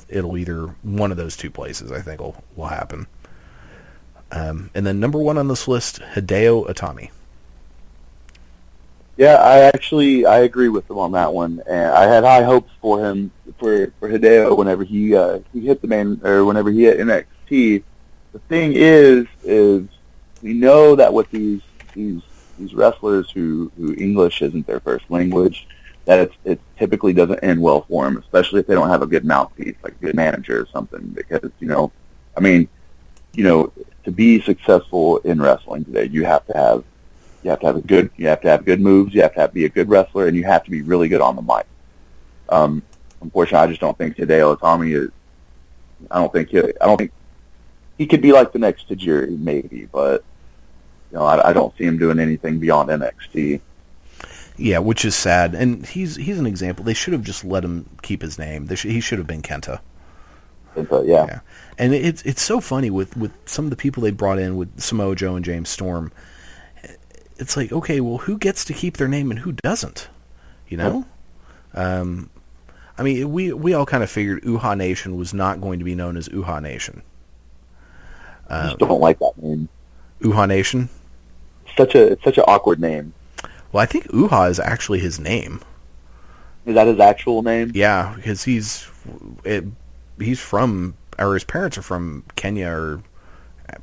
It'll either one of those two places, I think, will happen. And then number 1 on this list, Hideo Itami. Yeah, I agree with him on that one, and I had high hopes for him for Hideo whenever he hit whenever he hit NXT. The thing is we know that with these wrestlers who English isn't their first language, that it typically doesn't end well for them, especially if they don't have a good mouthpiece, like a good manager or something. Because to be successful in wrestling today, you have to have good moves, you have to be a good wrestler, and you have to be really good on the mic. Unfortunately, I just don't think Hideo Itami is. I don't think he could be like the next Tajiri, maybe, but I don't see him doing anything beyond NXT. Yeah, which is sad, and he's an example. They should have just let him keep his name. He should have been Kenta. Yeah. And it's so funny with some of the people they brought in with Samoa Joe and James Storm. It's like, okay, well, who gets to keep their name and who doesn't? We all kind of figured Uhaa Nation was not going to be known as Uhaa Nation. I just don't like that name. Uhaa Nation? It's such an awkward name. Well, I think Uhaa is actually his name. Is that his actual name? Yeah, because he's from, or his parents are from Kenya, or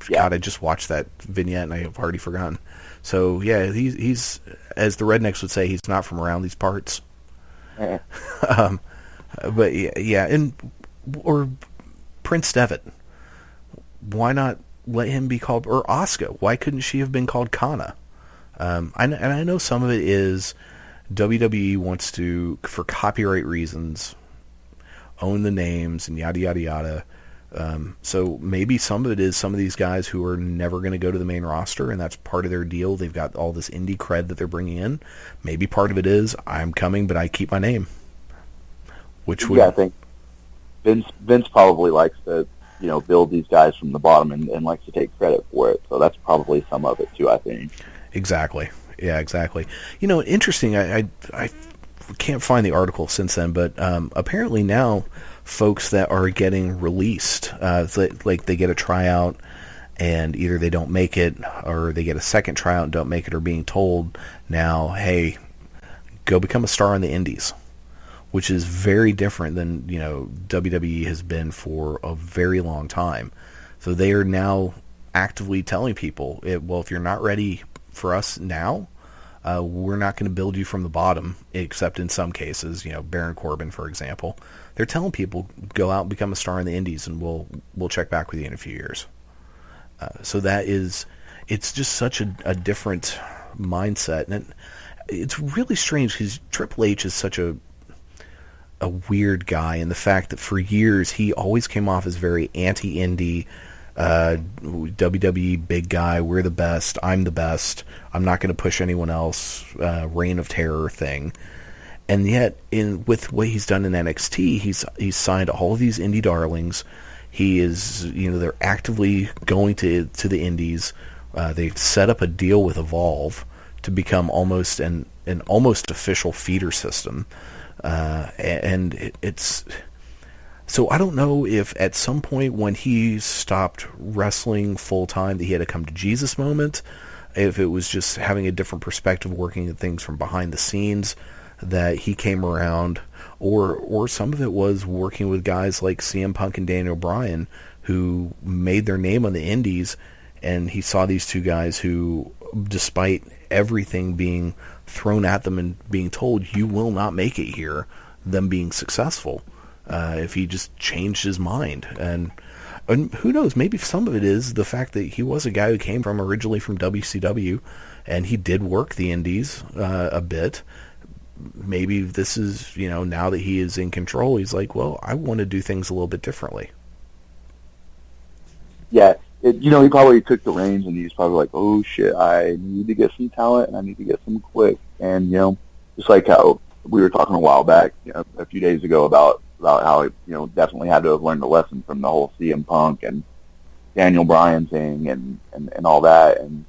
God, I just watched that vignette and I've already forgotten. So yeah, he's as the rednecks would say, he's not from around these parts. But yeah, or Prince Devitt. Why not let him be called, or Asuka? Why couldn't she have been called Kana? I know some of it is WWE wants to, for copyright reasons, own the names and yada yada yada. So maybe some of it is some of these guys who are never going to go to the main roster, and that's part of their deal. They've got all this indie cred that they're bringing in. Maybe part of it is, I'm coming, but I keep my name. I think Vince probably likes to, build these guys from the bottom and likes to take credit for it. So that's probably some of it too, I think. Exactly. Yeah, exactly. Interesting. I can't find the article since then, but apparently now folks that are getting released, like they get a tryout and either they don't make it, or they get a second tryout and don't make it, or being told now, hey, go become a star in the indies, which is very different than WWE has been for a very long time. So they are now actively telling people, well, if you're not ready for us now, we're not going to build you from the bottom, except in some cases, Baron Corbin, for example. They're telling people, go out and become a star in the indies, and we'll check back with you in a few years. So it's just such a different mindset, and it's really strange because Triple H is such a weird guy, and the fact that for years he always came off as very anti-indie, WWE big guy, we're the best, I'm the best, I'm not going to push anyone else, reign of terror thing. And yet, with what he's done in NXT, he's signed all of these indie darlings. He is, they're actively going to the indies. They've set up a deal with Evolve to become almost an almost official feeder system. It's so I don't know if at some point when he stopped wrestling full time that he had a come to Jesus moment, if it was just having a different perspective, working at things from behind the scenes, that he came around, or some of it was working with guys like CM Punk and Daniel Bryan, who made their name on the indies, and he saw these two guys who, despite everything being thrown at them and being told, you will not make it here, them being successful, if he just changed his mind. And who knows, maybe some of it is the fact that he was a guy who came originally from WCW, and he did work the indies a bit. Maybe this is, now that he is in control, he's like, well, I want to do things a little bit differently. Yeah, he probably took the reins, and he's probably like, oh shit, I need to get some talent, and I need to get some quick. And just like how we were talking a while back, a few days ago about how he, definitely had to have learned a lesson from the whole CM Punk and Daniel Bryan thing and all that. And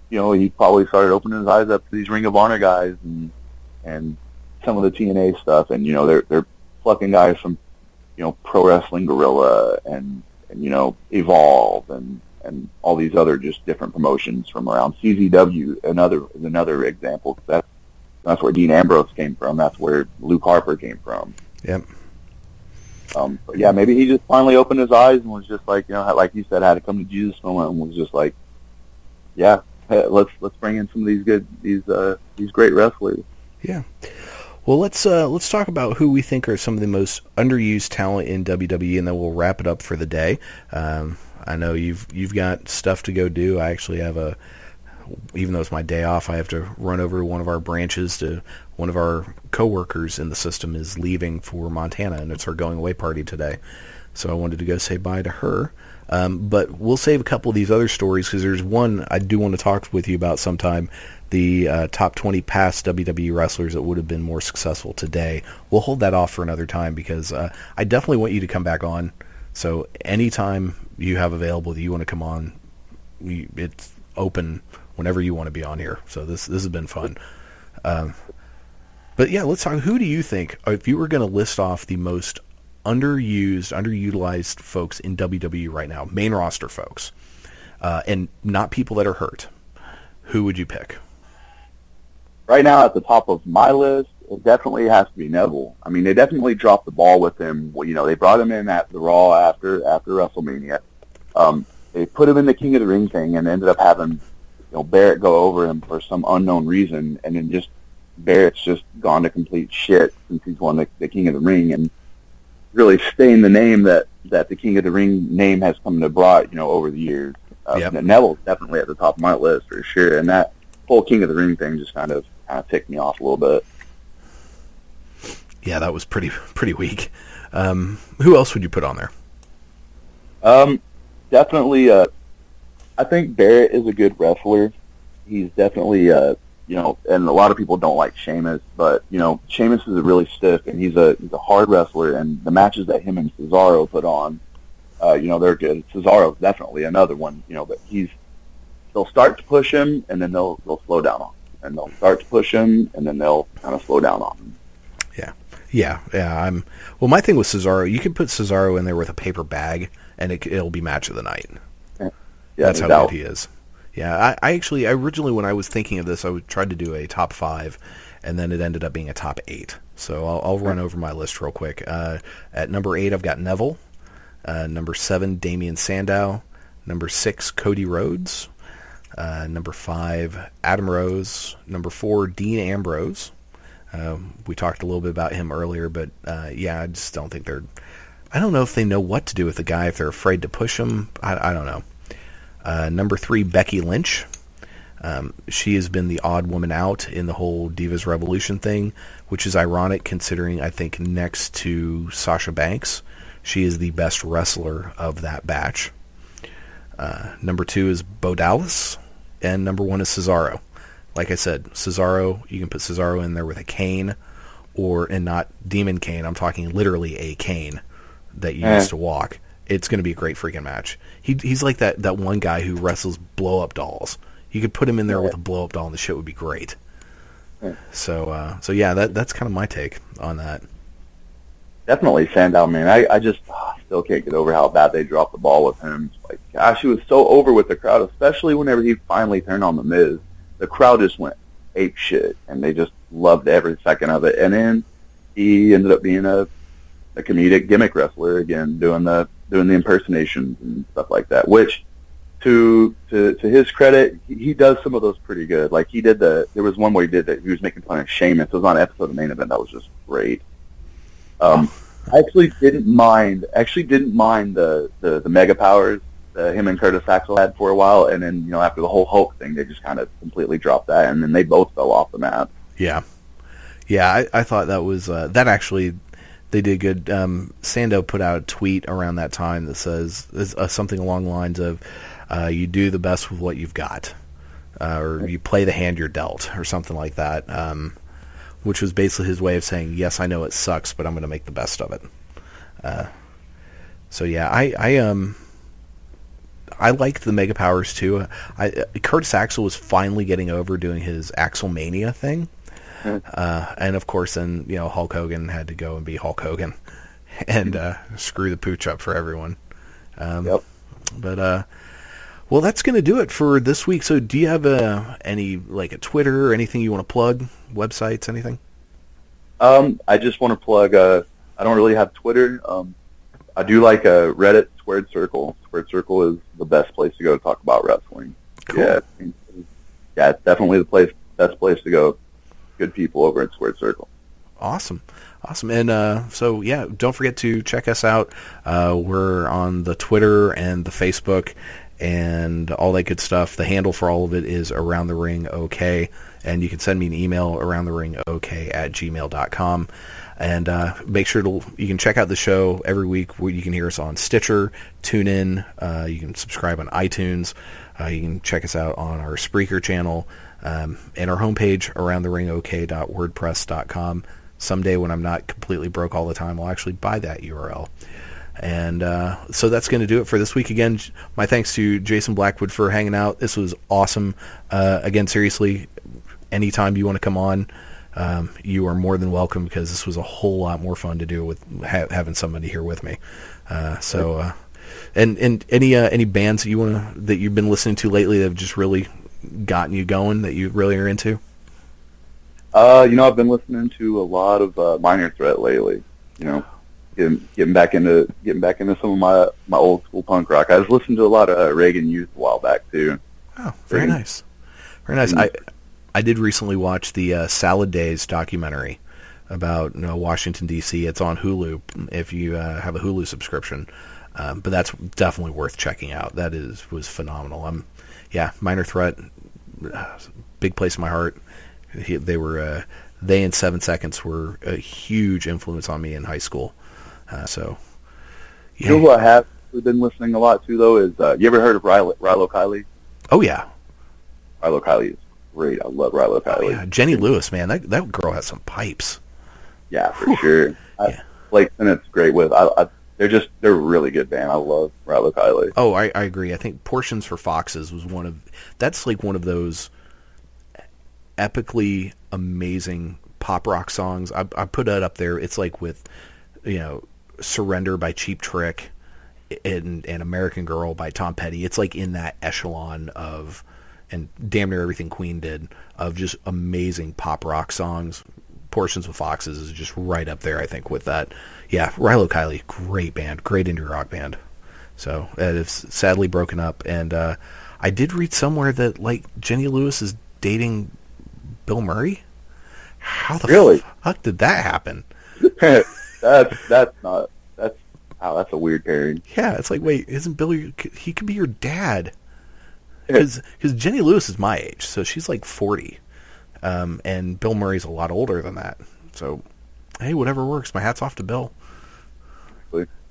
he probably started opening his eyes up to these Ring of Honor guys and some of the TNA stuff, and they're plucking guys from Pro Wrestling Guerrilla and Evolve and all these other just different promotions from around. CZW is another example. That's where Dean Ambrose came from. That's where Luke Harper came from. Yep. But yeah, maybe he just finally opened his eyes and was just like, like you said, had to come to Jesus moment, and was just like, yeah, hey, let's bring in some of these great wrestlers. Yeah. Well, let's talk about who we think are some of the most underused talent in WWE, and then we'll wrap it up for the day. I know you've got stuff to go do. I actually have even though it's my day off, I have to run over one of our branches to one of our coworkers in the system is leaving for Montana, and it's her going away party today. So I wanted to go say bye to her. But we'll save a couple of these other stories because there's one I do want to talk with you about sometime. The top 20 past WWE wrestlers that would have been more successful today. We'll hold that off for another time because I definitely want you to come back on. So anytime you have available that you want to come on, it's open whenever you want to be on here. So this has been fun. But yeah, let's talk. Who do you think, if you were going to list off the most underutilized folks in WWE right now, main roster folks, and not people that are hurt, who would you pick? Right now, at the top of my list, it definitely has to be Neville. I mean, they definitely dropped the ball with him. Well, they brought him in at the Raw after WrestleMania. They put him in the King of the Ring thing and ended up having Barrett go over him for some unknown reason, and then Barrett's just gone to complete shit since he's won the King of the Ring, and really stained the name that the King of the Ring name has come to brought over the years. Yep. Neville's definitely at the top of my list for sure, and that whole King of the Ring thing just kind of ticked me off a little bit. Yeah, that was pretty weak. Who else would you put on there? Definitely, I think Barrett is a good wrestler. He's definitely, and a lot of people don't like Sheamus, but, Sheamus is really stiff, and he's a hard wrestler, and the matches that him and Cesaro put on, they're good. Cesaro's definitely another one, but they'll start to push him, and then they'll slow down on him. And they'll start to push him, and then they'll kind of slow down on him. Yeah. Well, my thing with Cesaro, you can put Cesaro in there with a paper bag, and it'll be match of the night. Yeah, That's no how doubt. good he is. Yeah, I originally, when I was thinking of this, I tried to do a top 5, and then it ended up being a top 8. So I'll run over my list real quick. At number 8, I've got Neville. Number 7, Damian Sandow. Number 6, Cody Rhodes. Number 5, Adam Rose. Number 4, Dean Ambrose. We talked a little bit about him earlier, but yeah, I just don't think I don't know if they know what to do with the guy, if they're afraid to push him. I don't know. Number 3, Becky Lynch. She has been the odd woman out in the whole Divas Revolution thing, which is ironic considering I think next to Sasha Banks, she is the best wrestler of that batch. Number 2 is Bo Dallas, and number 1 is Cesaro. Like I said, Cesaro, you can put Cesaro in there with a cane, and not Demon Cane. I'm talking literally a cane that you used to walk. It's going to be a great freaking match. He's like that one guy who wrestles blow-up dolls. You could put him in there with a blow-up doll, and the shit would be great. So yeah, that's kind of my take on that. Definitely Sandow, man. I just still can't get over how bad they dropped the ball with him. Like, gosh, he was so over with the crowd, especially whenever he finally turned on The Miz. The crowd just went ape shit, and they just loved every second of it. And then he ended up being a comedic gimmick wrestler again, doing the impersonations and stuff like that. Which, to his credit, he does some of those pretty good. Like he did there was one where he did that. He was making fun of Sheamus. It was on an episode of Main Event that was just great. I actually didn't mind the mega powers him and Curtis Axel had for a while, and then after the whole Hulk thing, they just kind of completely dropped that, and then they both fell off the map. Yeah, I thought that was that actually they did good. Sandow put out a tweet around that time that says something along the lines of "You do the best with what you've got," or "You play the hand you're dealt," or something like that. Which was basically his way of saying, "Yes, I know it sucks, but I'm going to make the best of it." So yeah, I liked the Mega Powers too. Curtis Axel was finally getting over doing his Axelmania thing, and of course, then Hulk Hogan had to go and be Hulk Hogan, and screw the pooch up for everyone. Yep. But well, that's going to do it for this week. So, do you have any a Twitter or anything you want to plug? Websites, anything? I just want to plug. I don't really have Twitter. I do like Reddit, Squared Circle. Squared Circle is the best place to go to talk about wrestling. Cool. Yeah, it's definitely the best place to go. Good people over at Squared Circle. Awesome. And so, yeah, don't forget to check us out. We're on the Twitter and the Facebook and all that good stuff. The handle for all of it is Around the Ring OK, and you can send me an email, aroundtheringok@gmail.com. And make sure you can check out the show every week. You can hear us on Stitcher, TuneIn. You can subscribe on iTunes. You can check us out on our Spreaker channel and our homepage, aroundtheringok.wordpress.com. Someday when I'm not completely broke all the time, I'll actually buy that URL. And so that's going to do it for this week. Again, my thanks to Jason Blackwood for hanging out. This was awesome. Again, seriously, anytime you want to come on, you are more than welcome, because this was a whole lot more fun to do with having somebody here with me. And any bands that you've been listening to lately that have just really gotten you going, that you really are into? I've been listening to a lot of Minor Threat lately. Getting back into some of my old school punk rock. I was listening to a lot of Reagan Youth a while back too. Oh, very nice. Very nice. I did recently watch the Salad Days documentary about Washington, D.C. It's on Hulu if you have a Hulu subscription. But that's definitely worth checking out. That was phenomenal. Minor Threat, big place in my heart. They and 7 Seconds were a huge influence on me in high school. You know who I have been listening a lot to, though, is you ever heard of Rilo Kiley? Oh, yeah. Rilo Kiley is great. I love Rilo Kiley. Oh, yeah. Jenny Lewis, man, that girl has some pipes. Yeah, for sure. Blake Bennett's great with. They're a really good band. I love Rilo Kiley. Oh, I agree. I think Portions for Foxes was one of those epically amazing pop rock songs. I put that up there. It's like with, Surrender by Cheap Trick and American Girl by Tom Petty. It's like in that echelon of, and damn near everything Queen did, of just amazing pop rock songs. Portions with Foxes is just right up there, I think, with that. Yeah, Rilo Kiley, great band, great indie rock band. So it's sadly broken up, and I did read somewhere that like Jenny Lewis is dating Bill Murray. How the fuck did that happen? That's a weird pairing. Yeah, it's like, wait, isn't Bill? He could be your dad. Because Jenny Lewis is my age, so she's like 40, and Bill Murray's a lot older than that. So, hey, whatever works. My hat's off to Bill.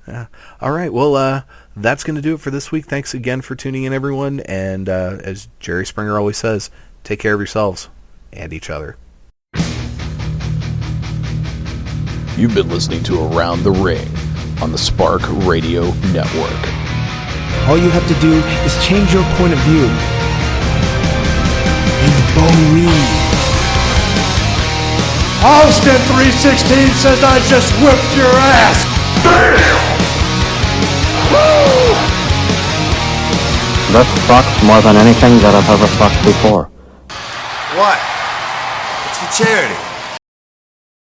Yeah. All right. Well, that's going to do it for this week. Thanks again for tuning in, everyone. And as Jerry Springer always says, take care of yourselves and each other. You've been listening to Around the Ring on the Spark Radio Network. All you have to do is change your point of view. And believe. Austin 316 says I just whipped your ass. Damn! Woo! That sucks more than anything that I've ever sucked before. What? It's for charity.